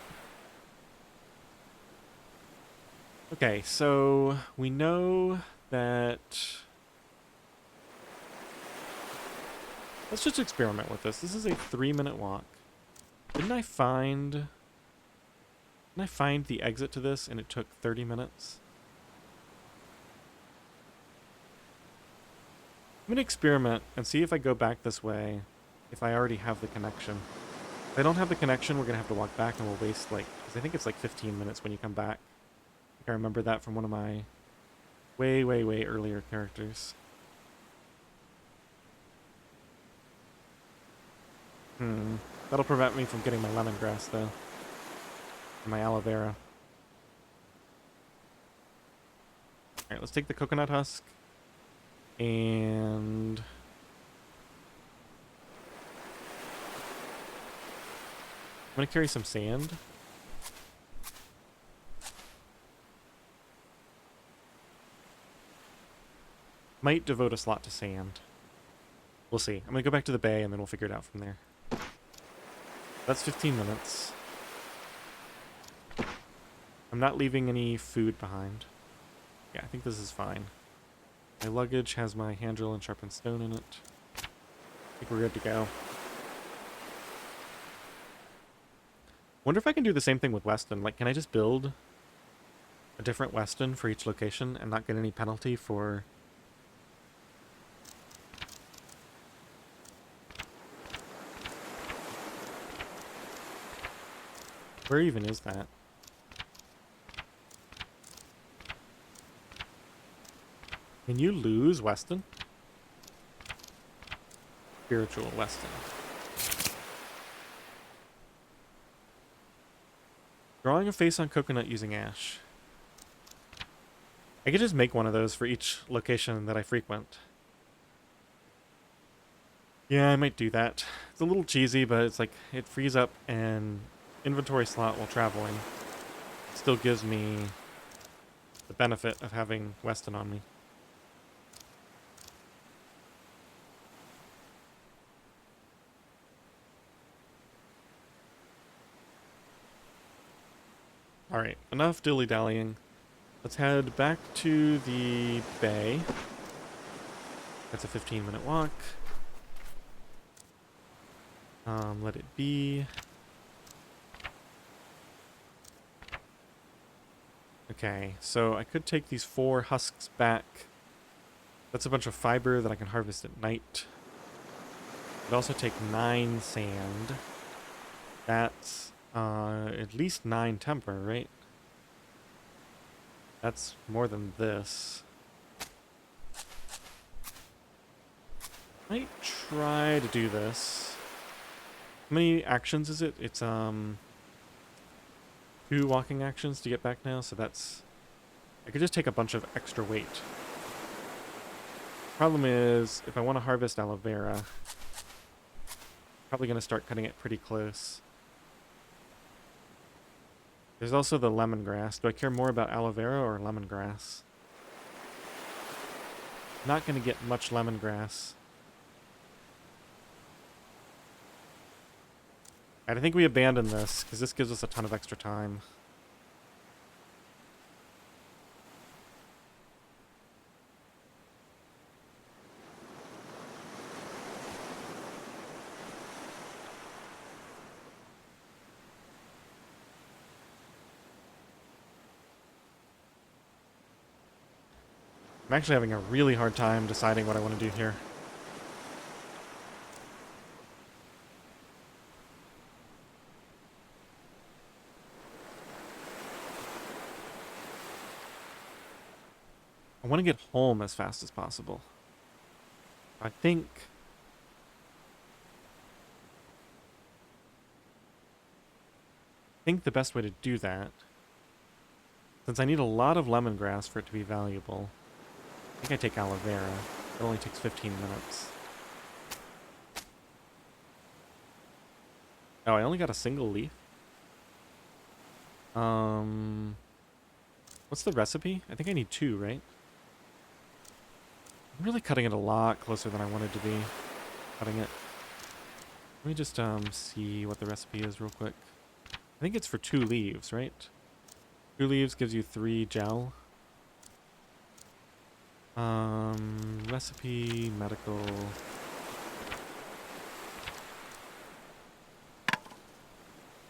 Okay, so we know that... Let's just experiment with this. This is a 3-minute walk. Didn't I find the exit to this and it took 30 minutes? I'm going to experiment and see if I go back this way, if I already have the connection. If I don't have the connection, we're going to have to walk back and we'll waste like... Because I think it's like 15 minutes when you come back. I remember that from one of my way, way, way earlier characters. That'll prevent me from getting my lemongrass, though. And my aloe vera. Alright, let's take the coconut husk. And... I'm gonna carry some sand. Might devote a slot to sand. We'll see. I'm gonna go back to the bay and then we'll figure it out from there. That's 15 minutes. I'm not leaving any food behind. Yeah, I think this is fine. My luggage has my hand drill and sharpened stone in it. I think we're good to go. Wonder if I can do the same thing with Weston. Like, can I just build a different Weston for each location and not get any penalty for... Where even is that? Can you lose Weston? Spiritual Weston. Drawing a face on coconut using ash. I could just make one of those for each location that I frequent. Yeah, I might do that. It's a little cheesy, but it's like, it frees up an inventory slot while traveling. It still gives me the benefit of having Weston on me. Alright, enough dilly-dallying. Let's head back to the bay. That's a 15-minute walk. Let it be. Okay, so I could take these 4 husks back. That's a bunch of fiber that I can harvest at night. I'd also take 9 sand. That's at least 9 temper, right? That's more than this. Might try to do this. How many actions is it? It's 2 walking actions to get back now, so that's... I could just take a bunch of extra weight. Problem is, if I want to harvest aloe vera, probably going to start cutting it pretty close. There's also the lemongrass. Do I care more about aloe vera or lemongrass? Not going to get much lemongrass. I think we abandon this, because this gives us a ton of extra time. I'm actually having a really hard time deciding what I want to do here. I want to get home as fast as possible. I think the best way to do that, since I need a lot of lemongrass for it to be valuable, I think I take aloe vera. It only takes 15 minutes. Oh, I only got a single leaf? What's the recipe? I think I need 2, right? I'm really cutting it a lot closer than I wanted to be cutting it. Let me just see what the recipe is real quick. I think it's for 2 leaves, right? 2 leaves gives you 3 gel. Recipe, medical.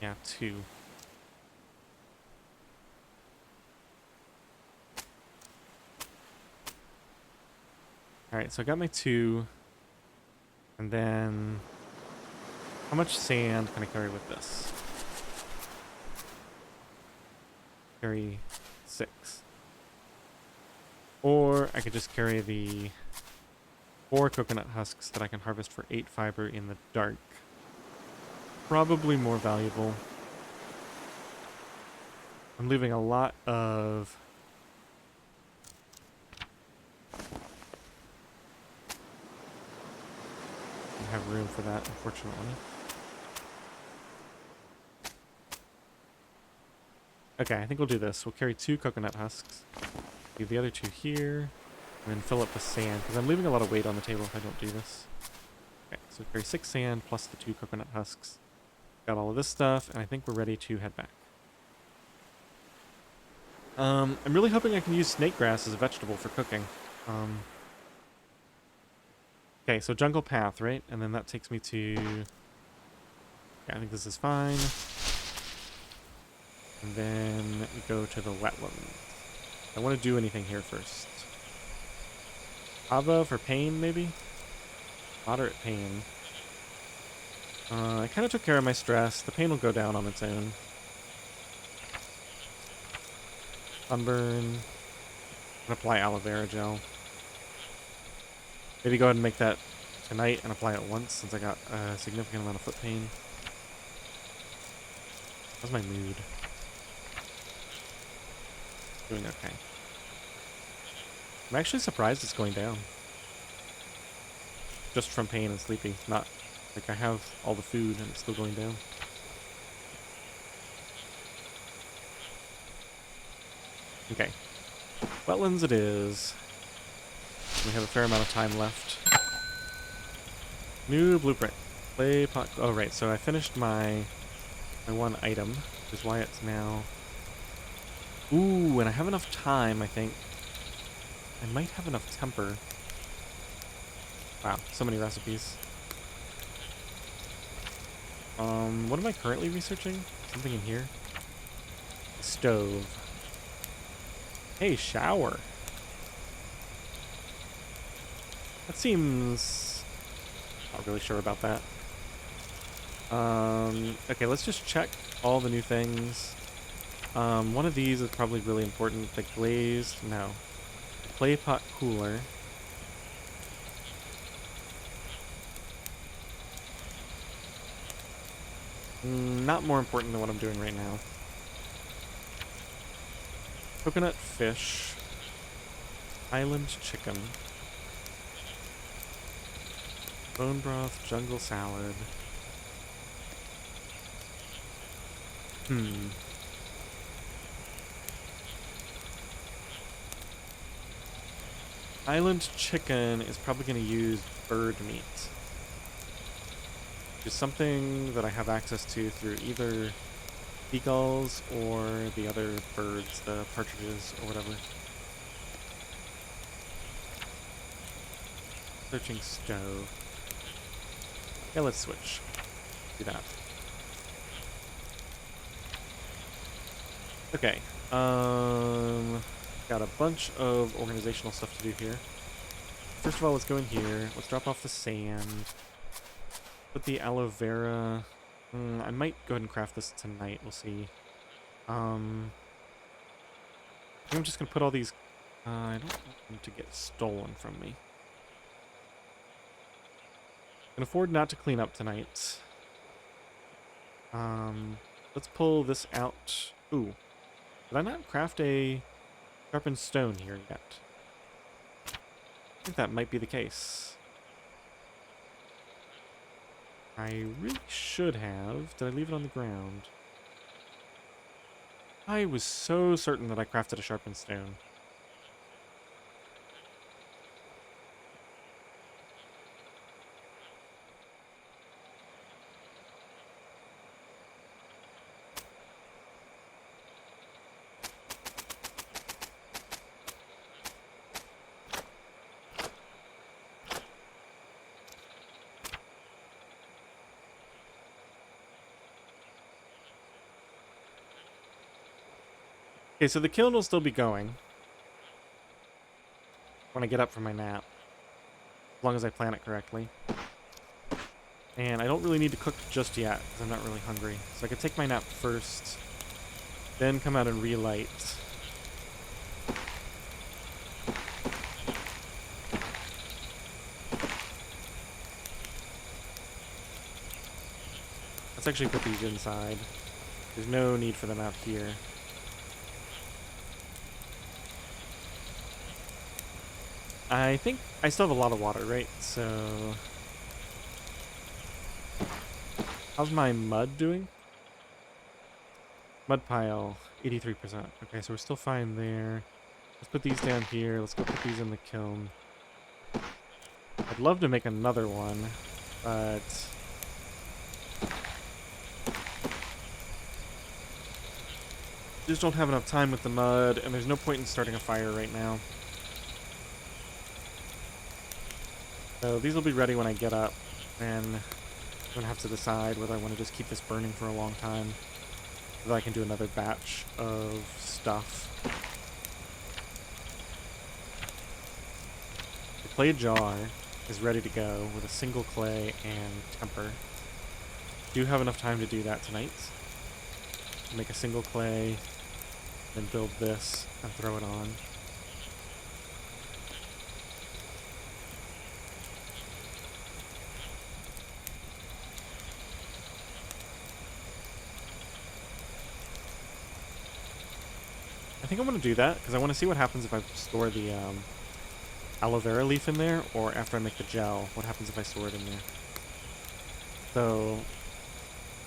Yeah, 2. Alright, so I got my 2. And then how much sand can I carry with this? Carry 6. Or I could just carry the 4 coconut husks that I can harvest for 8 fiber in the dark. Probably more valuable. I'm leaving a lot of... I don't have room for that, unfortunately. Okay, I think we'll do this. We'll carry 2 coconut husks. Leave the other 2 here. And then fill up with sand, because I'm leaving a lot of weight on the table if I don't do this. Okay, so carry 6 sand plus the 2 coconut husks. Got all of this stuff, and I think we're ready to head back. I'm really hoping I can use snake grass as a vegetable for cooking. Okay, so jungle path, right? And then that takes me to... Yeah, I think this is fine. And then we go to the wetlands. I want to do anything here first. Ava for pain, maybe? Moderate pain. I kind of took care of my stress. The pain will go down on its own. Sunburn. And apply aloe vera gel. Maybe go ahead and make that tonight and apply it once since I got a significant amount of foot pain. How's my mood? Doing okay. I'm actually surprised it's going down. Just from pain and sleepy. Not like I have all the food and it's still going down. Okay. Wetlands it is. We have a fair amount of time left. New blueprint. Clay pot. Oh, right. So I finished my 1 item, which is why it's now... Ooh, and I have enough time, I think. I might have enough temper. Wow, so many recipes. What am I currently researching? Something in here? Stove. Hey, shower. That seems... Not really sure about that. Okay, let's just check all the new things. One of these is probably really important. The glazed... No. The clay pot cooler. Not more important than what I'm doing right now. Coconut fish. Island chicken. Bone broth, jungle salad. Island chicken is probably going to use bird meat. Which is something that I have access to through either seagulls or the other birds, the partridges or whatever. Searching stove. Yeah, let's switch. Do that. Okay. Got got a bunch of organizational stuff to do here. First of all, let's go in here. Let's drop off the sand. Put the aloe vera. I might go ahead and craft this tonight. We'll see. I think I'm just going to put all these... I don't want them to get stolen from me. Can afford not to clean up tonight. Let's pull this out. Ooh. Did I not craft a sharpened stone here yet? I think that might be the case. I really should have. Did I leave it on the ground? I was so certain that I crafted a sharpened stone. Okay, so the kiln will still be going when I get up from my nap, as long as I plan it correctly. And I don't really need to cook just yet, because I'm not really hungry. So I could take my nap first, then come out and relight. Let's actually put these inside. There's no need for them out here. I think I still have a lot of water, right? So... how's my mud doing? Mud pile, 83%. Okay, so we're still fine there. Let's put these down here. Let's go put these in the kiln. I'd love to make another one, but... just don't have enough time with the mud, and there's no point in starting a fire right now. So these will be ready when I get up, and I'm going to have to decide whether I want to just keep this burning for a long time, so that I can do another batch of stuff. The clay jar is ready to go with a single clay and temper. Do have enough time to do that tonight. Make a single clay, then build this and throw it on. I think I'm going to do that, because I want to see what happens if I store the aloe vera leaf in there, or after I make the gel, what happens if I store it in there. So,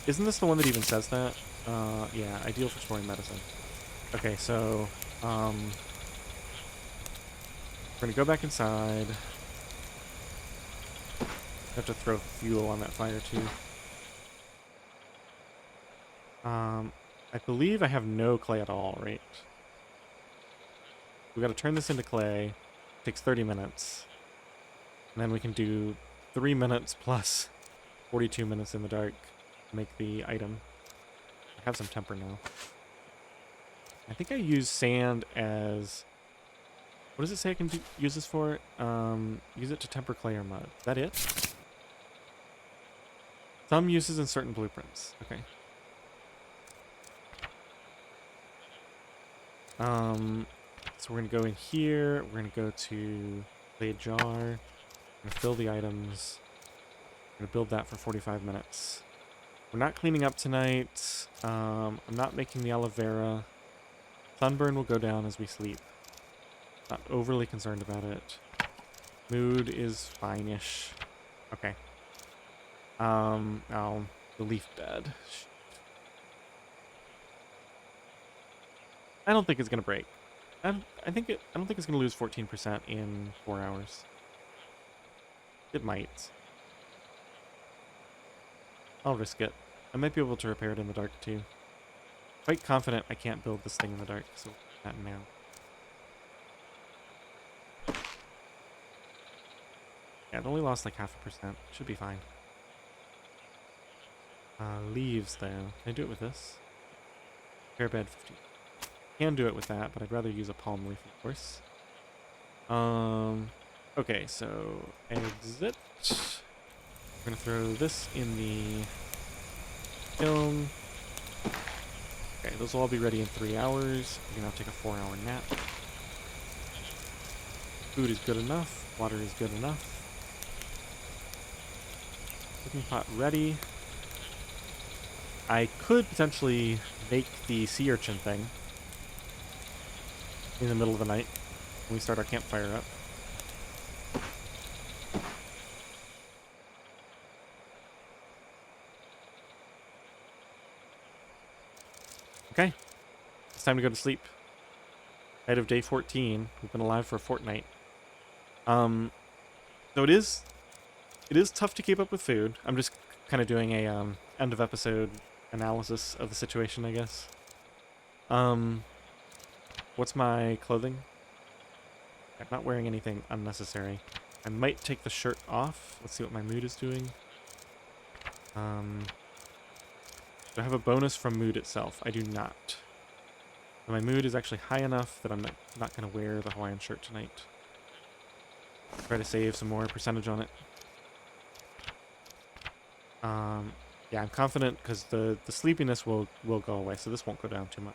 isn't this the one that even says that? Yeah, ideal for storing medicine. Okay, so, we're going to go back inside. I have to throw fuel on that fire, too. I believe I have no clay at all, right? We got to turn this into clay. It takes 30 minutes. And then we can do 3 minutes plus 42 minutes in the dark to make the item. I have some temper now. I think I use sand as... what does it say I can use this for? Use it to temper clay or mud. Is that it? Some uses in certain blueprints. Okay. So we're going to go in here, we're going to go to clay jar, we're going to fill the items, we're going to build that for 45 minutes. We're not cleaning up tonight, I'm not making the aloe vera. Sunburn will go down as we sleep. Not overly concerned about it. Mood is fine-ish. Okay. Oh, the leaf bed. I don't think it's going to break. I don't think it's going to lose 14% in 4 hours. It might. I'll risk it. I might be able to repair it in the dark too. Quite confident I can't build this thing in the dark, so we'll do that now. Yeah, it only lost like 0.5%. Should be fine. Leaves though. Can I do it with this? Repair bed 50. can do it with that, but I'd rather use a palm leaf, of course. Okay, so exit. We're gonna throw this in the kiln. Okay, those will all be ready in 3 hours. We can now take a 4-hour nap. Food is good enough. Water is good enough. Cooking pot ready. I could potentially make the sea urchin thing in the middle of the night when we start our campfire up. Okay, it's time to go to sleep. Night of day 14. We've been alive for a fortnight. So it is tough to keep up with food. I'm just kind of doing a end of episode analysis of the situation, I guess. What's my clothing? I'm not wearing anything unnecessary. I might take the shirt off. Let's see what my mood is doing. Do I have a bonus from mood itself? I do not. And my mood is actually high enough that I'm not going to wear the Hawaiian shirt tonight. Try to save some more percentage on it. Yeah, I'm confident because the sleepiness will go away, so this won't go down too much.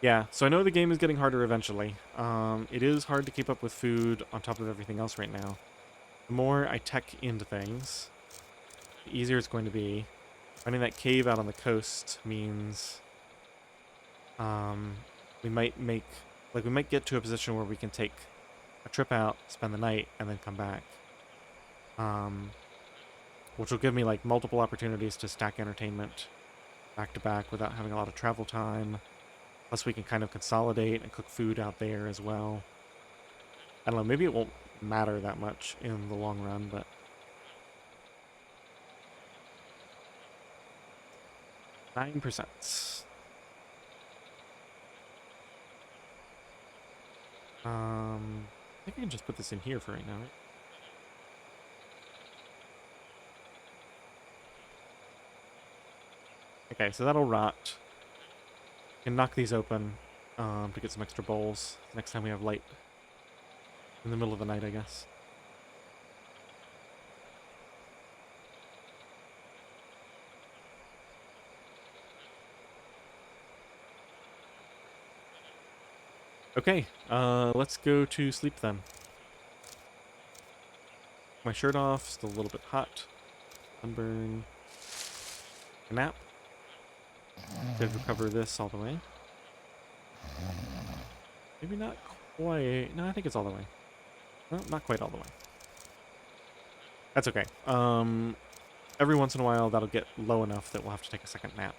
Yeah, so I know the game is getting harder eventually. It is hard to keep up with food on top of everything else right now. The more I tech into things, the easier it's going to be. Finding that cave out on the coast means we might get to a position where we can take a trip out, spend the night, and then come back. Which will give me like multiple opportunities to stack entertainment back to back without having a lot of travel time. Plus we can kind of consolidate and cook food out there as well. I don't know, maybe it won't matter that much in the long run, but 9%. I think I can just put this in here for right now, right? Okay, so that'll rot. Can knock these open to get some extra bowls next time we have light. In the middle of the night, I guess. Okay, let's go to sleep then. My shirt off, still a little bit hot. Sunburn. A nap. Could recover this all the way. Maybe not quite. No, I think it's all the way. No, not quite all the way. That's okay. Every once in a while, that'll get low enough that we'll have to take a second nap.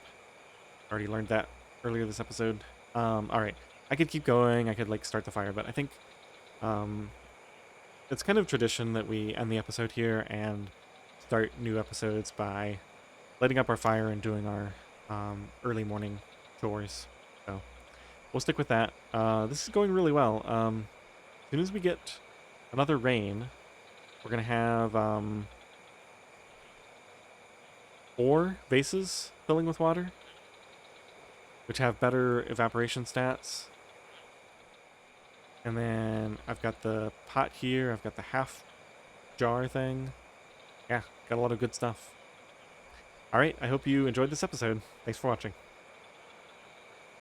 Already learned that earlier this episode. Alright. I could keep going. I could, like, start the fire, but I think, it's kind of tradition that we end the episode here and start new episodes by lighting up our fire and doing our, early morning chores. So, we'll stick with that. This is going really well. As soon as we get another rain, we're gonna have, 4 vases filling with water, which have better evaporation stats. And then I've got the pot here, I've got the half jar thing. Yeah, got a lot of good stuff. Alright, I hope you enjoyed this episode. Thanks for watching.